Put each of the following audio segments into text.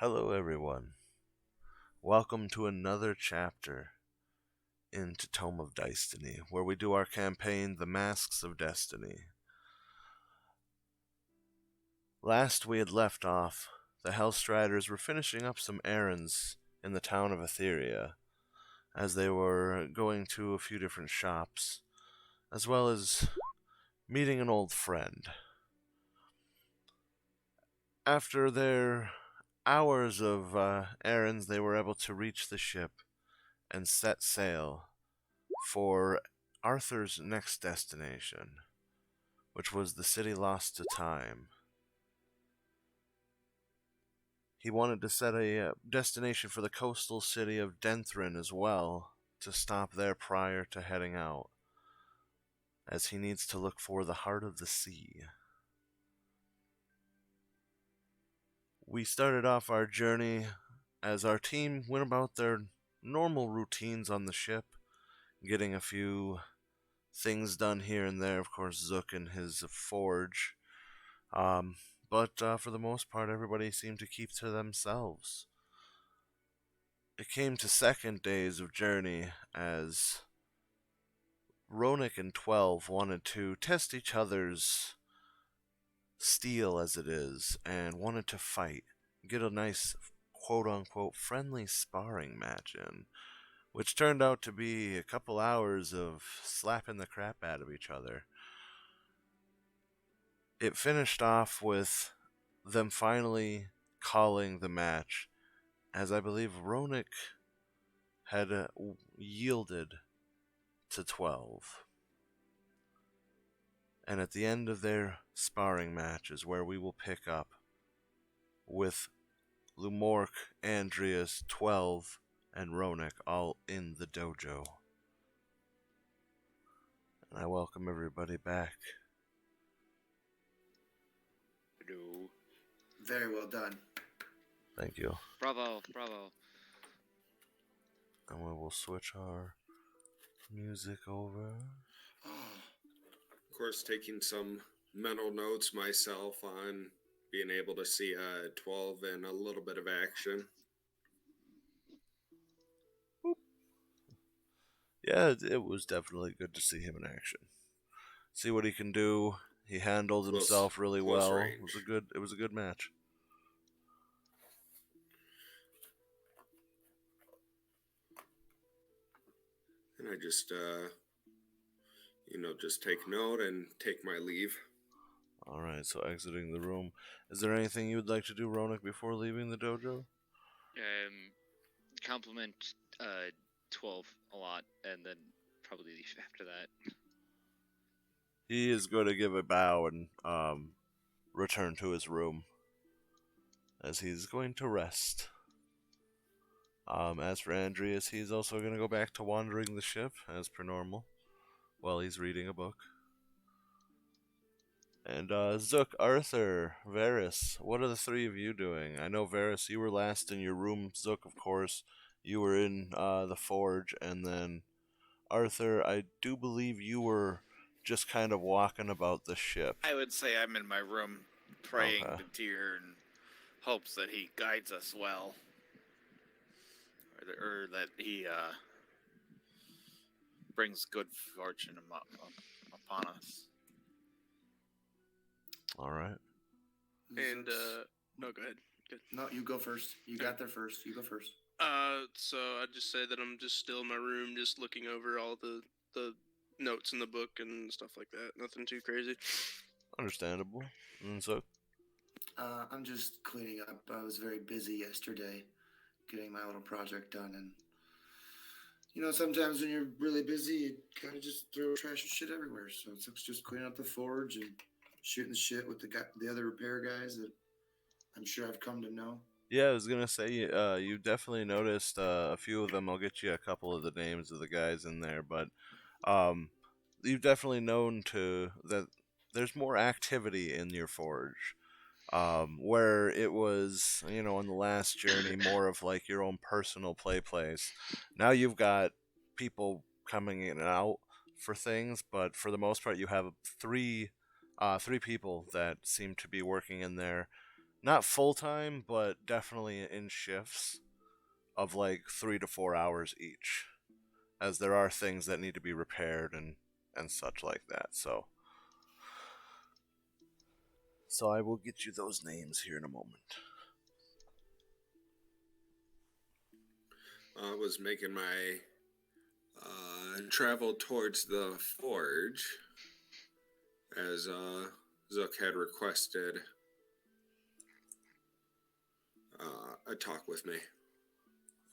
Hello, everyone. Welcome to another chapter into Tome of Dicetiny, where we do our campaign, The Masks of Destiny. Last we had left off, the Hellstriders were finishing up some errands in the town of Etheria, as they were going to a few different shops, as well as meeting an old friend. After their hours of errands, they were able to reach the ship and set sail for Arthur's next destination, which was the city lost to time. He wanted to set a destination for the coastal city of Denthrin as well, to stop there prior to heading out, as he needs to look for the heart of the sea. We started off our journey as our team went about their normal routines on the ship, getting a few things done here and there. Of course, Zook and his forge. But for the most part, everybody seemed to keep to themselves. It came to second days of journey as Ronik and 12 wanted to test each other's steel as it is and wanted to fight, get a nice quote-unquote friendly sparring match in, which turned out to be a couple hours of slapping the crap out of each other. It finished off with them finally calling the match, as I believe Ronik had yielded to 12. And at the end of their sparring match is where we will pick up with Lumork, Andreas, 12, and Ronik all in the dojo. And I welcome everybody back. Hello. Very well done. Thank you. Bravo, bravo. And we will switch our music over. Of course, taking some mental notes myself on being able to see 12 in a little bit of action. Yeah, it was definitely good to see him in action. See what he can do. He handled himself really close well. range. It was a good match. And I just, just take note and take my leave. Alright, so exiting the room. Is there anything you would like to do, Ronik, before leaving the dojo? Compliment 12 a lot, and then probably leave after that. He is going to give a bow and return to his room, as he's going to rest. As for Andreas, he's also going to go back to wandering the ship, as per normal, while he's reading a book. And Zook, Arthur, Varys, what are the three of you doing? I know, Varys, you were last in your room. Zook, of course, you were in the forge. And then, Arthur, I do believe you were just kind of walking about the ship. I would say I'm in my room praying to Tyr in hopes that he guides us well. Or that he brings good fortune upon us. Alright. And, no, go ahead. Good. No, you go first. You got there first. You go first. So I just say that I'm just still in my room, just looking over all the notes in the book and stuff like that. Nothing too crazy. Understandable. And so? I'm just cleaning up. I was very busy yesterday getting my little project done, and sometimes when you're really busy, you kind of just throw trash and shit everywhere. So it's just cleaning up the forge and shooting the shit with the other repair guys that I'm sure I've come to know. Yeah, I was gonna say, you definitely noticed a few of them. I'll get you a couple of the names of the guys in there, but you've definitely known that there's more activity in your forge. Where it was, on the last journey, more of like your own personal play place. Now you've got people coming in and out for things, but for the most part, you have three people that seem to be working in there. not full time, but definitely in shifts of like 3 to 4 hours each, as there are things that need to be repaired and such like that. So I will get you those names here in a moment. I was making my travel towards the forge as Zook had requested a talk with me.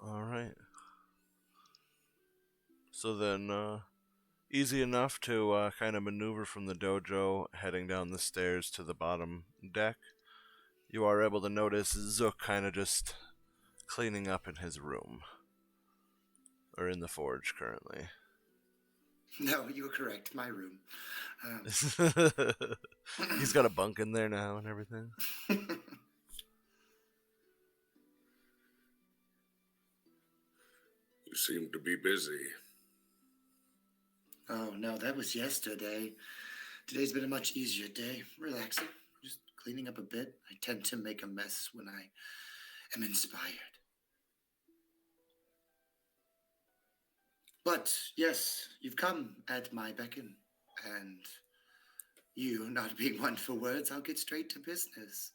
All right. So then, easy enough to kind of maneuver from the dojo, heading down the stairs to the bottom deck. You are able to notice Zook kind of just cleaning up in his room, or in the forge currently. No, you were correct. My room. He's got a bunk in there now and everything. You seem to be busy. Oh, no, that was yesterday. Today's been a much easier day. Relaxing. Just cleaning up a bit. I tend to make a mess when I am inspired. But, yes, you've come at my beckon. And you, not being one for words, I'll get straight to business.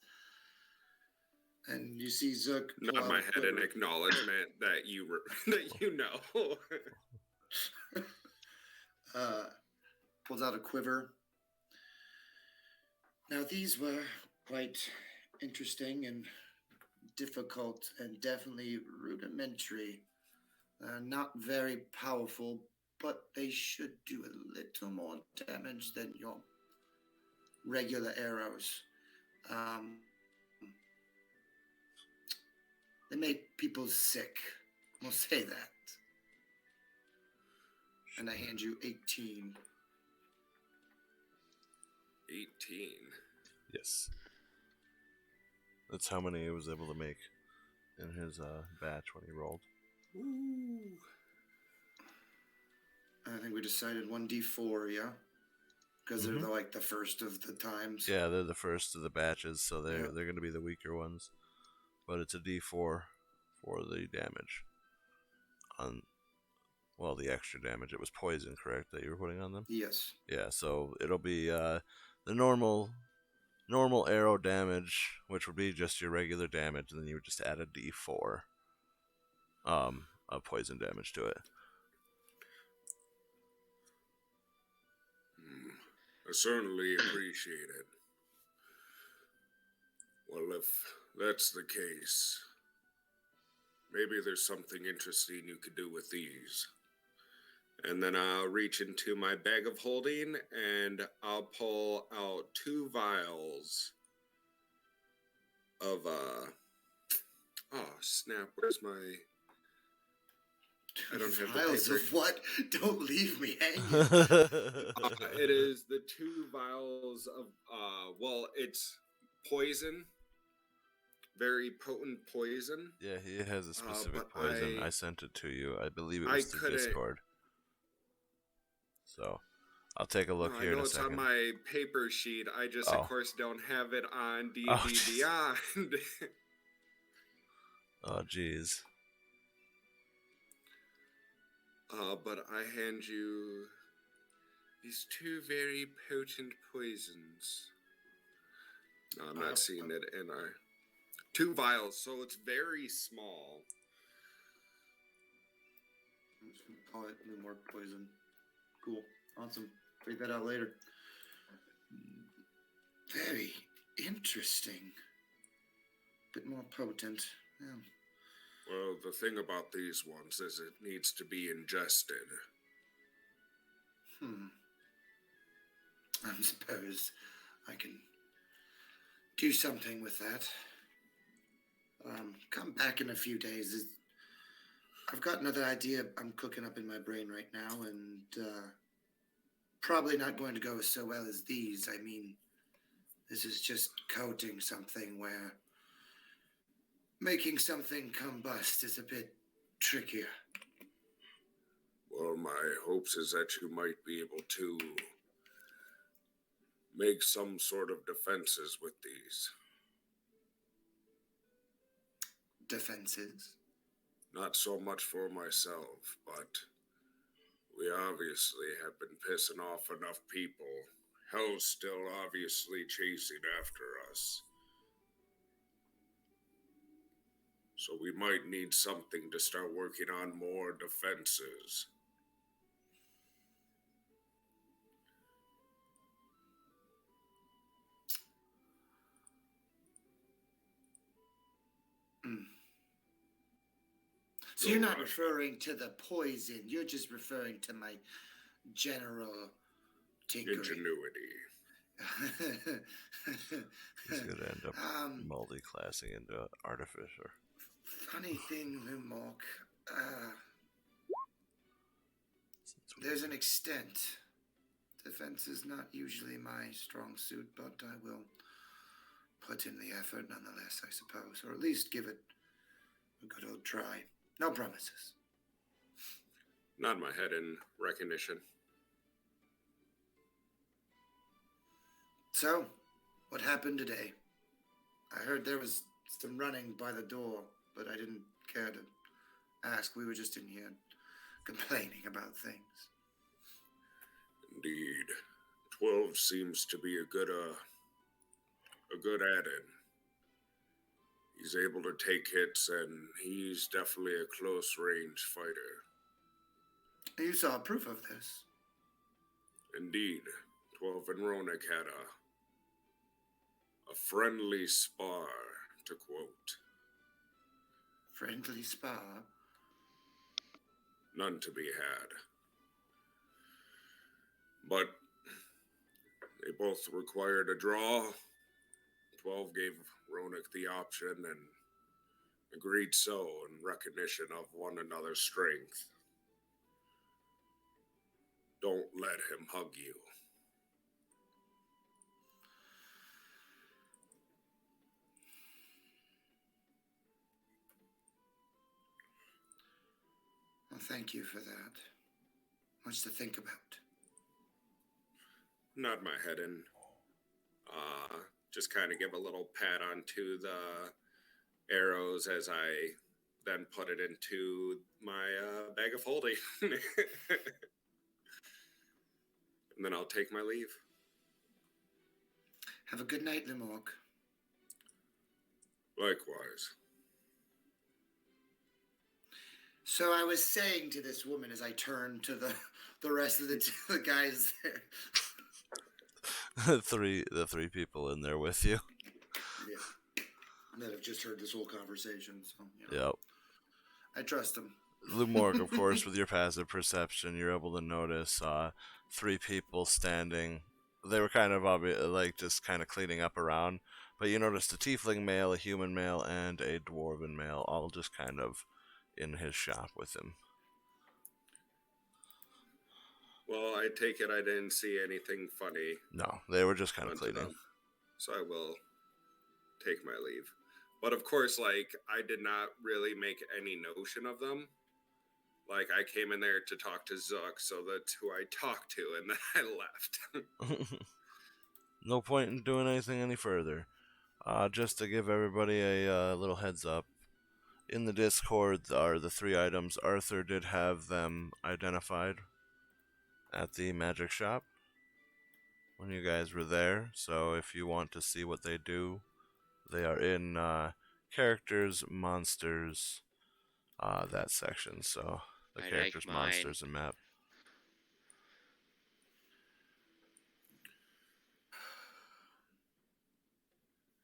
And you see Zook Nod my head in acknowledgement that you that you know. Pulls out a quiver. Now, these were quite interesting and difficult and definitely rudimentary. Not very powerful, but they should do a little more damage than your regular arrows. They make people sick. We'll say that. And I hand you 18. 18. Yes. That's how many he was able to make in his batch when he rolled. Ooh. I think we decided 1d4, yeah? Because they're like the first of the times. Yeah, they're the first of the batches, so they're going to be the weaker ones. But it's a D4 for the damage. Well, the extra damage. It was poison, correct, that you were putting on them? Yes. Yeah, so it'll be the normal arrow damage, which would be just your regular damage, and then you would just add a D4 of poison damage to it. I certainly appreciate it. Well, if that's the case, maybe there's something interesting you could do with these. And then I'll reach into my bag of holding and I'll pull out 2 vials of oh snap, where's my... I don't have the Vials paper. of what? Don't leave me hanging. It is the 2 vials of well, it's poison. Very potent poison. Yeah, he has a specific poison. I sent it to you. I believe it was through Discord. So, I'll take a look here in a second. I know it's on my paper sheet. I just, of course, don't have it on D&D Beyond. Oh, jeez. But I hand you these 2 very potent poisons. No, I'm not seeing it in our... 2 vials, so it's very small. I'm just going to call it no more poison. Cool. Awesome. Read that out later. Very interesting. Bit more potent. Yeah. Well, the thing about these ones is it needs to be ingested. I suppose I can do something with that. Come back in a few days. I've got another idea I'm cooking up in my brain right now, and probably not going to go so well as these. I mean, this is just coating something where making something combust is a bit trickier. Well, my hopes is that you might be able to make some sort of defenses with these. defenses. Not so much for myself, but we obviously have been pissing off enough people. Hell's still obviously chasing after us. So we might need something to start working on more defenses. So you're not referring to the poison, you're just referring to my general tinkering. Ingenuity. He's going to end up multi-classing into artificer. Funny thing, Lumok. There's an extent. Defense is not usually my strong suit, but I will put in the effort nonetheless, I suppose. Or at least give it a good old try. No promises. Nod my head in recognition. So, what happened today? I heard there was some running by the door, but I didn't care to ask. We were just in here complaining about things. Indeed. 12 seems to be a good add-in. He's able to take hits, and he's definitely a close-range fighter. You saw proof of this. Indeed. 12 and Ronak had a friendly spar, to quote. Friendly spar? None to be had. But they both required a draw. 12 gave Ronak the option and agreed so in recognition of one another's strength. Don't let him hug you. Well, thank you for that. Much to think about. Nod my head and just kind of give a little pat onto the arrows as I then put it into my bag of holding. And then I'll take my leave. Have a good night, Limorg. Likewise. So I was saying to this woman as I turned to the rest of the guys there. The three people in there with you. Yeah. That have just heard this whole conversation, so Yep. I trust them. Lumorg, of course, with your passive perception, you're able to notice three people standing. They were kind of just kind of cleaning up around, but you noticed a tiefling male, a human male, and a dwarven male, all just kind of in his shop with him. Well, I take it I didn't see anything funny. No, they were just kind of cleaning. So I will take my leave. But of course, I did not really make any notion of them. I came in there to talk to Zook, so that's who I talked to, and then I left. No point in doing anything any further. Just to give everybody a little heads up, in the Discord are the three items. Arthur did have them identified at the magic shop when you guys were there, so if you want to see what they do, they are in characters, monsters, that section. So the characters, monsters, and map.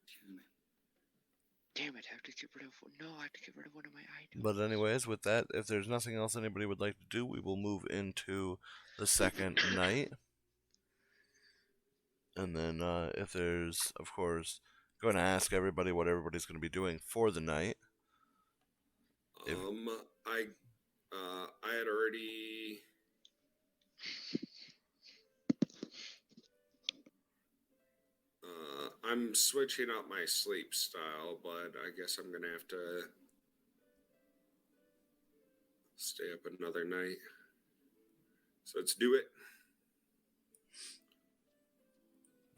Excuse me. Damn it, I have to get rid of one of my items. But anyways, with that, if there's nothing else anybody would like to do, we will move into the second night. And then if there's, of course, going to ask everybody what everybody's going to be doing for the night. I had already... I'm switching up my sleep style, but I guess I'm going to have to stay up another night. So let's do it.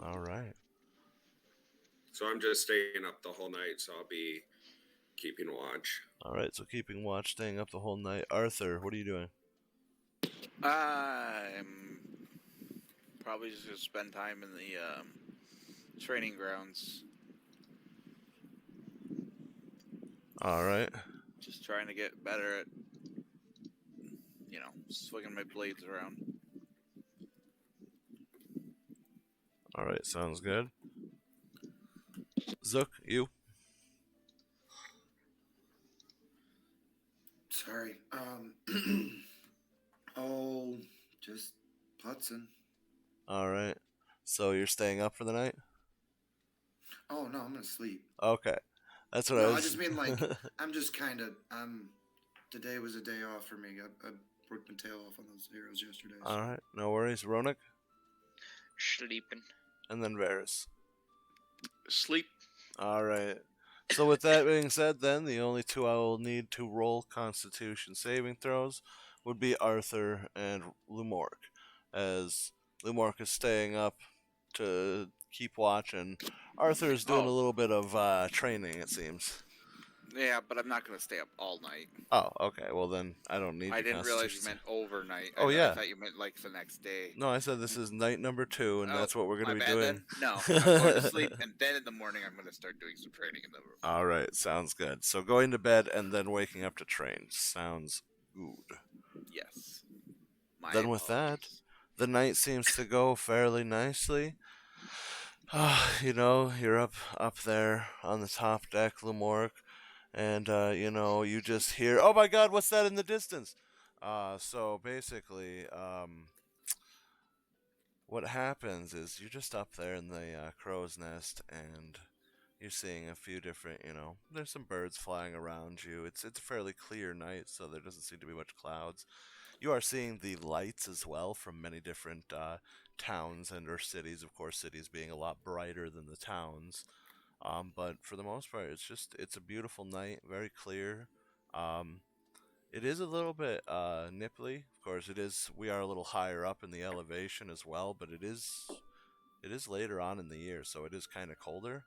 All right. So I'm just staying up the whole night, so I'll be keeping watch. All right, so keeping watch, staying up the whole night. Arthur, what are you doing? I'm probably just gonna spend time in the training grounds. All right. Just trying to get better at, swinging my blades around. All right, sounds good. Zook, you? Sorry. Oh, just putzing. All right. So you're staying up for the night? Oh no, I'm gonna sleep. Okay. That's what I No, was. I just mean like I'm just kind of. Today was a day off for me. I worked my tail off on those arrows yesterday. So. All right, no worries. Ronak, Sleeping. and then Varys. Sleep. All right. So with that being said, then the only two I will need to roll Constitution saving throws would be Arthur and Lumork, as Lumork is staying up to keep watch, and Arthur is doing a little bit of training, it seems. Yeah, but I'm not gonna stay up all night. Oh, okay. Well then, I don't need. I the didn't realize you Constitution meant overnight. Oh, I yeah. thought you meant like the next day. No, I said this is night number 2, and Oh, that's what we're my going to be bad, doing. then. No, I'm going to sleep, and then in the morning I'm going to start doing some training in the room. All right, sounds good. So going to bed and then waking up to train sounds good. Yes. Then with that, the night seems to go fairly nicely. You're up there on the top deck, Lamork, and you just hear, "Oh my God, what's that in the distance?" So basically, what happens is you're just up there in the crow's nest, and you're seeing a few different, there's some birds flying around you. It's a fairly clear night, so there doesn't seem to be much clouds. You are seeing the lights as well from many different towns and or cities. Of course, cities being a lot brighter than the towns. But for the most part, it's a beautiful night, very clear. Um, it is a little bit nipply. Of course, we are a little higher up in the elevation as well, but it is later on in the year, so it is kind of colder,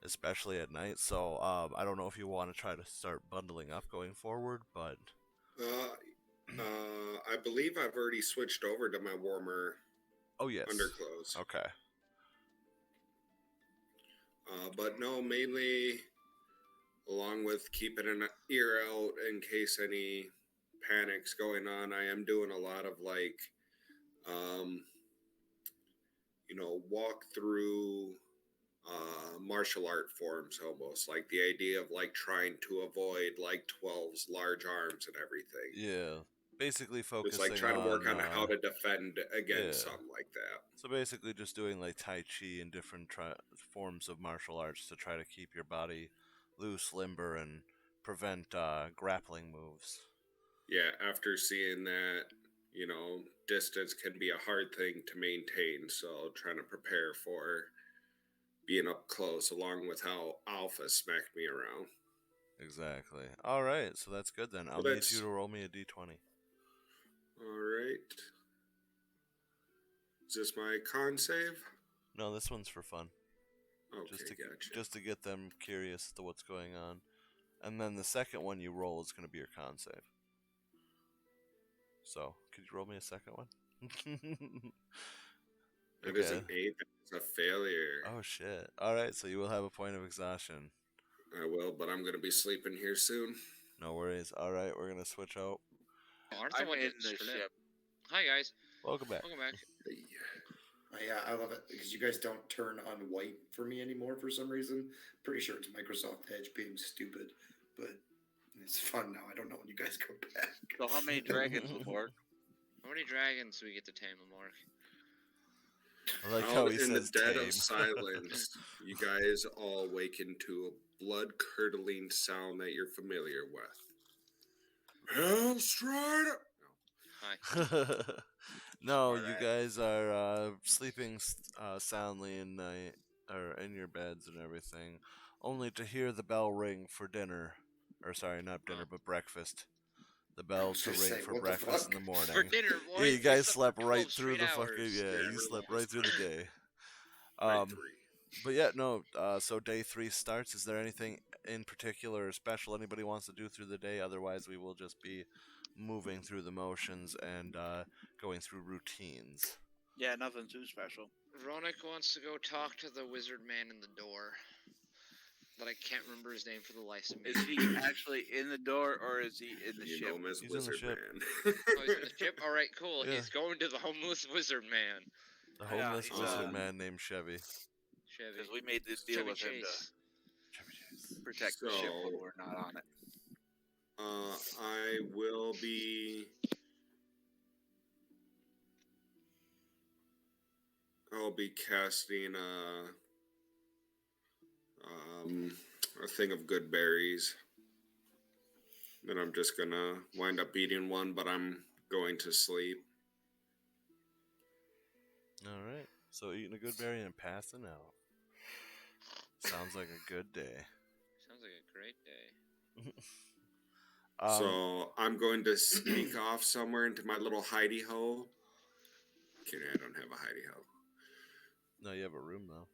especially at night. So I don't know if you want to try to start bundling up going forward, but I believe I've already switched over to my warmer oh yes, underclothes. Okay. But no, mainly along with keeping an ear out in case any panics going on. I am doing a lot of walk through martial art forms, almost like the idea of trying to avoid 12's large arms and everything. Yeah, basically focusing just trying to work on how to defend against yeah. something like that. So basically just doing Tai Chi and different forms of martial arts to try to keep your body loose, limber, and prevent grappling moves. Yeah, after seeing that, distance can be a hard thing to maintain, so trying to prepare for being up close, along with how Alpha smacked me around. Exactly. All right, so that's good then. I'll need you to roll me a d20. All right. Is this my con save? No, this one's for fun. Okay, gotcha. Just to get them curious as to what's going on. And then the second one you roll is going to be your con save. So, could you roll me a second one? That is an 8. That's a failure. Oh, shit. All right, so you will have a point of exhaustion. I will, but I'm going to be sleeping here soon. No worries. All right, we're going to switch out. I'm in the ship. Hi, guys. Welcome back. Welcome back. Yeah, I love it because you guys don't turn on white for me anymore for some reason. Pretty sure it's Microsoft Edge being stupid, but it's fun now. I don't know when you guys go back. So how many dragons will work? How many dragons do we get to tame, Mark? I like how he in says the dead tame. of silence, you guys all awaken to a blood-curdling sound that you're familiar with. Hellstrider! Hi. No, you guys are sleeping soundly in night, or in your beds and everything, only to hear the bell ring for dinner. Or sorry, not dinner, but breakfast. The bell to ring for breakfast in the morning. For dinner, boy. Yeah, you guys slept right 12 through the straight fucking hours. you slept right through the day. Right 3. But yeah, no. So day 3 starts. Is there anything in particular or special anybody wants to do through the day? Otherwise, we will just be moving through the motions and going through routines. Yeah, nothing too special. Ronick wants to go talk to the wizard man in the door. But I can't remember his name for the life of me. Is he actually in the door or is he in the You ship? know him as He's in the Wizard ship. Man. Oh, he's in the ship? Alright, cool. Yeah. He's going to the homeless wizard man. The Yeah, homeless he's, wizard man named Chevy. Chevy. Because we made this deal Chevy with him Chase. Chevy Chase. to protect the ship when So- we're not on it. I will be. I'll be casting a thing of good berries. Then I'm just gonna wind up eating one, but I'm going to sleep. All right. So eating a good berry and passing out. Sounds like a good day. Sounds like a great day. So I'm going to sneak off somewhere into my little hidey hole. Kidding, I don't have a hidey hole. No, you have a room though,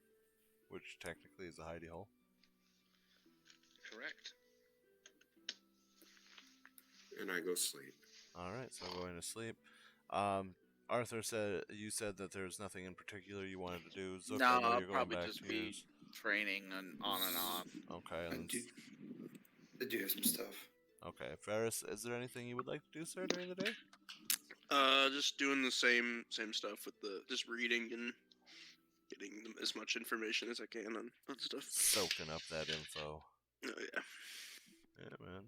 which technically is a hidey hole. Correct. And I go sleep. All right, so going to sleep. Arthur you said that there's nothing in particular you wanted to do. Zook, No, I know I'll you're going probably back just to be yours. training and on and off. Okay, I and do have some stuff. okay. Ferris, is there anything you would like to do, sir, during the day? Just doing the same stuff with the just reading and getting as much information as I can on stuff. Soaking up that info. Oh yeah. Yeah, man.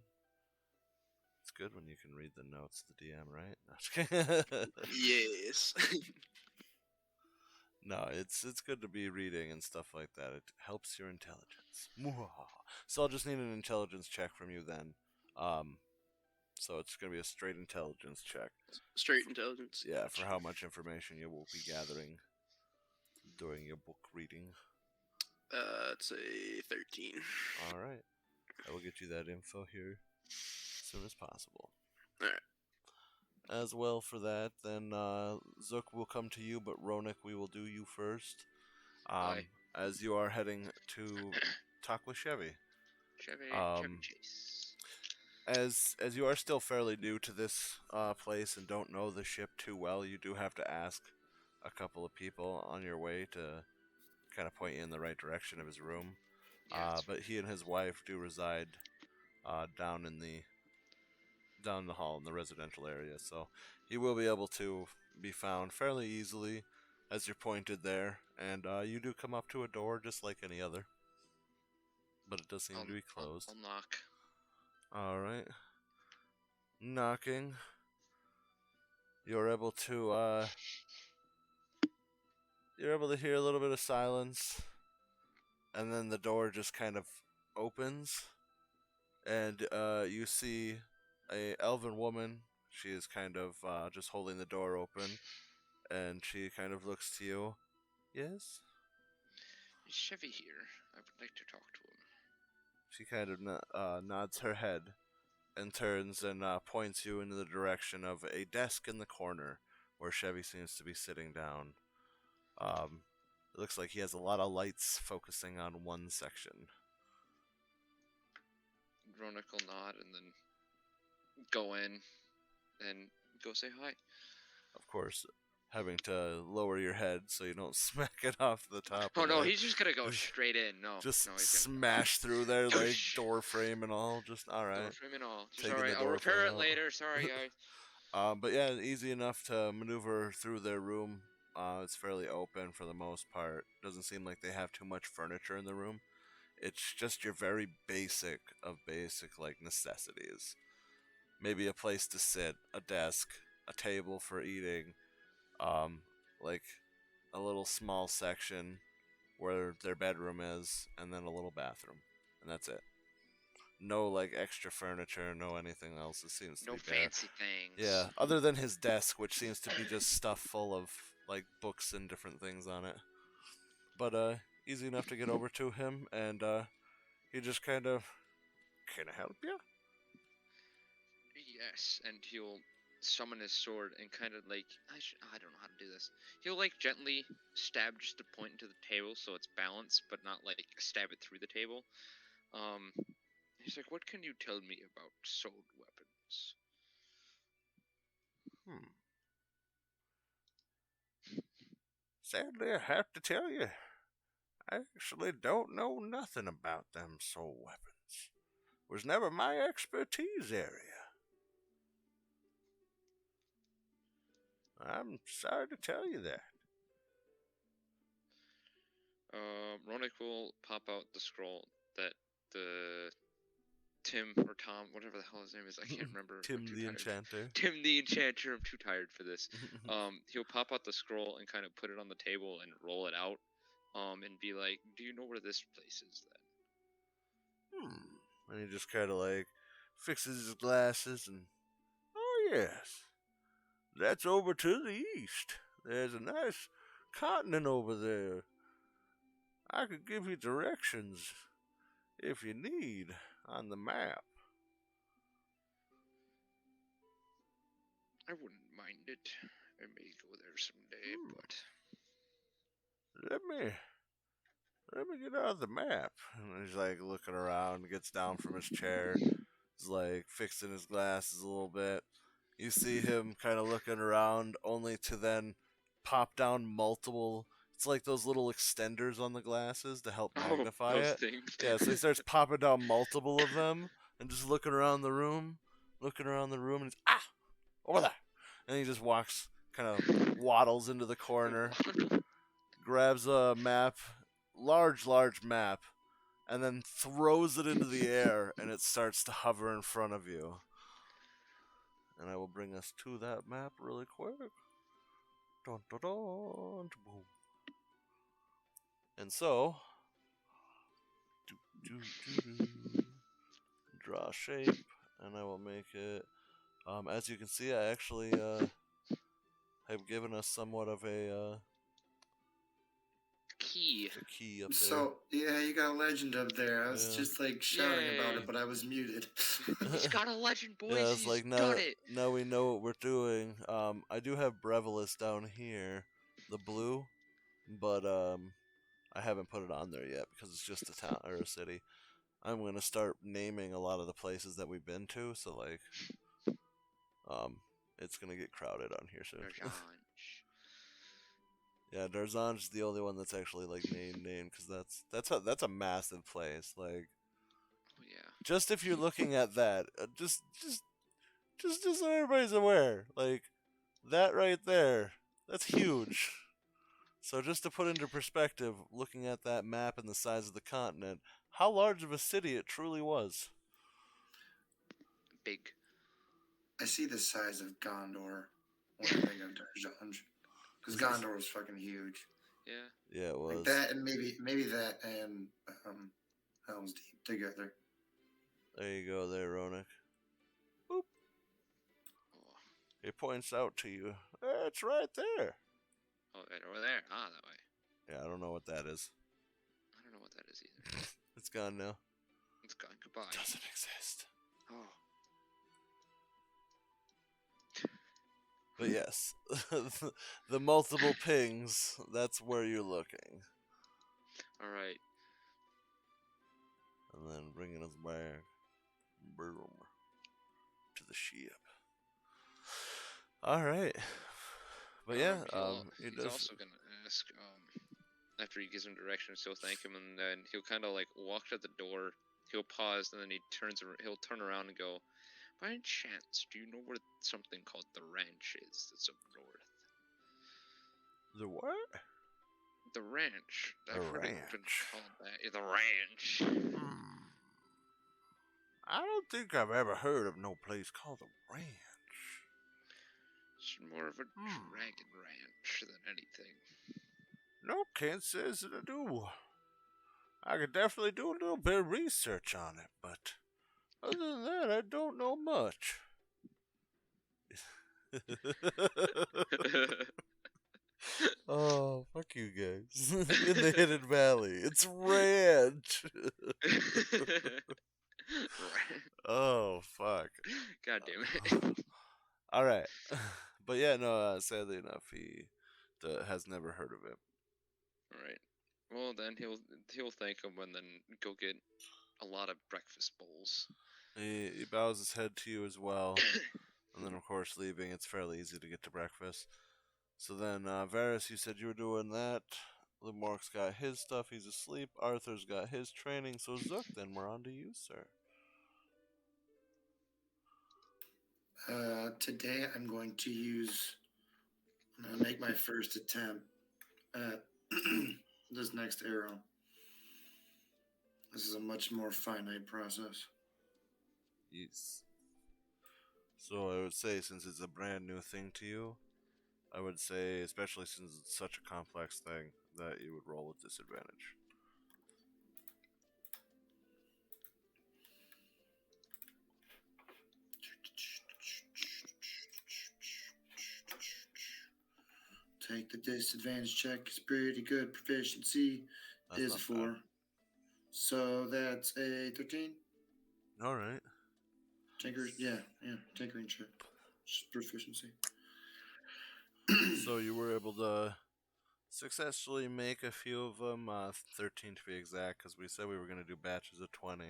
It's good when you can read the notes of the DM, right? No, just kidding. Yes. No, it's good to be reading and stuff like that. It helps your intelligence. So I'll just need an intelligence check from you then. So it's gonna be a straight intelligence check. Straight intelligence. Yeah, for how much information you will be gathering during your book reading. It's a 13. All right, I will get you that info here as soon as possible. All right. As well for that, then Zook will come to you, but Ronik, we will do you first. Aye. As you are heading to talk with Chevy. Chevy Chase. As you are still fairly new to this place and don't know the ship too well, you do have to ask a couple of people on your way to kind of point you in the right direction of his room. Yeah, But he and his wife do reside down the hall in the residential area, so he will be able to be found fairly easily as you're pointed there, and you do come up to a door just like any other, but it does seem to be closed. I'll knock. All right, knocking. You're able to hear a little bit of silence, and then the door just kind of opens, and you see a elven woman. She is kind of just holding the door open, and she kind of looks to you. Yes? Is Chevy here? I would like to talk to him. She kind of nods her head and turns and points you in the direction of a desk in the corner where Chevy seems to be sitting down. It looks like he has a lot of lights focusing on one section. Ronick will nod and then go in and go say hi. Of course, having to lower your head so you don't smack it off the top. Oh of no, it. he's just gonna go straight in. No, Just no, he's gonna smash through there, like door frame and all. Just all door right. frame and all. Just Taking alright, the I'll door repair frame it out. later. Sorry, guys. But yeah, easy enough to maneuver through their room. It's fairly open for the most part. Doesn't seem like they have too much furniture in the room. It's just your very basic of basic like necessities. Maybe a place to sit, a desk, a table for eating, like a little small section where their bedroom is, and then a little bathroom, and that's it. No like extra furniture, no anything else. It seems to No be bare. fancy things. Yeah, other than his desk, which seems to be just stuff full of like books and different things on it. But easy enough to get over to him, and he just kind of, can I help you? Yes, and he'll summon his sword and kind of like I don't know how to do this. He'll like gently stab just a point into the table so it's balanced, but not like stab it through the table. He's like, "What can you tell me about sword weapons?" Sadly, I have to tell you, I actually don't know nothing about them soul weapons. Was never my expertise area. I'm sorry to tell you that. Ronick will pop out the scroll that the Tim or Tom, whatever the hell his name is, I can't remember. Tim I'm too the tired. Enchanter. Tim the Enchanter. I'm too tired for this. He'll pop out the scroll and kind of put it on the table and roll it out. And be like, "Do you know where this place is then?" And he just kind of like fixes his glasses and, oh yes, that's over to the east. There's a nice continent over there. I could give you directions if you need on the map. I wouldn't mind it. I may go there someday, but Let me get out the map. And he's like looking around, gets down from his chair. He's like fixing his glasses a little bit. You see him kind of looking around, only to then pop down multiple. It's like those little extenders on the glasses to help magnify those it. things. Yeah, so he starts popping down multiple of them and just looking around the room, and he's over there. And he just walks, kind of waddles into the corner, grabs a map, large map, and then throws it into the air, and it starts to hover in front of you. And I will bring us to that map really quick. Dun, dun, dun, boom. And so, draw a shape, and I will make it. As you can see, I actually have given us somewhat of a Key. key up there. So, yeah, you got a legend up there. I was just like shouting about Yay. it, but I was muted. He's got a legend, boys. Yeah, it's He's like done it. now we know what we're doing. I do have Brevilis down here, the blue, but I haven't put it on there yet because it's just a town or a city. I'm gonna start naming a lot of the places that we've been to, so like, it's gonna get crowded on here soon. Yeah, Darzanj's the only one that's actually like named because that's a massive place. Like, oh yeah. just if you're looking at that, just so everybody's aware, like that right there, that's huge. So just to put into perspective, looking at that map and the size of the continent, how large of a city it truly was. Big. I see the size of Gondor when I think of Darzanj. Because Gondor was fucking huge. Yeah. Yeah, it was. Like that, and maybe that and Helm's Deep together. There you go, there, Ronak. Boop. Oh. It points out to you. It's right there. Oh, right over there. Ah, that way. Yeah, I don't know what that is. I don't know what that is either. It's gone now. It's gone. Goodbye. Doesn't exist. Oh. But yes, the multiple pings, that's where you're looking. All right. And then bringing us back boom, to the ship. All right. But yeah, he's also going to ask, after he gives him directions, he'll thank him, and then he'll kind of like walk to the door. He'll pause, and then he'll turn around and go, "By any chance, do you know where something called the ranch is that's up north?" The what? The ranch. I've heard it been ranch. called that. Yeah, the ranch. I don't think I've ever heard of no place called a ranch. It's more of a dragon ranch than anything. No, can't say that I do. I could definitely do a little bit of research on it, but other than that, I don't know much. Oh, fuck you guys. In the Hidden Valley. It's ranch. Oh, fuck. God damn it. All right. But yeah, no, sadly enough, he has never heard of it. All right. Well, then he'll thank him and then go get a lot of breakfast bowls. He bows his head to you as well. And then, of course, leaving, it's fairly easy to get to breakfast. So then, Varys, you said you were doing that. Lemork's got his stuff, he's asleep. Arthur's got his training. So, Zook, then we're on to you, sir. Today I'm going to make my first attempt at this next arrow. This is a much more finite process. Yes. So I would say, since it's a brand new thing to you, I would say, especially since it's such a complex thing, that you would roll with disadvantage. Take the disadvantage check. It's pretty good. Proficiency That's is not 4. bad. So that's a 13. All right. Tinkering check. Just proficiency. So you were able to successfully make a few of them, 13 to be exact, because we said we were going to do batches of 20.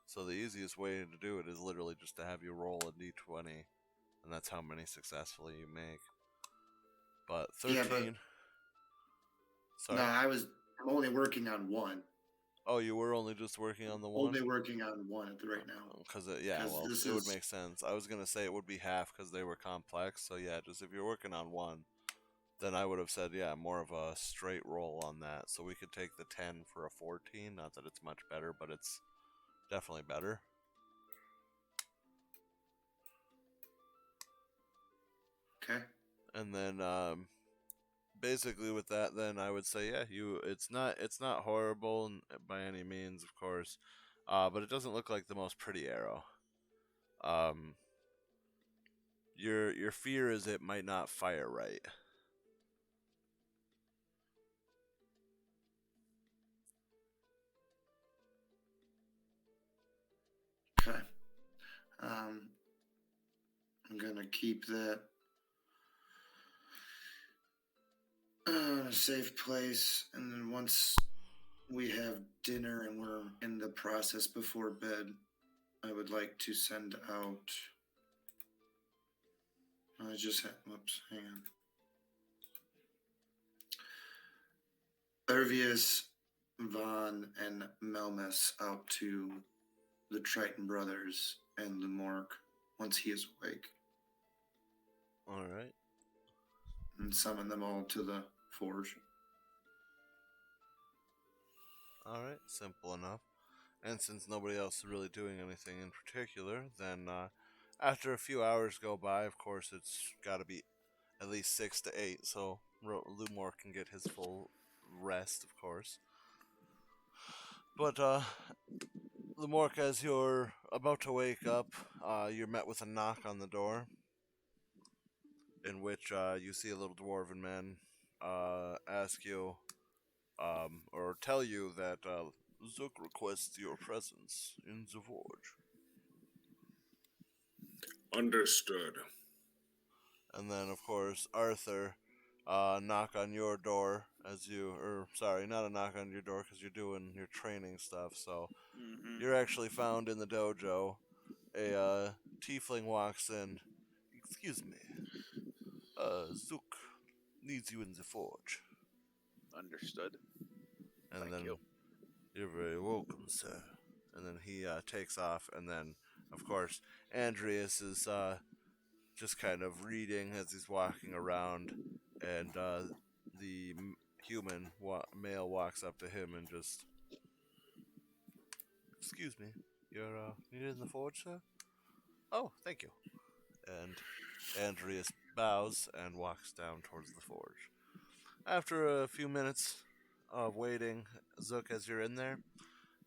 So the easiest way to do it is literally just to have you roll a d20, and that's how many successfully you make. But 13... Yeah, but Sorry? no, I'm only working on one. Oh, you were only just working on the one? Only working on one right now. Because, it would make sense. I was going to say it would be half because they were complex. So, yeah, just if you're working on one, then I would have said, more of a straight roll on that. So we could take the 10 for a 14. Not that it's much better, but it's definitely better. Okay. And then, basically with that, then I would say, it's not horrible by any means, of course, but it doesn't look like the most pretty arrow. Your fear is it might not fire right. Okay. I'm gonna keep that in a safe place, and then once we have dinner and we're in the process before bed, I would like to send out. Whoops, hang on. Ervius, Vaughn, and Melmus out to the Triton brothers and Lemork once he is awake. Alright. And summon them all to the forge. Alright, simple enough. And since nobody else is really doing anything in particular, then after a few hours go by, of course, it's got to be at least 6 to 8, so Lumor can get his full rest, of course. But, Lumork, as you're about to wake up, you're met with a knock on the door, in which you see a little dwarven man ask you, or tell you that Zook requests your presence in the forge. Understood. And then, of course, Arthur, knock on your door not a knock on your door because you're doing your training stuff, so you're actually found in the dojo. A tiefling walks in. Excuse me. Zook needs you in the forge. Understood. And Thank then, you. You're very welcome, sir. And then he takes off, and then, of course, Andreas is just kind of reading as he's walking around, and the human male walks up to him and just, excuse me, you're in the forge, sir? Oh, thank you. And Andreas bows and walks down towards the forge. After a few minutes of waiting, Zook, as you're in there,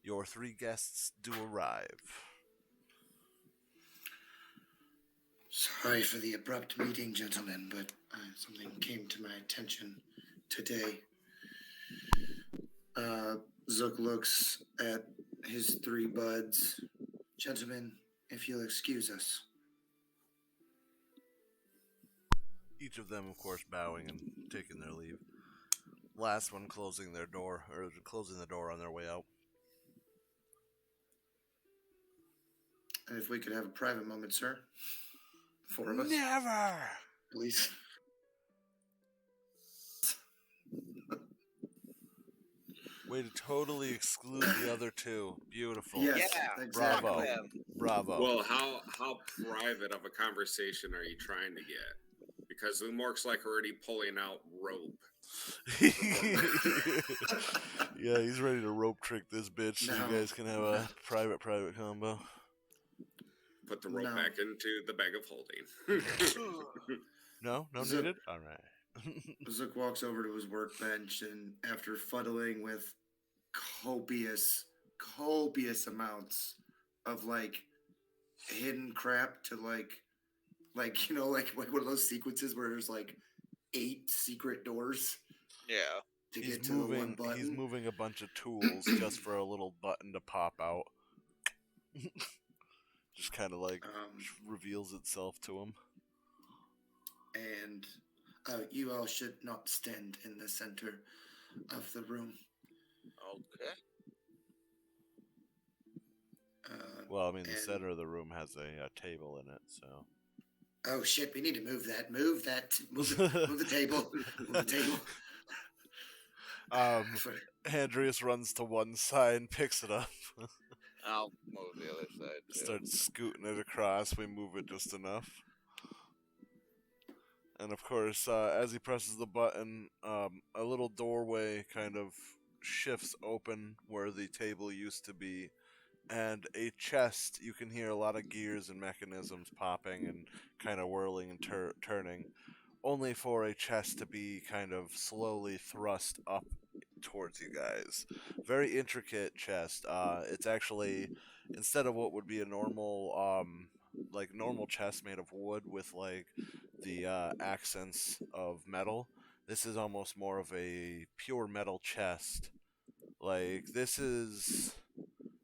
your 3 guests do arrive. Sorry for the abrupt meeting, gentlemen, but something came to my attention today. Zook looks at his 3 buds. Gentlemen, if you'll excuse us. each of them, of course, bowing and taking their leave. Last one closing the door on their way out. And if we could have a private moment, sir. 4 of us. Never! Please. Way to totally exclude the other two. Beautiful. Yes, Yeah, exactly. Bravo. them. Bravo. Well, how private of a conversation are you trying to get? Because Lumork's like already pulling out rope. Yeah, he's ready to rope trick this bitch so No. you guys can have a private combo. Put the rope No. back into the bag of holding. No Zook. needed? Alright. Zook walks over to his workbench and after fuddling with copious amounts of like hidden crap to like one of those sequences where there's like 8 secret doors Yeah. to He's get to the one moving button. he's moving a bunch of tools just for a little button to pop out. Just kind of like reveals itself to him. And you all should not stand in the center of the room. Okay. Well, I mean, the and- center of the room has a table in it, so. Oh shit! We need to move that. Move the table. Move the table. Andreas runs to one side and picks it up. I'll move the other side too. Starts scooting it across. We move it just enough. And of course, as he presses the button, a little doorway kind of shifts open where the table used to be. And a chest, you can hear a lot of gears and mechanisms popping and kind of whirling and turning. Only for a chest to be kind of slowly thrust up towards you guys. Very intricate chest. It's actually, instead of what would be a normal chest made of wood with like the accents of metal, this is almost more of a pure metal chest. Like, this is,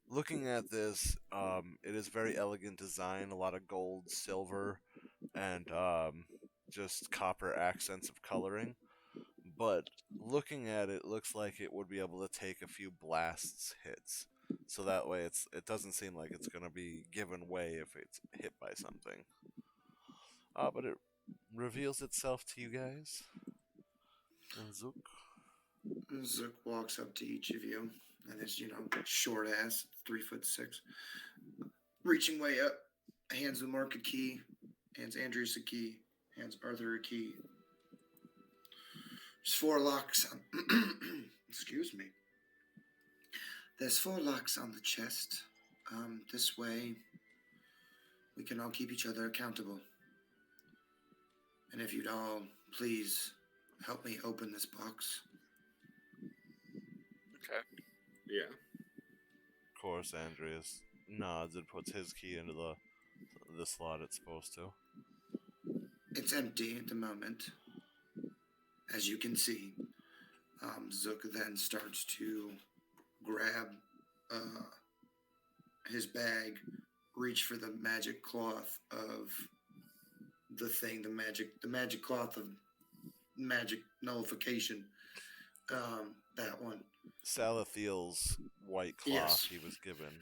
looking at this, it is very elegant design, a lot of gold, silver, and just copper accents of coloring. But looking at it, looks like it would be able to take a few blasts hits. So that way it doesn't seem like it's going to be given way if it's hit by something. But it reveals itself to you guys. And Zook. Zook walks up to each of you, and his, short ass, 3'6", reaching way up, hands Mark a key, hands Andreas a key, hands Arthur a key. There's 4 locks on excuse me. There's 4 locks on the chest. This way we can all keep each other accountable. And if you'd all please help me open this box. Okay. Yeah. Of course, Andreas nods and puts his key into the slot it's supposed to. It's empty at the moment. As you can see, Zook then starts to grab his bag, reach for the magic cloth of the thing, the magic cloth of magic nullification. That one. Salathiel's white cloth Yes. he was given.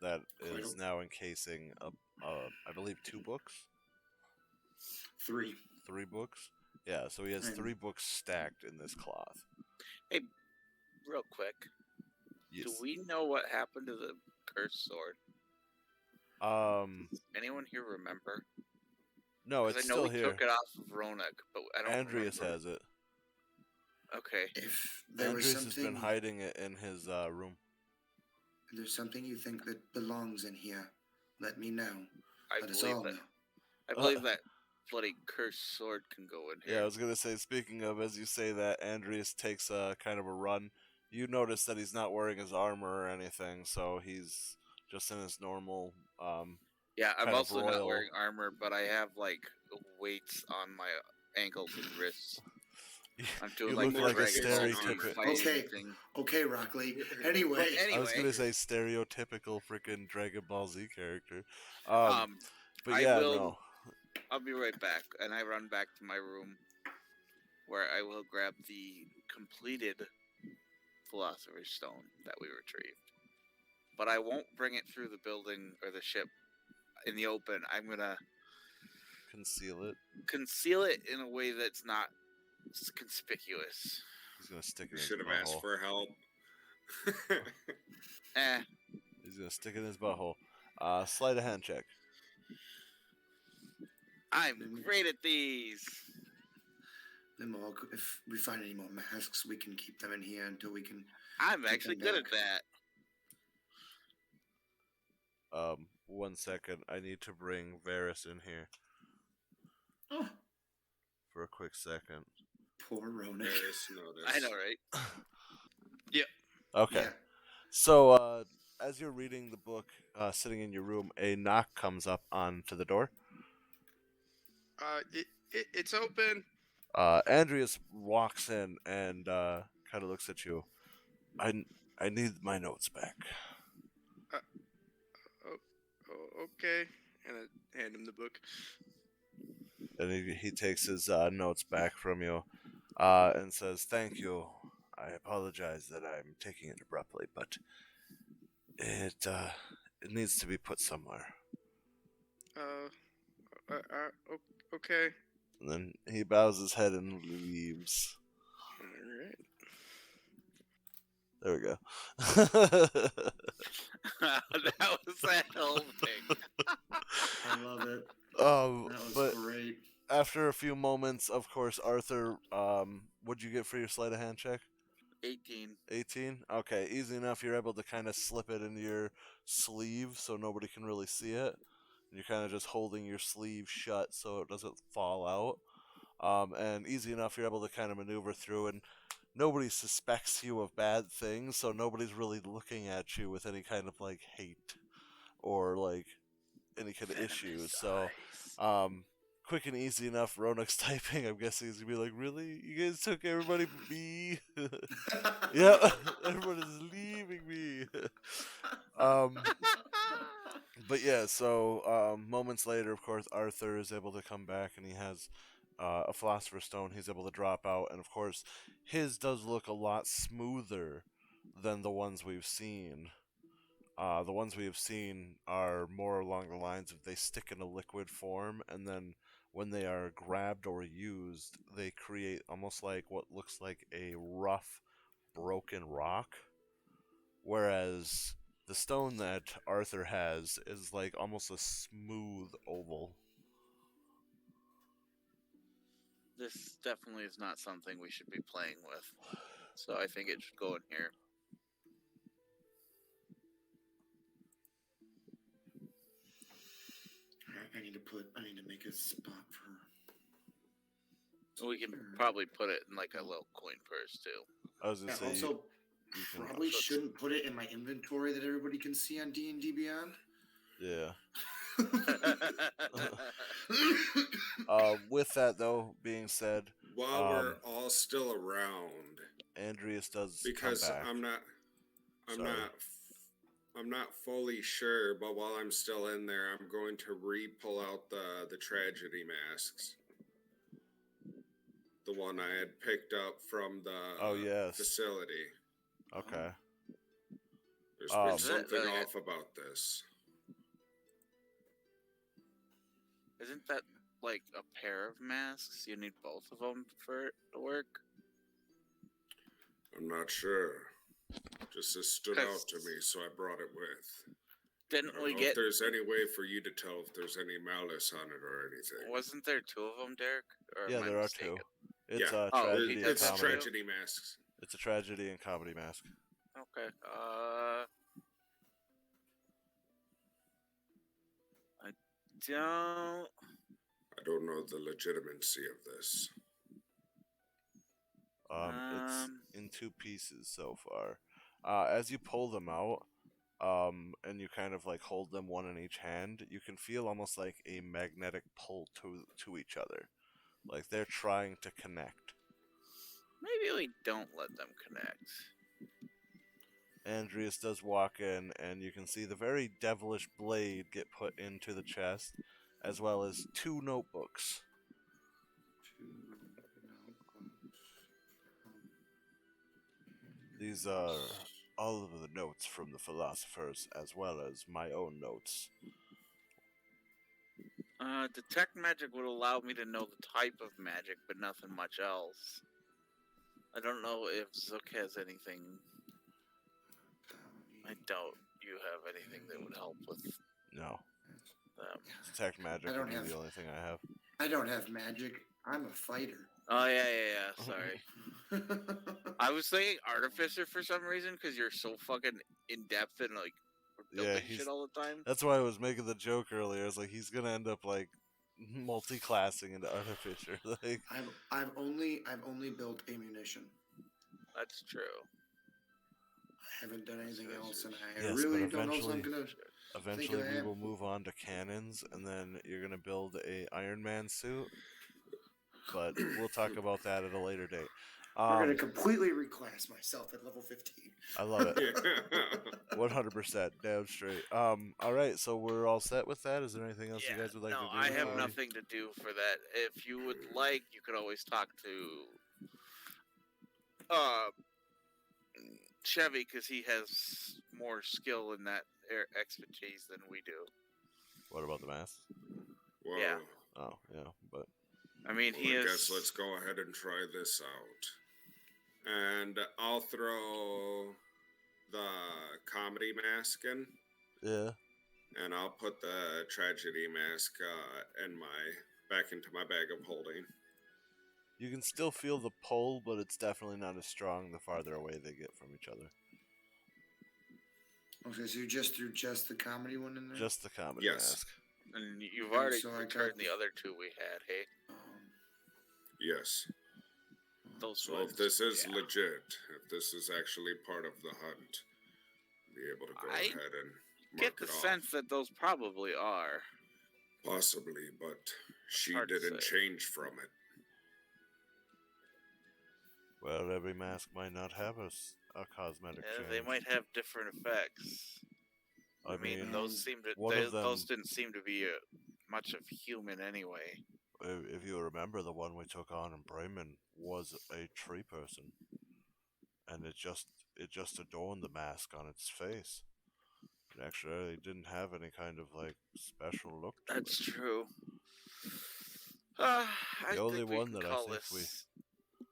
That is now encasing, I believe, 2 books? 3. 3 books? Yeah, so he has 3 books stacked in this cloth. Hey, real quick. Yes. Do we know what happened to the cursed sword? Anyone here remember? No, 'Cause it's I know still we here. took it off of Ronak, but I don't Andreas remember. has it. Okay. If there Andreas was has been something, hiding it in his room. if there's something you think that belongs in here, let me know. I Let us believe all that. know. I believe that bloody cursed sword can go in here. Yeah, I was gonna say, speaking of, as you say that, Andreas takes a kind of a run. You notice that he's not wearing his armor or anything, so he's just in his normal, Yeah, I'm kind of also not royal- wearing armor, but I have like weights on my ankles and wrists. I'm doing you like look the like a Dragon Ball Z stereotypical. fighting Okay. thing. Okay, Rockley. Anyway, But anyway, I was gonna say stereotypical freaking Dragon Ball Z character. I But yeah, will- no. I'll be right back, and I run back to my room, where I will grab the completed Philosopher's Stone that we retrieved. But I won't bring it through the building or the ship in the open. I'm gonna Conceal it. in a way that's not conspicuous. He's gonna stick it You in his should have asked butthole. for help. He's gonna stick it in his butthole. Sleight of hand check. I'm great at these. If we find any more masks, we can keep them in here until we can. I'm Take actually them good at back. that. 1 second. I need to bring Varys in here Oh, for a quick second. poor Ronak. Yes, notice. I know, right? Okay. Yeah. So, as you're reading the book, sitting in your room, a knock comes up onto the door. It's open. Andreas walks in and kind of looks at you. I need my notes back. Okay. And I hand him the book. And he takes his notes back from you and says, "Thank you. I apologize that I'm taking it abruptly, but it needs to be put somewhere." Okay. And then he bows his head and leaves. All right. There we go. That was that whole thing. I love it. That was but great. after a few moments, of course, Arthur, what'd you get for your sleight of hand check? 18. 18? Okay, easy enough. You're able to kind of slip it into your sleeve so nobody can really see it. You're kind of just holding your sleeve shut so it doesn't fall out. And easy enough, you're able to kind of maneuver through, and nobody suspects you of bad things, so nobody's really looking at you with any kind of, like, hate or, like, any kind of issues. So, quick and easy enough. Ronak's typing. I'm guessing he's gonna be like, "Really? You guys took everybody but me?" Yeah, everybody's leaving me. But yeah, so moments later, of course, Arthur is able to come back, and he has a Philosopher's Stone he's able to drop out, and of course, his does look a lot smoother than the ones we've seen. The ones we have seen are more along the lines of they stick in a liquid form, and then when they are grabbed or used, they create almost like what looks like a rough, broken rock. Whereas the stone that Arthur has is like almost a smooth oval. This definitely is not something we should be playing with. So I think it should go in here. I need to make a spot for. We can probably put it in like a little coin purse too. I was gonna say, Also, you can- probably shouldn't put it in my inventory that everybody can see on D&D Beyond. yeah. With that though being said, While we're all still around, Andreas does because come back. I'm not fully sure, but while I'm still in there, I'm going to pull out the tragedy masks. The one I had picked up from the facility. Okay. There's been something really off about this. Isn't that like a pair of masks? You need both of them for it to work? I'm not sure. Just it stood out to me, so I brought it with. Didn't I don't we know get... if there's any way for you to tell if there's any malice on it or anything. Wasn't there two of them, Derek? Or Yeah, am I there mistaken? are two. It's Yeah. tragedy and It's comedy. tragedy masks. It's a tragedy and comedy mask. Okay. I don't know the legitimacy of this. It's in two pieces so far. As you pull them out, and you kind of like hold them one in each hand, you can feel almost like a magnetic pull to each other. Like they're trying to connect. Maybe we don't let them connect. Andreas does walk in, and you can see the very devilish blade get put into the chest, as well as 2 notebooks. 2 notebooks. These are all of the notes from the philosophers, as well as my own notes. Detect magic would allow me to know the type of magic, but nothing much else. I don't know if Zook has anything. I doubt you have anything that would help with No. them. Detect magic I would don't be have- the only thing I have. I don't have magic. I'm a fighter. Oh, yeah. Sorry. I was thinking artificer for some reason because you're so fucking in depth and like building he's- shit all the time. That's why I was making the joke earlier. It's like he's gonna end up like multi-classing into artificer. Like, I've only built ammunition. That's true. I haven't done anything else, and I Yes, really but don't know if I'm gonna. eventually I we am. will move on to cannons, and then you're gonna build a Iron Man suit. But we'll talk about that at a later date. I'm gonna completely reclass myself at level 15. I love it. 100%, damn straight. All right, so we're all set with that. Is there anything else you guys would like to do? I have Um, nothing to do for that. If you would like, you could always talk to Chevy because he has more skill in that expertise than we do. What about the mask? Well, Yeah. Oh, yeah, but I mean, well, he I is. guess let's go ahead and try this out. And I'll throw the comedy mask in, yeah. and I'll put the tragedy mask back into my bag of holding. You can still feel the pull, but it's definitely not as strong the farther away they get from each other. Okay, so you just threw just the comedy one in there. Just the comedy Yes. mask. And you've And already so I returned got- the other two we had, hey? Yes. Those So ones. if this is yeah. legit, if this is actually part of the hunt, be able to go I ahead and Get mark the it off. sense that those probably are. Possibly, but she Hard to didn't say. change from it. Well, every mask might not have a cosmetic Yeah, change. they might have different effects. I mean, those seem to. one of Those them- didn't seem to be much of human anyway. if you remember, the one we took on in Bremen was a tree person, and it just adorned the mask on its face. It actually didn't have any kind of like special look to That's it. true. I The only think we one can that I call think this I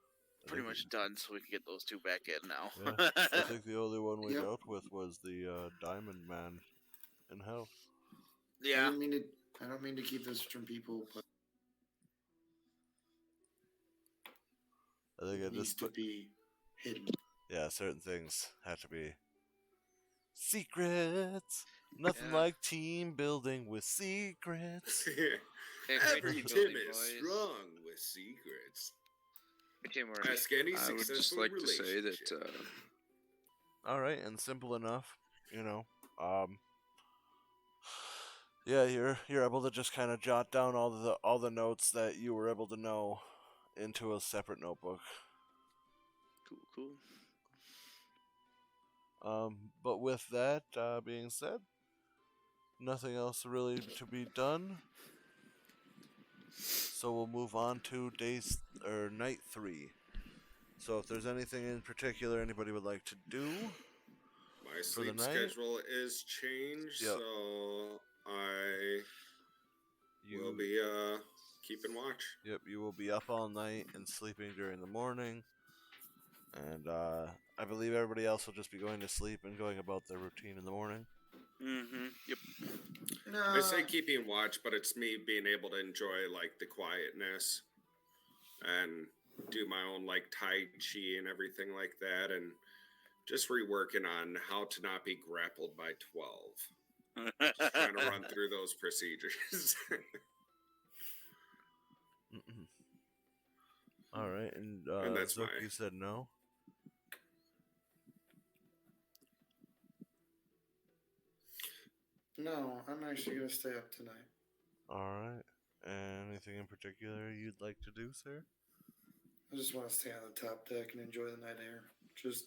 pretty think- much done, so we can get those two back in now. Yeah, I think the only one we Yep. dealt with was the Diamond Man in Hell. yeah. I don't mean to keep this from people, but I think I it needs just to put, be hidden. yeah, certain things have to be secrets. Nothing Yeah. like team building with secrets. Hey, Every great Tim building, is boys. strong with secrets. Hey, Tim, we're- Ask any I would successful just like to say relationship. that All right, and simple enough, you know. Yeah, you're able to just kind of jot down all the notes that you were able to know into a separate notebook. cool. But with that being said, nothing else really to be done. So we'll move on to night 3. So if there's anything in particular anybody would like to do, My for the sleep night? schedule is changed, Yep. so I will be keeping watch. Yep, you will be up all night and sleeping during the morning. And I believe everybody else will just be going to sleep and going about their routine in the morning. Mm-hmm. Yep. No, I say keeping watch, but it's me being able to enjoy like the quietness and do my own like Tai Chi and everything like that, and just reworking on how to not be grappled by 12. Trying to run through those procedures. Mm-mm. All right, and that's Zook, my- you said no. no, I'm actually gonna stay up tonight. All right, and anything in particular you'd like to do, sir? I just want to stay on the top deck and enjoy the night air. Just,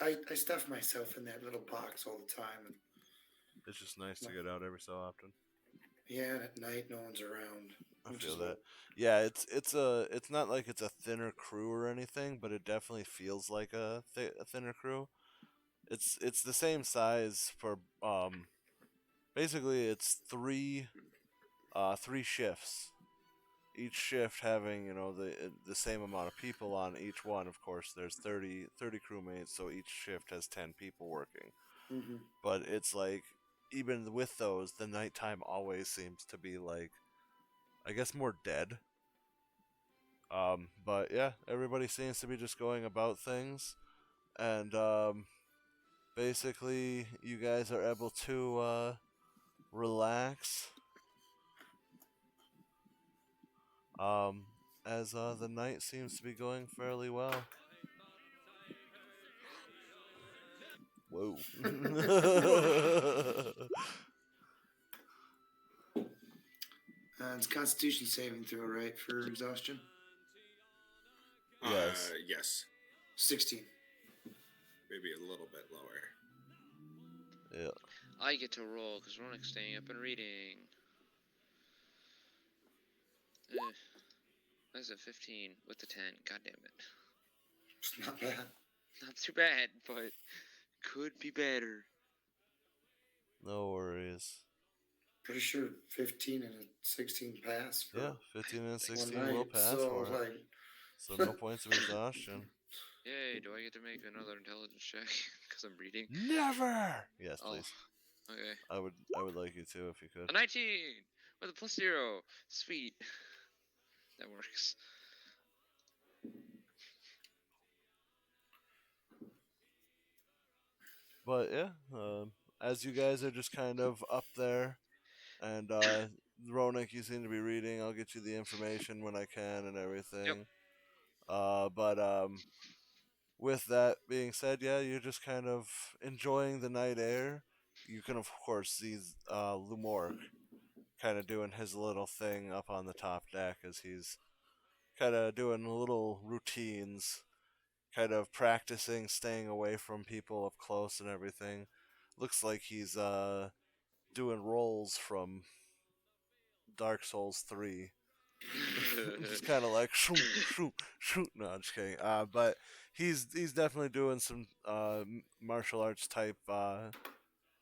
I stuff myself in that little box all the time, and It's just nice to get out every so often. Yeah, and at night no one's around. I Which feel is that. what Yeah, it's not like it's a thinner crew or anything, but it definitely feels like a thinner crew. It's the same size for basically it's three shifts. Each shift having, the same amount of people on each one. Of course, there's 30 crewmates, so each shift has 10 people working. mm-hmm. But it's like even with those, the nighttime always seems to be like, I guess, more dead. But yeah, everybody seems to be just going about things, and basically, you guys are able to relax. Um, as the night seems to be going fairly well. Whoa. It's Constitution saving throw, right, for exhaustion? Yes. Yes. 16. Maybe a little bit lower. Yeah. I get to roll because Ronik's staying up and reading. That's a 15 with the 10. God damn it. It's not bad. Not too bad, but could be better. No worries. Pretty sure 15 and a 16 pass for Yeah, 15 and one 16 night. will pass So, for it. like, So no points of exhaustion. Yay, do I get to make another intelligence check? Because I'm reading? Never! Yes, Oh, please. okay. I would like you to if you could. A 19! With a +0. Sweet. That works. But yeah, as you guys are just kind of up there, and Ronak, you seem to be reading. I'll get you the information when I can and everything. But with that being said, yeah, you're just kind of enjoying the night air. You can of course see Lumork kind of doing his little thing up on the top deck as he's kind of doing little routines, kind of practicing staying away from people up close and everything. Looks like he's doing rolls from Dark Souls 3. Just kind of like shoot, shoot, shoot. No, I'm just kidding. But he's definitely doing some martial arts type,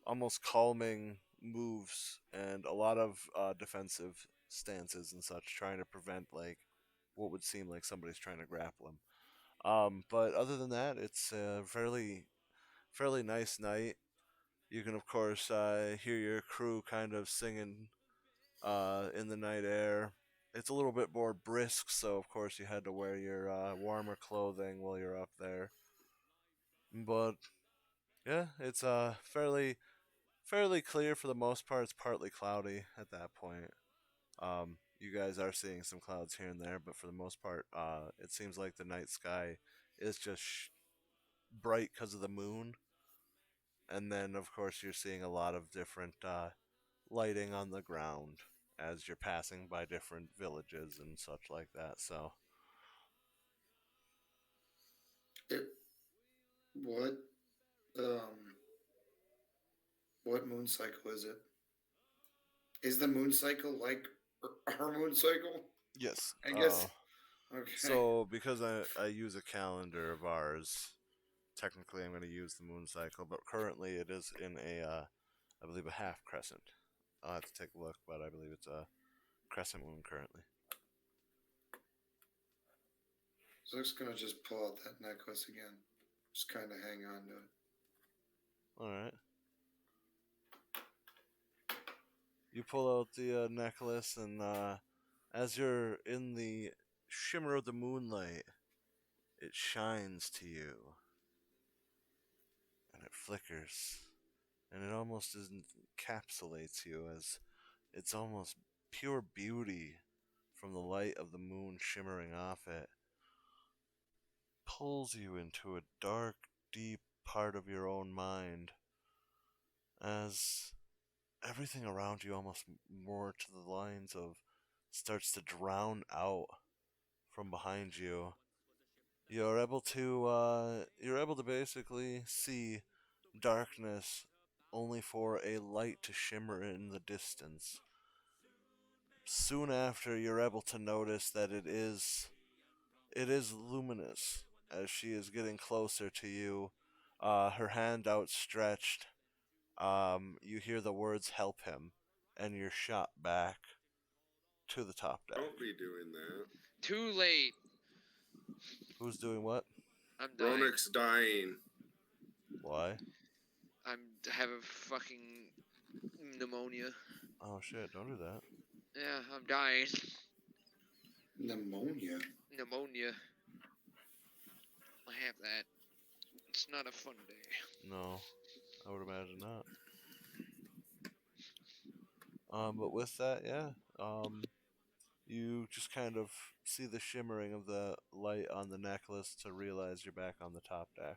almost calming moves and a lot of defensive stances and such, trying to prevent like what would seem like somebody's trying to grapple him. But other than that, it's a fairly nice night. You can of course hear your crew kind of singing in the night air. It's a little bit more brisk, so of course you had to wear your warmer clothing while you're up there. But yeah, it's fairly clear for the most part. It's partly cloudy at that point. You guys are seeing some clouds here and there, but for the most part, it seems like the night sky is just bright because of the moon. And then, of course, you're seeing a lot of different lighting on the ground as you're passing by different villages and such like that. So, it, what, um, what moon cycle is it? Is the moon cycle like our moon cycle? yes. I guess. Okay. So, because I use a calendar of ours, technically I'm going to use the moon cycle, but currently it is in I believe, a half crescent. I'll have to take a look, but I believe it's a crescent moon currently. So I'm just gonna just pull out that necklace again. Just kind of hang on to it. All right. You pull out the necklace, and as you're in the shimmer of the moonlight, it shines to you, and it flickers, and it almost encapsulates you as it's almost pure beauty from the light of the moon shimmering off it. Pulls you into a dark, deep part of your own mind as everything around you almost more to the lines of starts to drown out from behind you. You're able to basically see darkness only for a light to shimmer in the distance. soon after, you're able to notice that it is luminous as she is getting closer to you, her hand outstretched. You hear the words "help him," and you're shot back to the top deck. Don't be doing that. Too late. Who's doing what? I'm dying. Ronik's dying. Why? I have a fucking pneumonia. Oh shit! Don't do that. Yeah, I'm dying. Pneumonia. Pneumonia. I have that. It's not a fun day. No, I would imagine not. But with that, yeah. You just kind of see the shimmering of the light on the necklace to realize you're back on the top deck.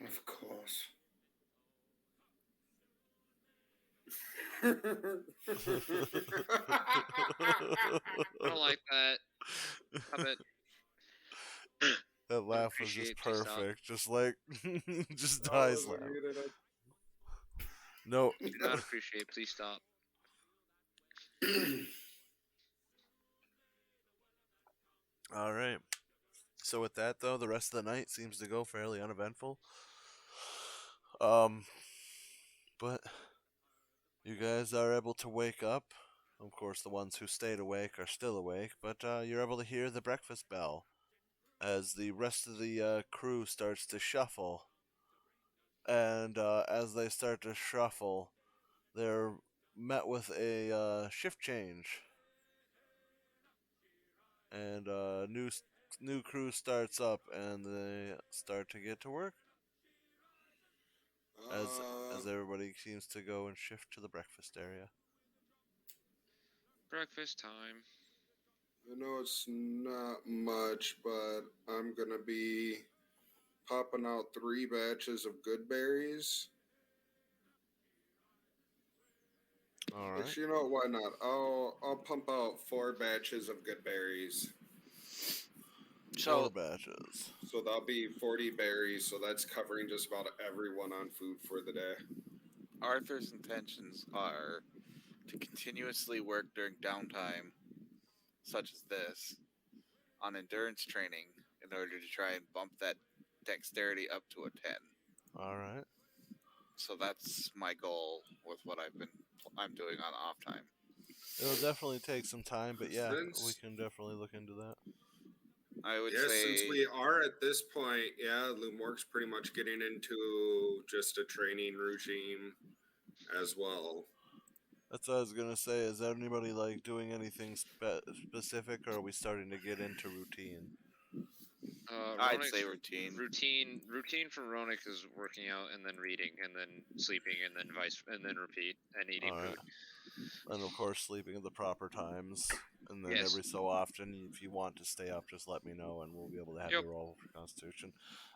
Of course. I don't like that. Stop it. That laugh was just appreciate, please stop. perfect. Just like, just Oh, dies we laugh. muted it. No, Do not appreciate. Please stop. all right. So with that though, the rest of the night seems to go fairly uneventful. But you guys are able to wake up. Of course, the ones who stayed awake are still awake, but you're able to hear the breakfast bell as the rest of the crew starts to shuffle. And as they start to shuffle, they're met with a shift change. And new crew starts up, and they start to get to work as everybody seems to go and shift to the breakfast area. Breakfast time. I know it's not much, but I'm gonna be popping out 3 batches of good berries. All right. Actually, you know what, why not? I'll pump out 4 batches of good berries. Four So batches. So that'll be 40 berries. So that's covering just about everyone on food for the day. Arthur's intentions are to continuously work during downtime, such as this, on endurance training in order to try and bump that dexterity up to a 10. All right. So that's my goal with what I'm doing on off time. It'll definitely take some time, but yeah, Since- we can definitely look into that. I would Yeah, say since we are at this point, yeah, Lumork's pretty much getting into just a training regime as well. That's what I was gonna say. Is anybody like doing anything specific, or are we starting to get into routine? I'd Ronik's say routine. Routine for Ronik is working out and then reading and then sleeping and then repeat and eating All right. food. And of course, sleeping at the proper times. And then Yes. every so often, if you want to stay up, just let me know, and we'll be able to have Yep. you roll for Constitution.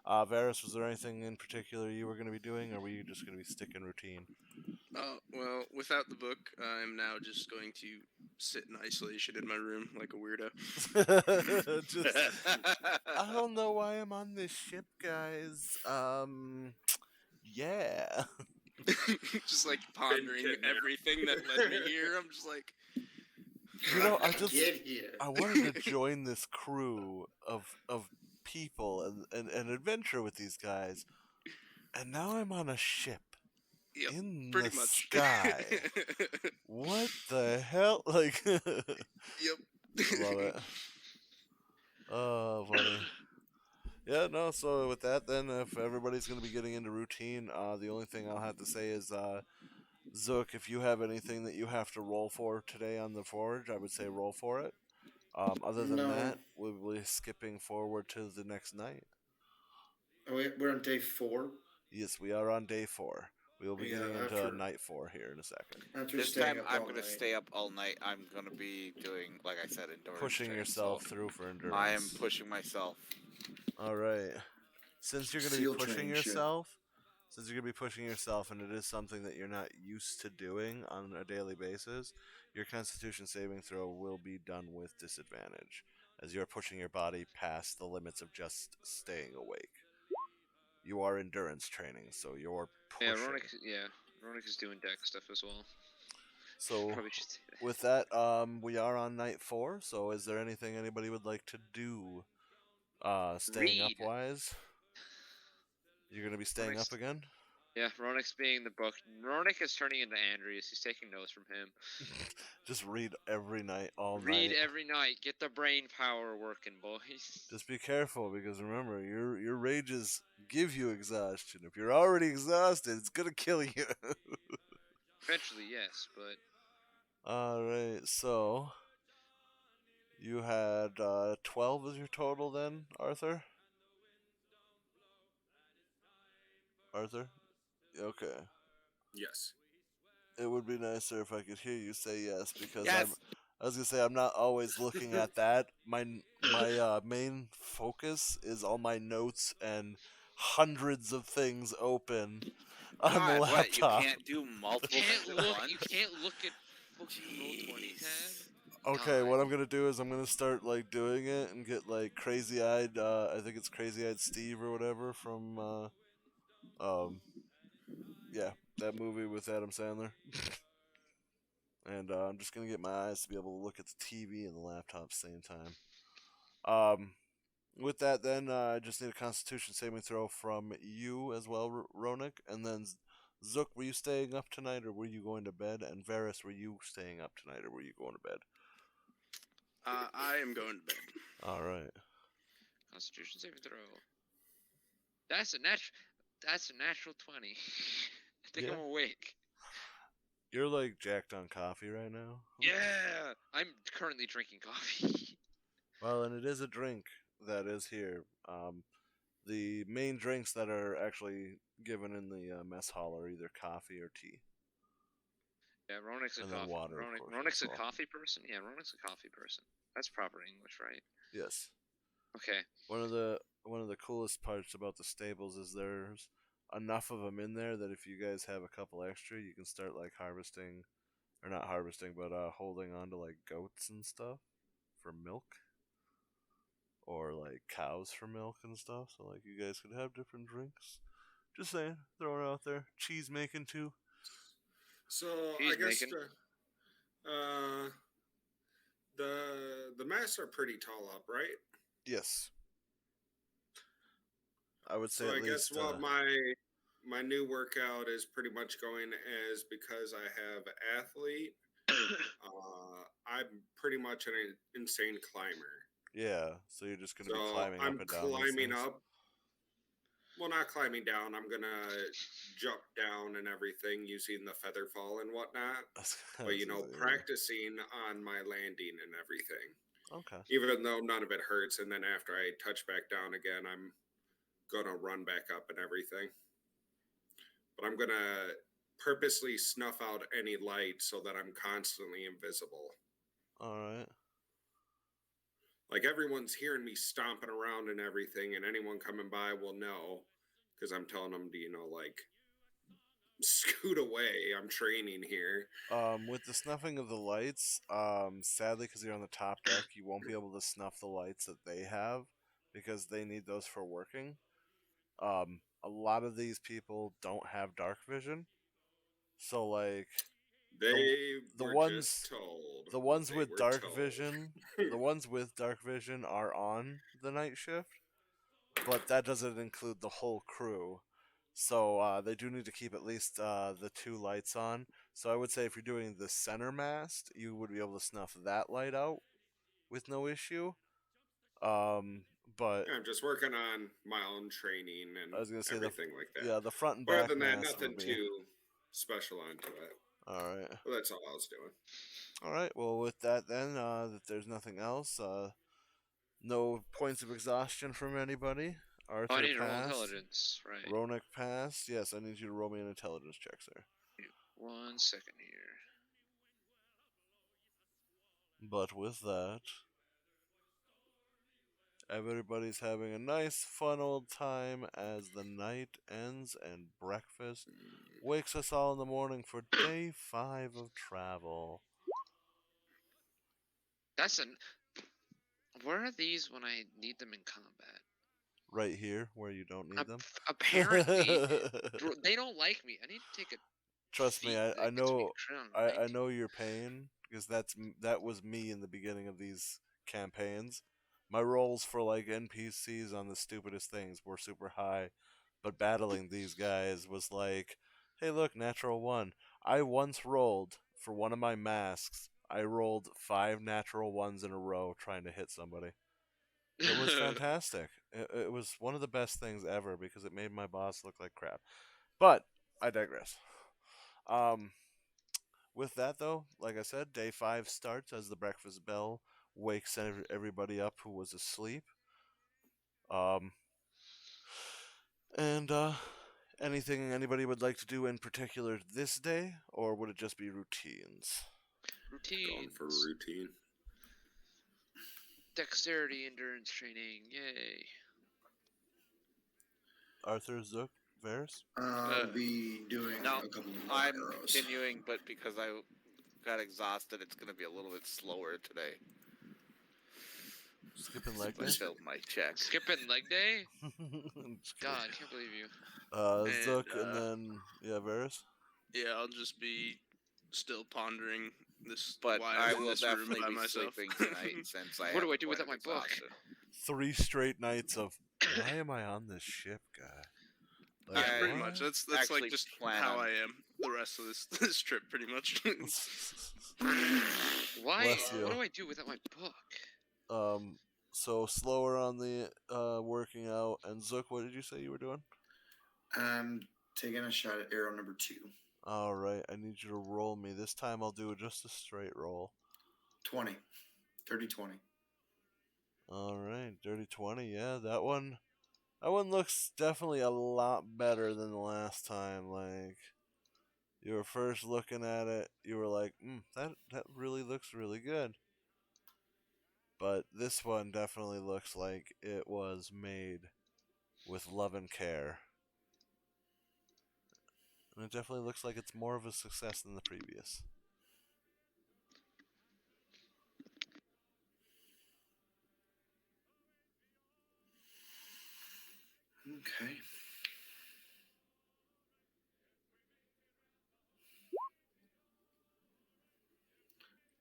Varus, was there anything in particular you were going to be doing, or were you just going to be sticking routine? Well, without the book, I'm now just going to sit in isolation in my room like a weirdo. Just, I don't know why I'm on this ship, guys. Yeah. Just like pondering kidnapped. everything that led me here. I'm just like, You know, Get here. I wanted to join this crew of people and adventure with these guys, and now I'm on a ship yep, in pretty the much. sky. What the hell? Like, Yep. love it. Oh, funny. Yeah, no. So with that, then, if everybody's gonna be getting into routine, the only thing I'll have to say is, Zook, if you have anything that you have to roll for today on the forge, I would say roll for it. Other than No. that, we'll be skipping forward to the next night. We're on day 4. Yes, we are on day 4. We will be Yeah, getting into after- night 4 here in a second. After This staying time up I'm all going to night. stay up all night. I'm going to be doing, like I said, endurance Pushing training, yourself so through for endurance. I am pushing myself. All right. Since you're going to be SEAL pushing training shit. yourself, since you're going to be pushing yourself, and it is something that you're not used to doing on a daily basis, your Constitution saving throw will be done with disadvantage, as you're pushing your body past the limits of just staying awake. You are endurance training, so you're pushing. Yeah, Ronik. Yeah. Ronak is doing deck stuff as well. So Probably should say that. with that, we are on night 4. So is there anything anybody would like to do? Staying up Read. wise. You're gonna be staying Ronak's- up again. Yeah, Ronak's being the book. Ronak is turning into Andreas. He's taking notes from him. Just read every night, all Read night. every night. Get the brain power working, boys. Just be careful because remember, your rages give you exhaustion. If you're already exhausted, it's gonna kill you. Eventually, yes, but All right, so you had 12 as your total then, Arthur. Arthur, okay. Yes. It would be nicer if I could hear you say yes because Yes. I was gonna say I'm not always looking at that. My main focus is all my notes and hundreds of things open on the God, what? You laptop. can't do multiple can't things at look. once? You can't look at fucking Roll20 Jeez. tab. Okay, what God. I'm gonna do is I'm gonna start like doing it and get like crazy eyed. I think it's crazy eyed Steve or whatever from yeah, that movie with Adam Sandler. And I'm just gonna get my eyes to be able to look at the TV and the laptop at the same time. With that, then I just need a Constitution saving throw from you as well, Ronak, and then Zook. Were you staying up tonight, or were you going to bed? And Varys, were you staying up tonight, or were you going to bed? I am going to bed. All right. Constitution saving throw. That's a natural 20. I think Yeah. I'm awake. You're like jacked on coffee right now. Yeah, I'm currently drinking coffee. Well, and it is a drink that is here. The main drinks that are actually given in the mess hall are either coffee or tea. Yeah, Ronak's a And then coffee. water, of course, Ronak's as a well. coffee person. Yeah, Ronak's a coffee person. That's proper English, right? Yes. Okay. One of the coolest parts about the stables is there's enough of them in there that if you guys have a couple extra, you can start like harvesting, or not harvesting, but holding on to like goats and stuff for milk, or like cows for milk and stuff. So like you guys could have different drinks. Just saying, throwing it out there. Cheese making too. So Cheese I guess making. the masts are pretty tall up, right? Yes. I would say So at I guess least. what my new workout is pretty much going as, because I have athlete. I'm pretty much an insane climber. Yeah, so you're just gonna So be climbing I'm up and down these climbing things? up. Well, not climbing down. I'm gonna jump down and everything using the feather fall and whatnot. But practicing on my landing and everything. Okay. Even though none of it hurts, and then after I touch back down again, I'm gonna run back up and everything. But I'm gonna purposely snuff out any light so that I'm constantly invisible. All right. Like everyone's hearing me stomping around and everything, and anyone coming by will know because I'm telling them to, like, scoot away. I'm training here. With the snuffing of the lights, sadly, because you're on the top deck, you won't be able to snuff the lights that they have because they need those for working. A lot of these people don't have dark vision, so like They the were ones just told. the ones They with were dark told. vision, the ones with dark vision are on the night shift, but that doesn't include the whole crew. So they do need to keep at least the 2 lights on. So I would say if you're doing the center mast, you would be able to snuff that light out with no issue. But Yeah, I'm just working on my own training and I was gonna say everything like that. yeah, the front and Other back than that, mast nothing would be too special onto it. all right. Well, that's all I was doing. All right. Well, with that, then that there's nothing else. No points of exhaustion from anybody. Arthur I need to roll passed. intelligence, right? Ronak passed. Yes, I need you to roll me an intelligence check, sir. 1 second here. But with that, everybody's having a nice, fun old time as the night ends and breakfast wakes us all in the morning for day 5 of travel. Where are these when I need them in combat? Right here, where you don't need them. Apparently, they don't like me. I need to take a Trust me, feat I that gets me know, crit on I 19. know your pain because that was me in the beginning of these campaigns. My rolls for like NPCs on the stupidest things were super high, but battling these guys was like, hey, look, natural one. I once rolled for one of my masks. I rolled 5 natural 1s in a row trying to hit somebody. It was fantastic. It was one of the best things ever because it made my boss look like crap. But I digress. Um, with that, though, like I said, day 5 starts as the breakfast bell wakes everybody up who was asleep. Um, and anything anybody would like to do in particular this day, or would it just be routines? Routine. Going for routine. Dexterity endurance training. Yay. Arthur, Zook, Varys? I'll be doing No, a couple more I'm arrows. continuing, but because I got exhausted, it's going to be a little bit slower today. Skipping leg I day? failed my check. Skipping leg day? Just kidding. God, I can't believe you. Zook, and And, then, yeah, Varys? Yeah, I'll just be still pondering this. But why I I'm in will this room definitely by be myself. sleeping tonight since I What do have I a do point without of my book? exhaustion. 3 straight nights of, why am I on this ship, guy? Yeah, I pretty what? much. That's actually like just plan how on- I am the rest of this trip, pretty much. Why? Bless you. What do I do without my book? So slower on the working out. And Zook, what did you say you were doing? I'm taking a shot at arrow number 2. All right, I need you to roll me. This time I'll do just a straight roll. 20. 30 20. All right, dirty 20. Yeah, that one looks definitely a lot better than the last time. Like you were first looking at it, you were like, that really looks really good. But this one definitely looks like it was made with love and care. And it definitely looks like it's more of a success than the previous. Okay.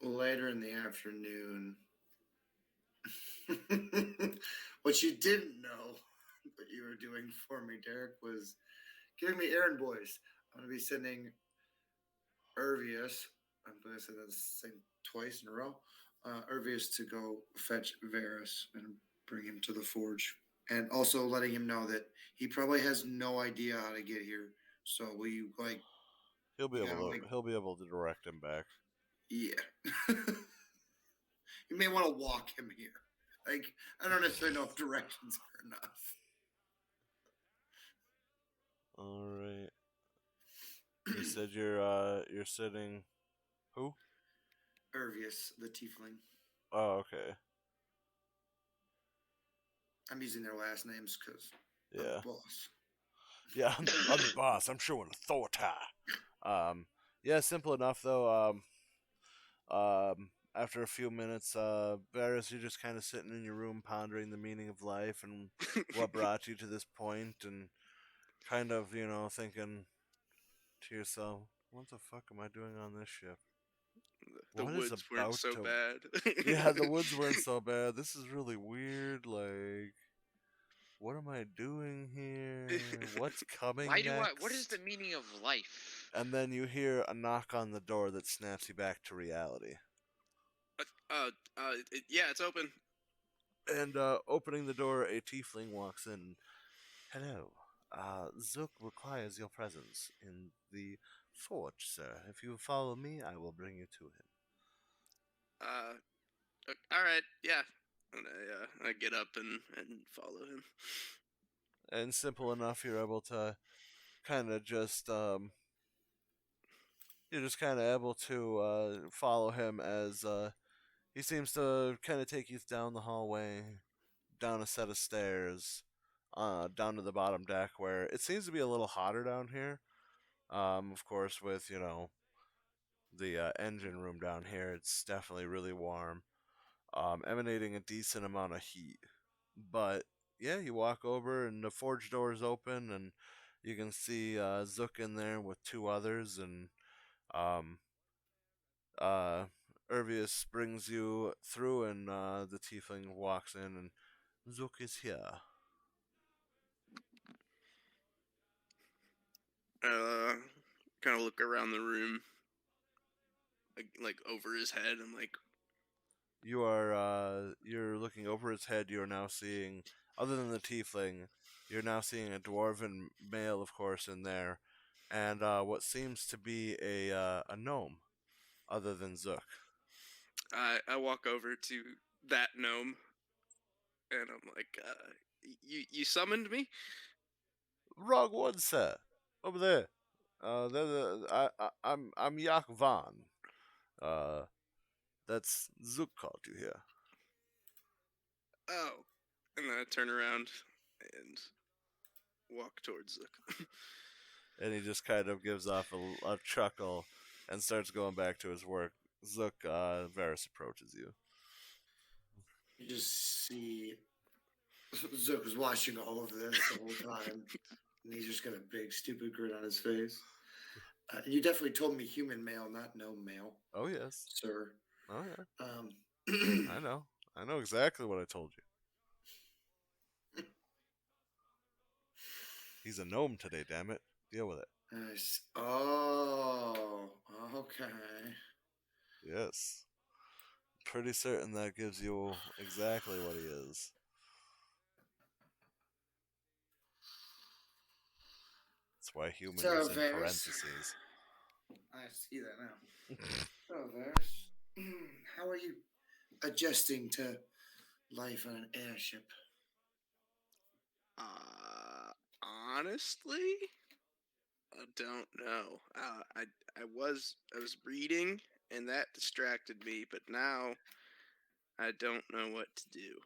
Later in the afternoon, what you didn't know that you were doing for me, Derek, was giving me errand boys. I'm going to be sending Ervius, I'm going to say that same twice in a row, Ervius to go fetch Varys and bring him to the forge. And also letting him know that he probably has no idea how to get here. So will you like? He'll be Yeah, able to. like- He'll be able to direct him back. Yeah. You may want to walk him here. Like I don't necessarily know if directions are enough. All right. You said you're sitting. Who? Ervius, the tiefling. Oh, okay. I'm using their last names because Yeah. I'm the boss. Yeah, I'm the boss. I'm showing authority. Yeah, simple enough though. After a few minutes, Varys, you're just kind of sitting in your room pondering the meaning of life and what brought you to this point, and kind of, thinking to yourself, what the fuck am I doing on this ship? The What is woods weren't about so to- bad. Yeah, the woods weren't so bad. This is really weird. Like, what am I doing here? What's coming Why do I? next? What is the meaning of life? And then you hear a knock on the door that snaps you back to reality. Yeah, it's open. And opening the door, a tiefling walks in. Hello. Zook requires your presence in the forge, sir. If you follow me, I will bring you to him. All right, yeah. And I get up and follow him. And simple enough, you're able to kind of just you're just kind of able to follow him as he seems to kind of take you down the hallway, down a set of stairs, down to the bottom deck where it seems to be a little hotter down here. Of course, with the engine room down here, it's definitely really warm, emanating a decent amount of heat. But yeah, you walk over and the forge door is open, and You can see Zook in there with two others, and um, Ervius brings you through, and the tiefling walks in, and Zook is here. Kind of look around the room, like over his head. I'm like, You're looking over his head. You're now seeing, other than the tiefling, you're now seeing a dwarven male, of course, in there, and what seems to be a gnome, other than Zook. I walk over to that gnome, and I'm like, you summoned me? Wrong one, sir. Over there. I'm Yak Van. Uh, that's Zook called you here. Oh, and then I turn around and walk towards the. And he just kind of gives off a chuckle and starts going back to his work. Zook, Varys approaches you. You just see Zook was watching all of this the whole time, and he's just got a big, stupid grin on his face. You definitely told me human male, not gnome male, Oh, yes. sir. Oh, yeah. Um, I know. I know exactly what I told you. He's a gnome today, damn it. Deal with it. Oh, okay. Yes. Pretty certain that gives you exactly what he is. That's why human So, was in Varys, parentheses. I see that now. So, Varys, how are you adjusting to life on an airship? Honestly, I don't know. I was reading, and that distracted me, but now I don't know what to do.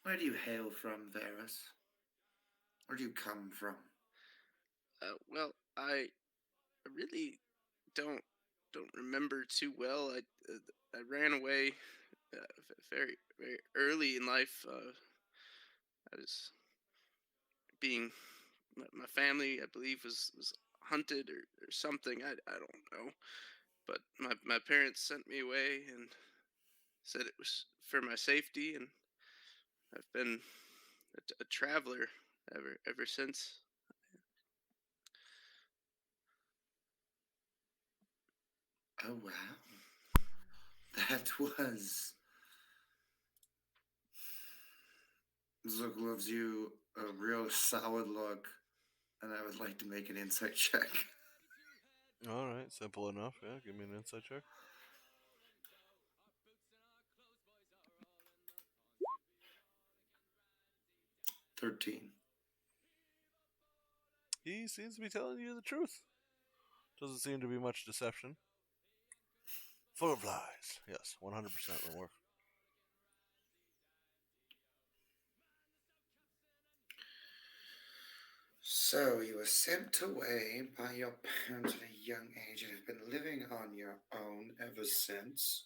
Where do you hail from, Varys? Where do you come from? Well, I really don't remember too well. I ran away very early in life. I was being my family, I believe, was hunted or something. I don't know, but my parents sent me away and said it was for my safety, and I've been a traveler ever since. Oh, wow. That was. Zook loves you a real solid look, and I would like to make an insight check. Alright, simple enough. Yeah, give me an insight check. 13. He seems to be telling you the truth. Doesn't seem to be much deception. Full of lies. Yes, 100% will work. So, you were sent away by your parents at a young age and have been living on your own ever since.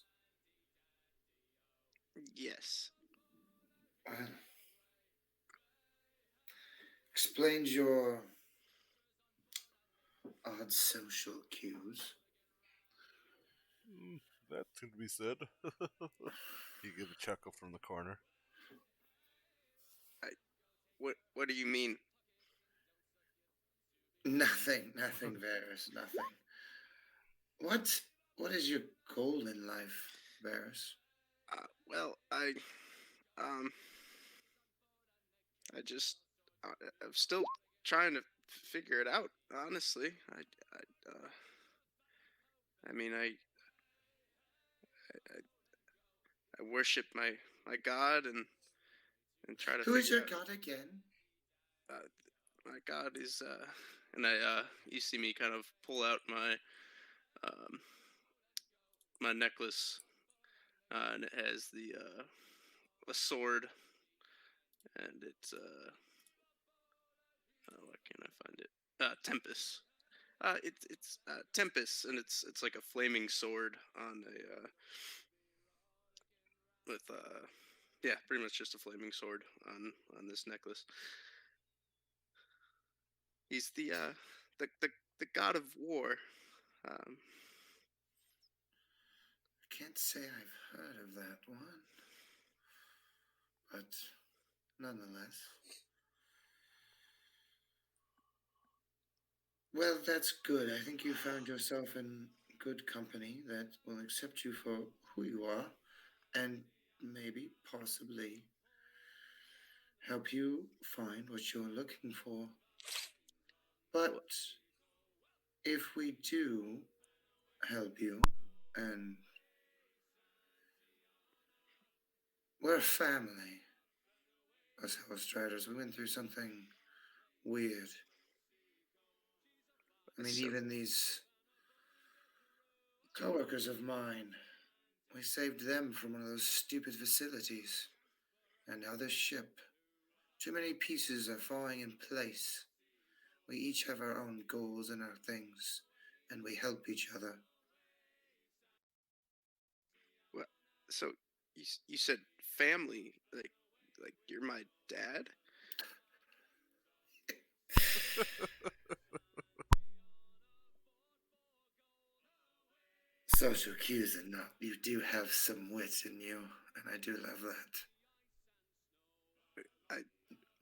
Yes. Well, explains your odd social cues. That could be said. You give a chuckle from the corner. What do you mean? Nothing, Varys, nothing. What is your goal in life, Varys? Well, um I just I'm still trying to figure it out. Honestly, I mean I, I worship my God and try to Who is figure your out. god again? My God is and I you see me kind of pull out um my necklace, and it has the a sword, and it's why can't I find it? Tempest. It's Tempest, and it's like a flaming sword on a with yeah, pretty much just a flaming sword on this necklace. He's the god of war. Um, I can't say I've heard of that one, but nonetheless. Well, that's good. I think you found yourself in good company that will accept you for who you are and maybe, possibly, help you find what you're looking for. Well, But if we do help you, and we're a family, us Striders, we went through something weird. I mean, so even these coworkers of mine, we saved them from one of those stupid facilities. And now this ship. Too many pieces are falling in place. We each have our own goals and our things, and we help each other. well, so you said family, like you're my dad. Social cues and not. You do have some wit in you, and I do love that. I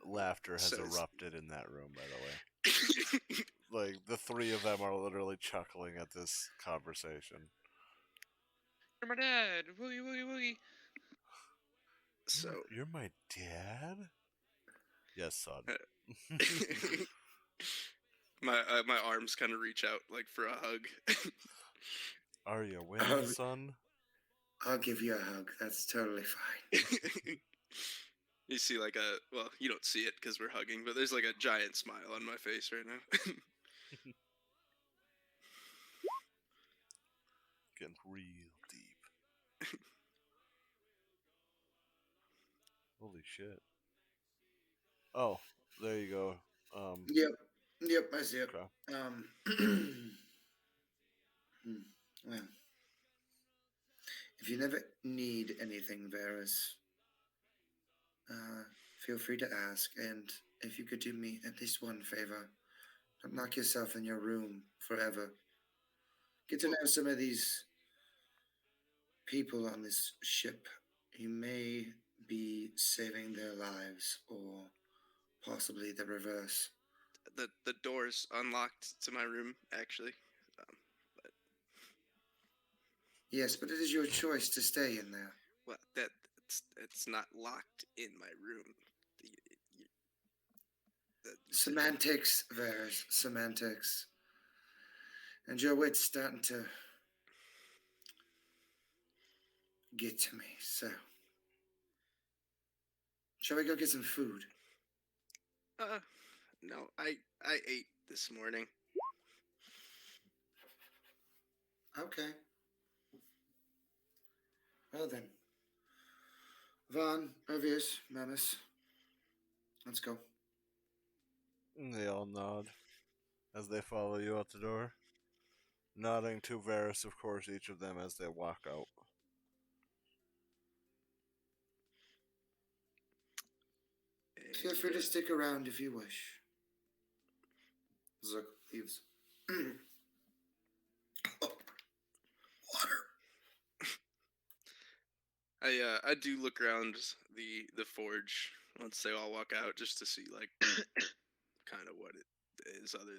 Laughter has so it's erupted in that room, by the way. Like, the three of them are literally chuckling at this conversation. You're my dad. Woogie woogie woogie. so You're my dad? Yes, son. my arms kind of reach out like for a hug. Are you with, I'll, son? I'll give you a hug. That's totally fine. You see like well, you don't see it because we're hugging, but there's like a giant smile on my face right now. Getting real deep. Holy shit. Oh, there you go. Yep, yep, I see it. Okay. Well, if you never need anything, Varys, feel free to ask. And if you could do me at least one favor, don't lock yourself in your room forever. Get to know some of these people on this ship. You may be saving their lives, or possibly the reverse. The door's unlocked to my room actually. But Yes, but it is your choice to stay in there. well, it's not locked in my room. You said Semantics, Varys, semantics. And your wit's starting to get to me, so. Shall we go get some food? no, I ate this morning. Okay. Well then. Vaughn, Ervius, Mammoth. Let's go. They all nod as they follow you out the door. Nodding to Varys, of course, each of them as they walk out. Feel free to stick around if you wish. Zook leaves. Oh, water. I do look around the forge once they all walk out just to see like kind of what it is other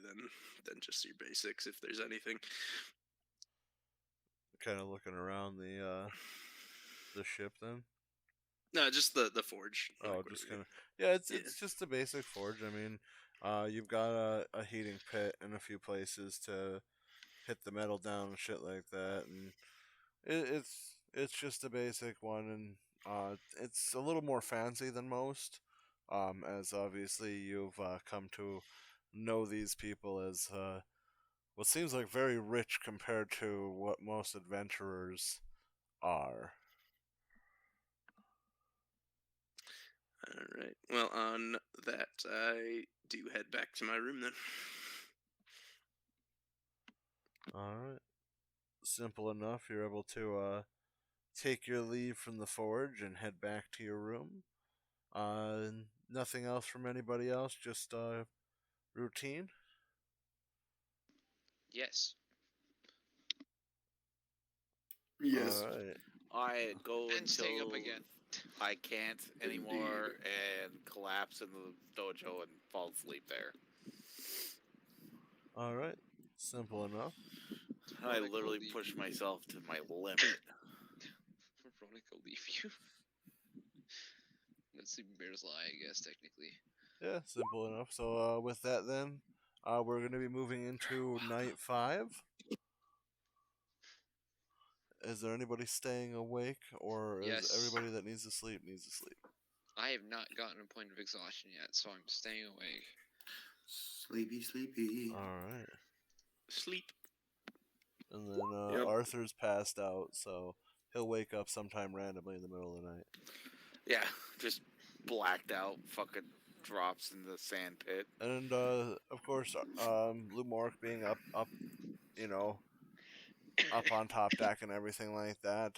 than just your basics if there's anything. Kind of looking around the ship then. No, just the forge. Oh, like, just whatever. kind of yeah. It's Yeah. it's just a basic forge. I mean, you've got a heating pit in a few places to hit the metal down and shit like that, and it's just a basic one, and it's a little more fancy than most, as obviously you've come to know these people as what seems like very rich compared to what most adventurers are. All right. Well, on that, I do head back to my room then. All right. Simple enough. You're able to take your leave from the forge and head back to your room. Nothing else from anybody else. Just routine. Yes. Yes. All right. I go And staying up until again. I can't anymore and collapse in the dojo and fall asleep there. All right. Simple enough. I Ronak will literally leave push you. myself to my limit. Ronak will leave you. That's Sleeping Bear's lie, I guess, technically. Yeah, simple enough. So with that, then we're going to be moving into night 5. Is there anybody staying awake, or is Yes. everybody that needs to sleep needs to sleep? I have not gotten a point of exhaustion yet, so I'm staying awake. Sleepy, sleepy. All right. Sleep. And then Yep. Arthur's passed out, so he'll wake up sometime randomly in the middle of the night. Yeah, just blacked out, fucking drops in the sand pit. And of course, Lumork being up, you know, up on top deck and everything like that.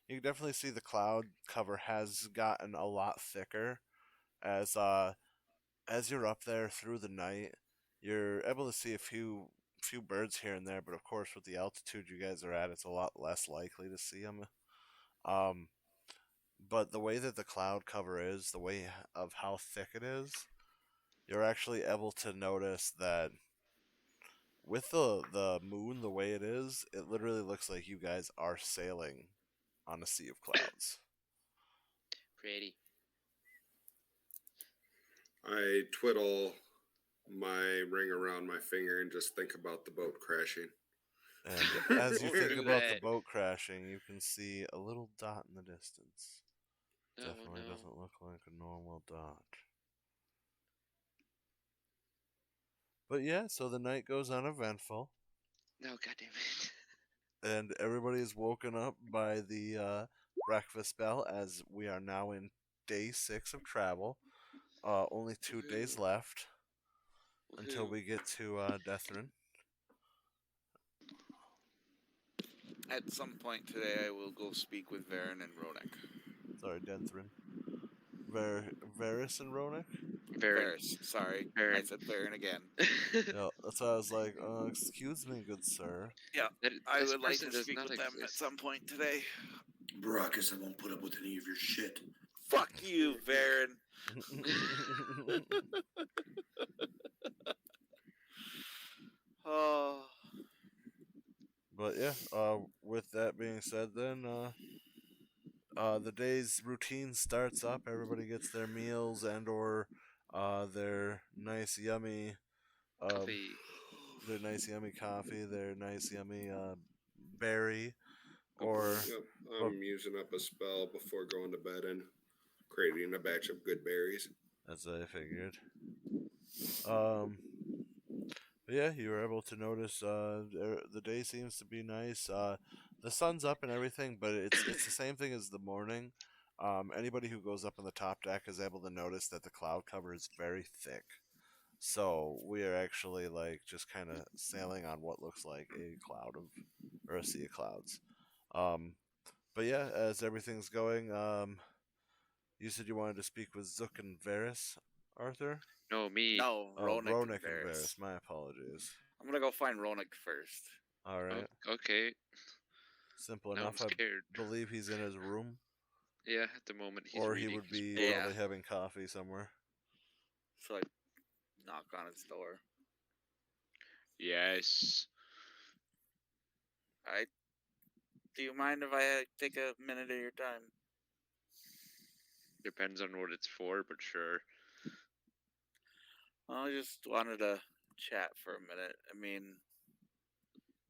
You can definitely see the cloud cover has gotten a lot thicker as you're up there through the night. You're able to see a few birds here and there, but of course, with the altitude you guys are at, it's a lot less likely to see them. Um, but the way that the cloud cover is, the way of how thick it is, you're actually able to notice that with the moon the way it is, it literally looks like you guys are sailing on a sea of clouds. Pretty. I twiddle my ring around my finger and just think about the boat crashing. And as you Don't think do about the that. boat crashing, you can see a little dot in the distance. No, Definitely no. doesn't look like a normal dot. But yeah, so the night goes uneventful, No, goddamn it. and everybody is woken up by the breakfast bell as we are now in day 6 of travel. Only 2 days left until we get to Deathrin. At some point today, I will go speak with Varen and Ronak. Sorry, Denthrin. Varys and Ronak? Very. Varys, sorry. I Varen. said Varen again. Yeah, that's why I was like, excuse me, good sir. Yeah, That, I this would like person to does speak not with them at exist. some point today. Baracus, I won't put up with any of your shit. Fuck you, Varen. Oh, But yeah, with that being said, then the day's routine starts up. Everybody gets their meals and/or their nice, yummy, Coffee. coffee, their nice, yummy berry, Yep, or but I'm using up a spell before going to bed and creating a batch of good berries. as I figured. Um, but yeah, you were able to notice the day seems to be nice. The sun's up and everything, but it's the same thing as the morning. Anybody who goes up on the top deck is able to notice that the cloud cover is very thick. So we are actually like just kind of sailing on what looks like a cloud of or a sea of clouds. Um, but yeah, as everything's going, you said you wanted to speak with Zook and Varys, Arthur. No, me. no, Oh, Ronak and Ronak and Varys. Varys. My apologies. I'm gonna go find Ronak first. All right. Okay. Simple Now I'm enough. I scared. believe he's in his room, Yeah, at the moment he's or he reading would his be book. Yeah. probably having coffee somewhere. So I knock on his door. Yes. Do you mind if I take a minute of your time? Depends on what it's for, but sure. I just wanted to chat for a minute. I mean,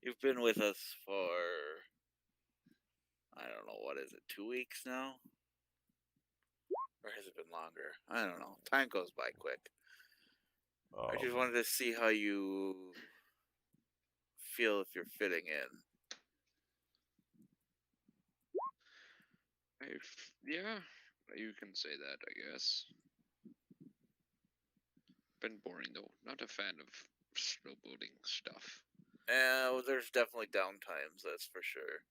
you've been with us for, I don't know, what is it, 2 weeks now? Or has it been longer? I don't know. Time goes by quick. I just wanted to see how you feel if you're fitting in. Yeah, you can say that, I guess. Been boring though. Not a fan of snowboarding stuff. There's definitely downtimes, that's for sure.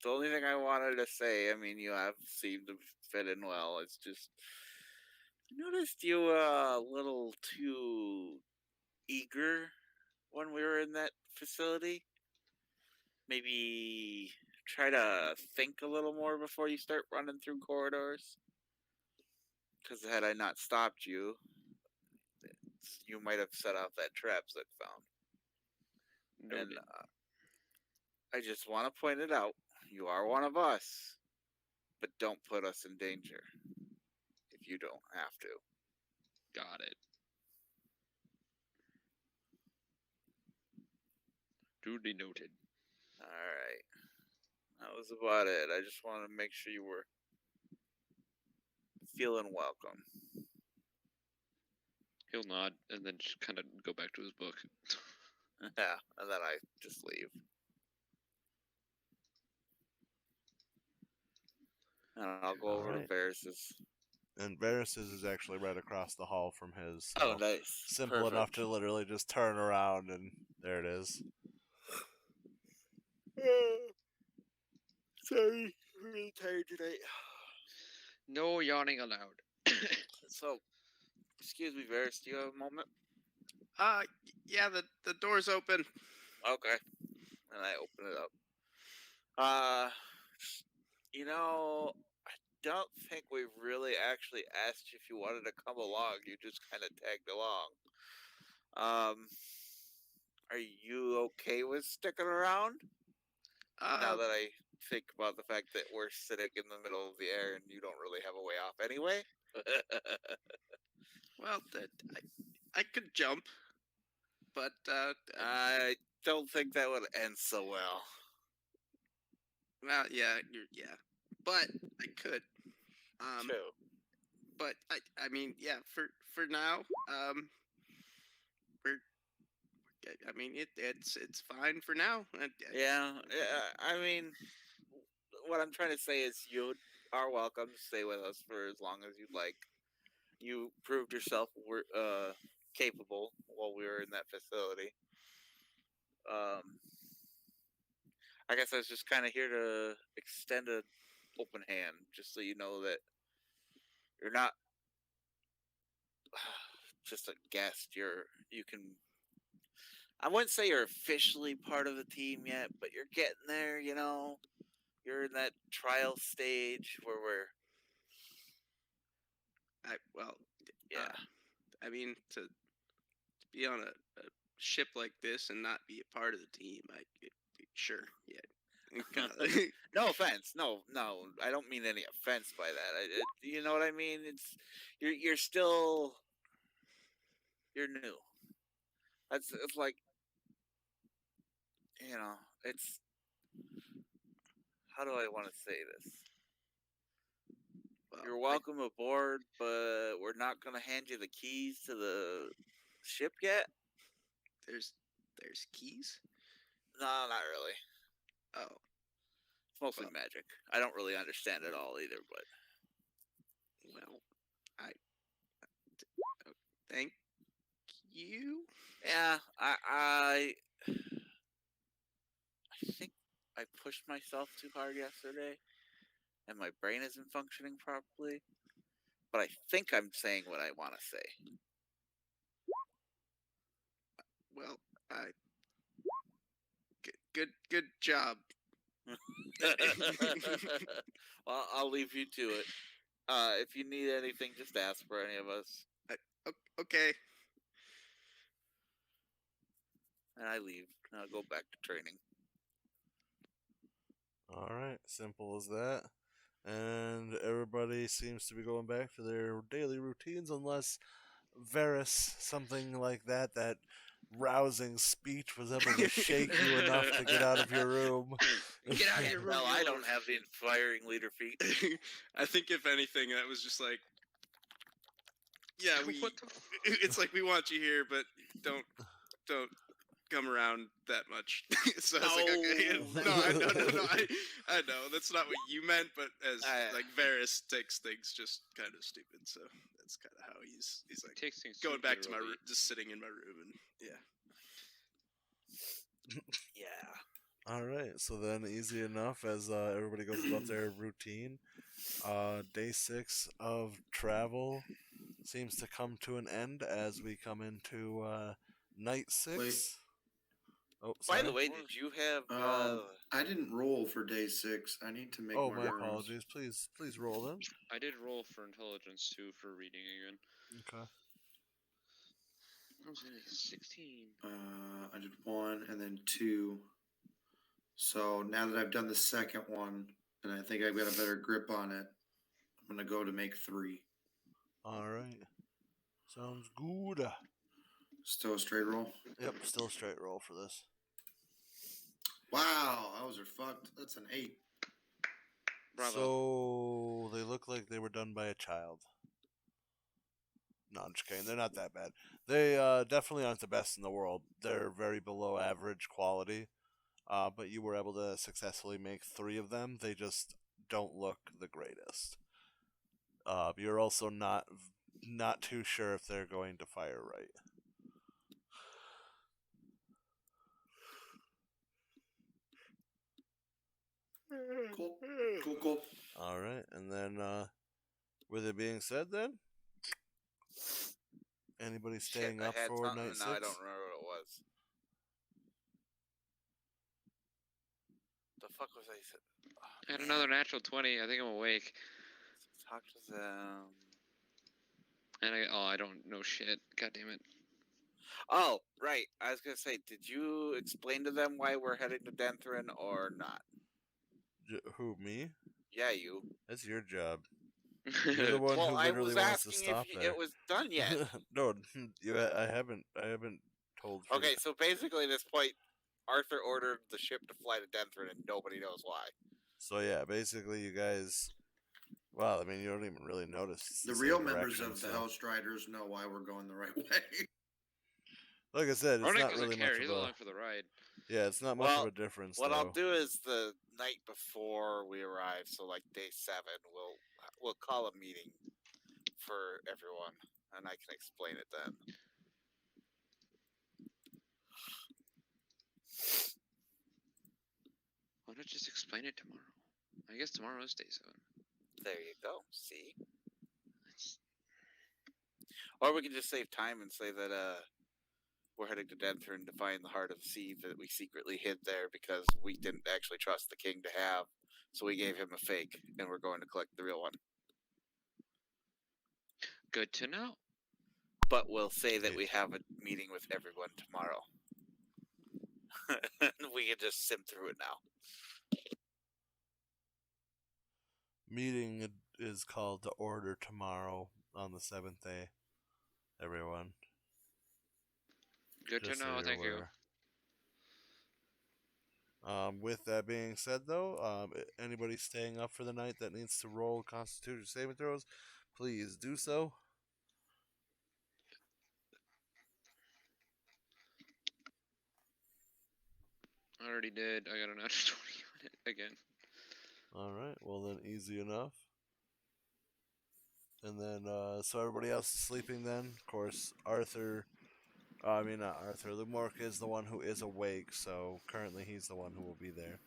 The only thing I wanted to say, I mean, you have seemed to fit in well. It's just I noticed you a little too eager when we were in that facility. Maybe try to think a little more before you start running through corridors. Because had I not stopped you, you might have set off that trap Zook found. Noted. And I just want to point it out. You are one of us, but don't put us in danger if you don't have to. Got it. Duly noted. All right. That was about it. I just wanted to make sure you were feeling welcome. He'll nod and then just kind of go back to his book. Yeah, and then I just leave. And I'll go over Alright. to Varys's. And Varys's is actually right across the hall from his. So Oh, nice. simple Perfect. enough to literally just turn around and there it is. Sorry, I'm really tired tonight. No yawning allowed. So, excuse me, Varys, do you have a moment? Yeah, the door's open. Okay. And I open it up. You know, I don't think we really actually asked you if you wanted to come along. You just kind of tagged along. Are you okay with sticking around? Now that I think about the fact that we're sitting in the middle of the air and you don't really have a way off anyway. Well, I could jump, but I don't think that would end so well. well, yeah, but I could. True. But I mean, yeah, for now, we're. I mean, it's fine for now. Yeah. I mean, what I'm trying to say is you are welcome to stay with us for as long as you'd like. You proved yourself capable while we were in that facility. I guess I was just kind of here to extend an open hand, just so you know that you're not just a guest. You can. I wouldn't say you're officially part of the team yet, but you're getting there. You know, you're in that trial stage where we're. Yeah. I mean, to be on a ship like this and not be a part of the team, sure, yeah. No offense, no, I don't mean any offense by that. You know what I mean? You're still you're new. It's like it's how do I want to say this? Well, You're welcome aboard, but we're not gonna hand you the keys to the ship yet. There's keys. No, not really. Oh, it's mostly magic. I don't really understand it all either, but well, thank you. Yeah, I think I pushed myself too hard yesterday, and my brain isn't functioning properly. But I think I'm saying what I want to say. Well, good job. Well, I'll leave you to it. If you need anything, just ask for any of us. Okay. And I leave. And I'll go back to training. Alright, simple as that. And everybody seems to be going back to their daily routines unless Varys, something like that rousing speech was able to shake you enough to get out of your room. Get out of your room. Well, I don't have the inspiring leader feat. I think if anything, that was just like, yeah, it's like we want you here, but don't come around that much. So I was like, okay, no, I know that's not what you meant, but as like Varys takes things just kind of stupid, so that's kind of how he's like takes things going back to my literally. room, just sitting in my room, and yeah. All right, so then easy enough as everybody goes about their routine. Day 6 of travel seems to come to an end as we come into night 6. Wait. Oh, By sorry. the way, did you have? I didn't roll for day 6. I need to make Oh, more my rolls. apologies. Please roll them. I did roll for intelligence too for reading again. Okay. I was in 16. I did 1 and then 2. So now that I've done the second one, and I think I've got a better grip on it, I'm gonna go to make 3. All right. Sounds good. Still a straight roll. Yep, still straight roll for this. Wow, those are fucked. That's an 8. Bravo. So they look like they were done by a child. No, I'm just kidding. They're not that bad. They definitely aren't the best in the world. They're very below average quality. But you were able to successfully make 3 of them. They just don't look the greatest. You're also not too sure if they're going to fire right. Cool. All right, and then with it being said, then anybody staying Shit, up I had for something, night and 6? now I don't remember what it was. The fuck was I said? I had another natural 20. I think I'm awake. Talk to them. And I don't know shit. God damn it. Oh, right. I was gonna say, did you explain to them why we're heading to Denthrin or not? Who, me? Yeah, you. That's your job. You're the one Well, who I literally was wants to asking stop if there. it was done yet. No, I haven't told. Okay, so basically at this point, Arthur ordered the ship to fly to Denthrin, and nobody knows why. So yeah, basically you guys. Well, I mean, you don't even really notice The the real same members direction, of the so. Hellstriders know why we're going the right way. Like I said, it's Ronik not doesn't really care. much He's of a. along for the ride. Yeah, it's not much of a difference. What though. I'll do is the night before we arrive, so like day 7, we'll call a meeting for everyone, and I can explain it then. Why not just explain it tomorrow? I guess tomorrow is day 7. There you go. See? Or we can just save time and say that we're heading to Denthrin to find the Heart of the Sea that we secretly hid there because we didn't actually trust the king to have, so we gave him a fake, and we're going to collect the real one. Good to know. But we'll say that we have a meeting with everyone tomorrow. We can just sim through it now. Meeting is called to order tomorrow on the 7th day. Everyone. Good to Just so know. you're Thank you. aware. With that being said, though, anybody staying up for the night that needs to roll Constitution saving throws, please do so. I already did. I got a natural 20 on it again. All right. Well, then easy enough. And then, so everybody else is sleeping then. Of course, Arthur. I mean, not Arthur. Lumork is the one who is awake, so currently he's the one who will be there.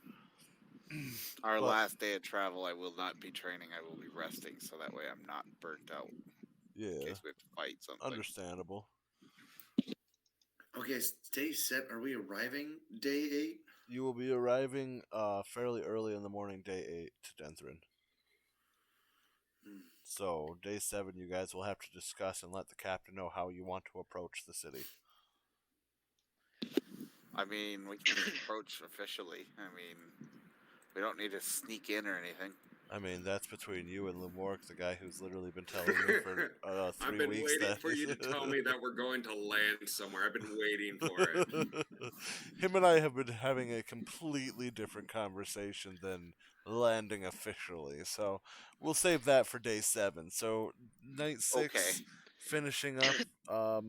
Our last day of travel, I will not be training. I will be resting, so that way I'm not burnt out. Yeah. In case we have to fight something. Understandable. Okay, day 7. Are we arriving day 8? You will be arriving fairly early in the morning, day 8 to Denthrin. So, day 7, you guys will have to discuss and let the captain know how you want to approach the city. I mean, we can approach officially. I mean, we don't need to sneak in or anything. I mean, that's between you and Lumork, the guy who's literally been telling me for 3 weeks. I've been waiting for you to tell me that we're going to land somewhere. I've been waiting for it. Him and I have been having a completely different conversation than landing officially. So we'll save that for day 7. So night 6, finishing up.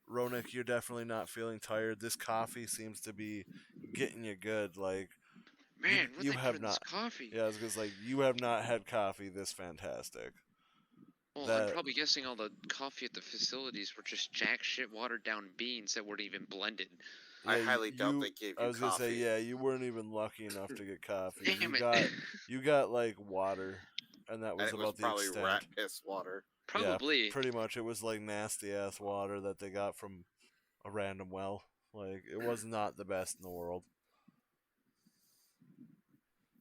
Ronik, you're definitely not feeling tired. This coffee seems to be getting you good. Like, Man, what you they have put in not. this coffee? Yeah, I was gonna say, you have not had coffee this fantastic. Well, I'm probably guessing all the coffee at the facilities were just jack shit watered down beans that weren't even blended. I highly doubt they gave I you was gonna say, coffee. yeah, you weren't even lucky enough to get coffee. Damn it. You got like water, and that And was it was about the probably extent. rat piss water. Yeah, Probably. pretty much. It was like nasty ass water that they got from a random well. Like it was not the best in the world.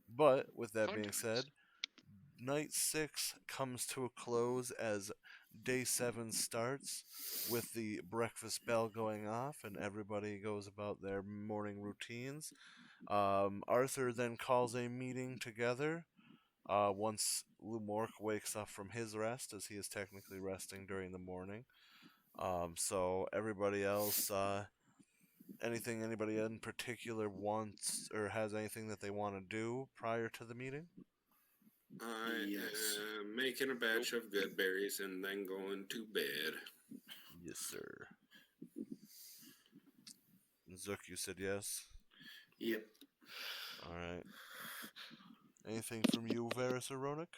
But with that Fun being times. said, night 6 comes to a close as day 7 starts with the breakfast bell going off and everybody goes about their morning routines. Arthur then calls a meeting together once Lumork wakes up from his rest, as he is technically resting during the morning. So everybody else, anything anybody in particular wants or has anything that they want to do prior to the meeting? I Yes. am making a batch of good berries and then going to bed. Yes, sir. Zook, you said yes. Yep. All right. Anything from you, Varys or Ronak?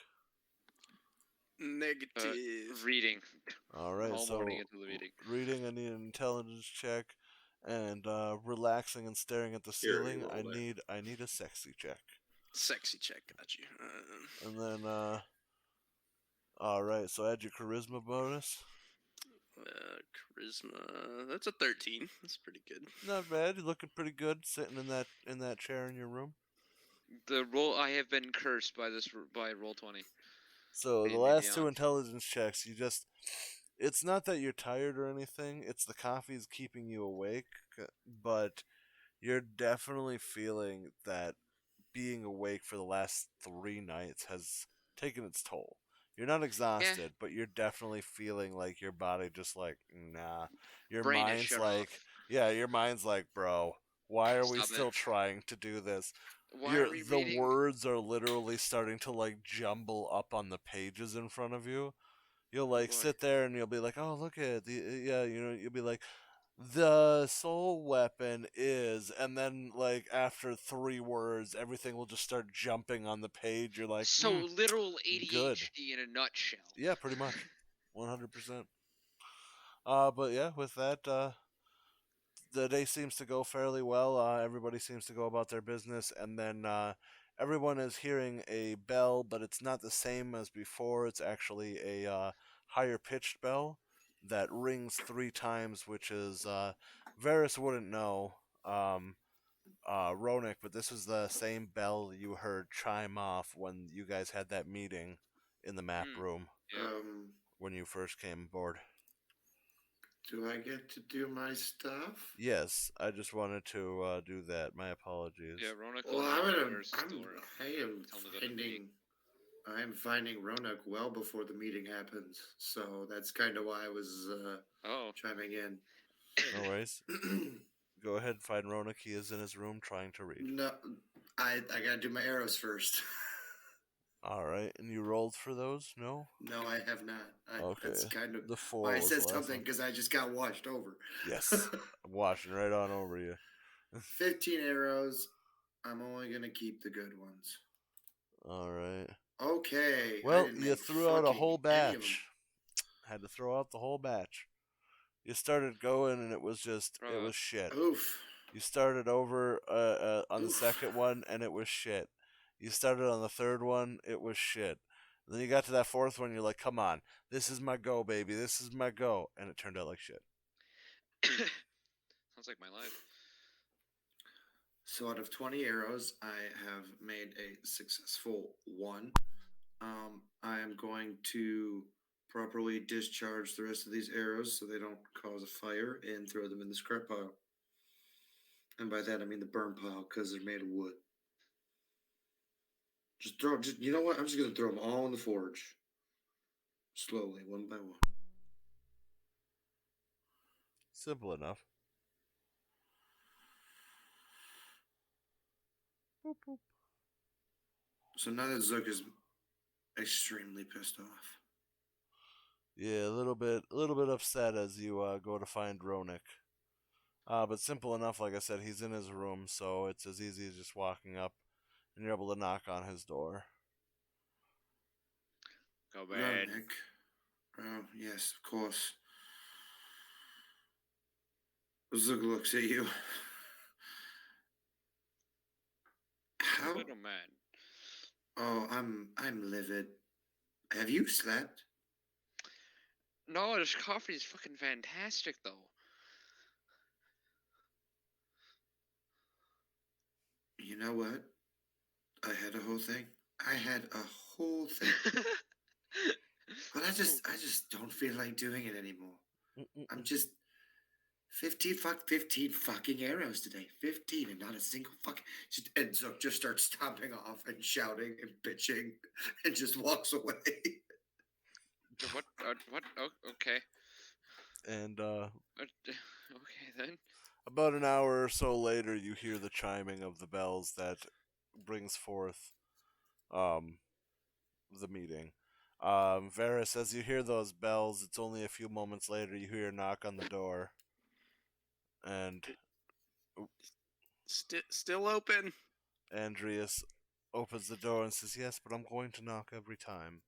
Negative. Reading. All right. All So morning into the meeting. reading, I need an intelligence check, and relaxing and staring at the Here, you ceiling, roll that. I need a sexy check. Sexy check, got you. And then all right. So add your charisma bonus. Charisma. That's a 13. That's pretty good. Not bad. You're looking pretty good sitting in that chair in your room. The roll. I have been cursed by roll 20. So the Maybe last two beyond. intelligence checks, it's not that you're tired or anything. It's the coffee's keeping you awake, but you're definitely feeling that being awake for the last 3 nights has taken its toll. You're not exhausted, but you're definitely feeling like your body just like, nah. Your Brain is mind's shut like, off. yeah, your mind's like, bro, why are we Stop still it. trying to do this? Why are we The reading? words are literally starting to like jumble up on the pages in front of you. You'll like boy. sit there and you'll be like, oh, look at the yeah, you'll be like, the soul weapon is, and then like after 3 words, everything will just start jumping on the page. You're like, So literal good. ADHD in a nutshell. Yeah, pretty much, 100%. But yeah, with that, the day seems to go fairly well. Everybody seems to go about their business, and then everyone is hearing a bell, but it's not the same as before. It's actually a higher pitched bell that rings 3 times, which is Varys wouldn't know, Ronak, but this was the same bell you heard chime off when you guys had that meeting in the map room Yeah. when you first came aboard. Do I get to do my stuff? Yes, I just wanted to do that. My apologies. Yeah, Ronak. Well, I am finding Ronak well before the meeting happens, so that's kind of why I was chiming in. No worries. Go ahead and find Ronak. He is in his room trying to read. No, I gotta do my arrows first. All right, and you rolled for those? No. No, I have not. Okay. That's kind of the 4 why I was said the last something one. because I just got washed over. Yes, I'm watching right on over you. 15 arrows. I'm only gonna keep the good ones. All right. Okay. Well, you threw out a whole batch. Had to throw out the whole batch. You started going and it was just it was shit. Oof. You started over on the second one and it was shit. You started on the third one, it was shit. And then you got to that fourth one, you're like, come on, this is my go, baby, this is my go. And it turned out like shit. Sounds like my life. So out of 20 arrows, I have made a successful 1. I am going to properly discharge the rest of these arrows so they don't cause a fire and throw them in the scrap pile. And by that I mean the burn pile because they're made of wood. You know what? I'm just going to throw them all in the forge. Slowly, one by one. Simple enough. Boop, boop. So now that Zook is extremely pissed off. Yeah, a little bit upset as you go to find Ronak. But simple enough, like I said, he's in his room, so it's as easy as just walking up and you're able to knock on his door. Go bad. Ronak. Oh, yes, of course. Zook looks at you. How? little mad. Oh, I'm livid. Have you slept? No, this coffee is fucking fantastic, though. You know what? I had a whole thing. I had a whole thing. But I just don't feel like doing it anymore. I'm just 15 fucking arrows today. 15 and not a single fucking. And Zook just starts stomping off and shouting and bitching and just walks away. What? What? Oh, okay. And Okay then. about an hour or so later, you hear the chiming of the bells that brings forth um, the meeting. Varys, as you hear those bells, it's only a few moments later you hear a knock on the door. And Still open. Andreas opens the door and says, "Yes, but I'm going to knock every time.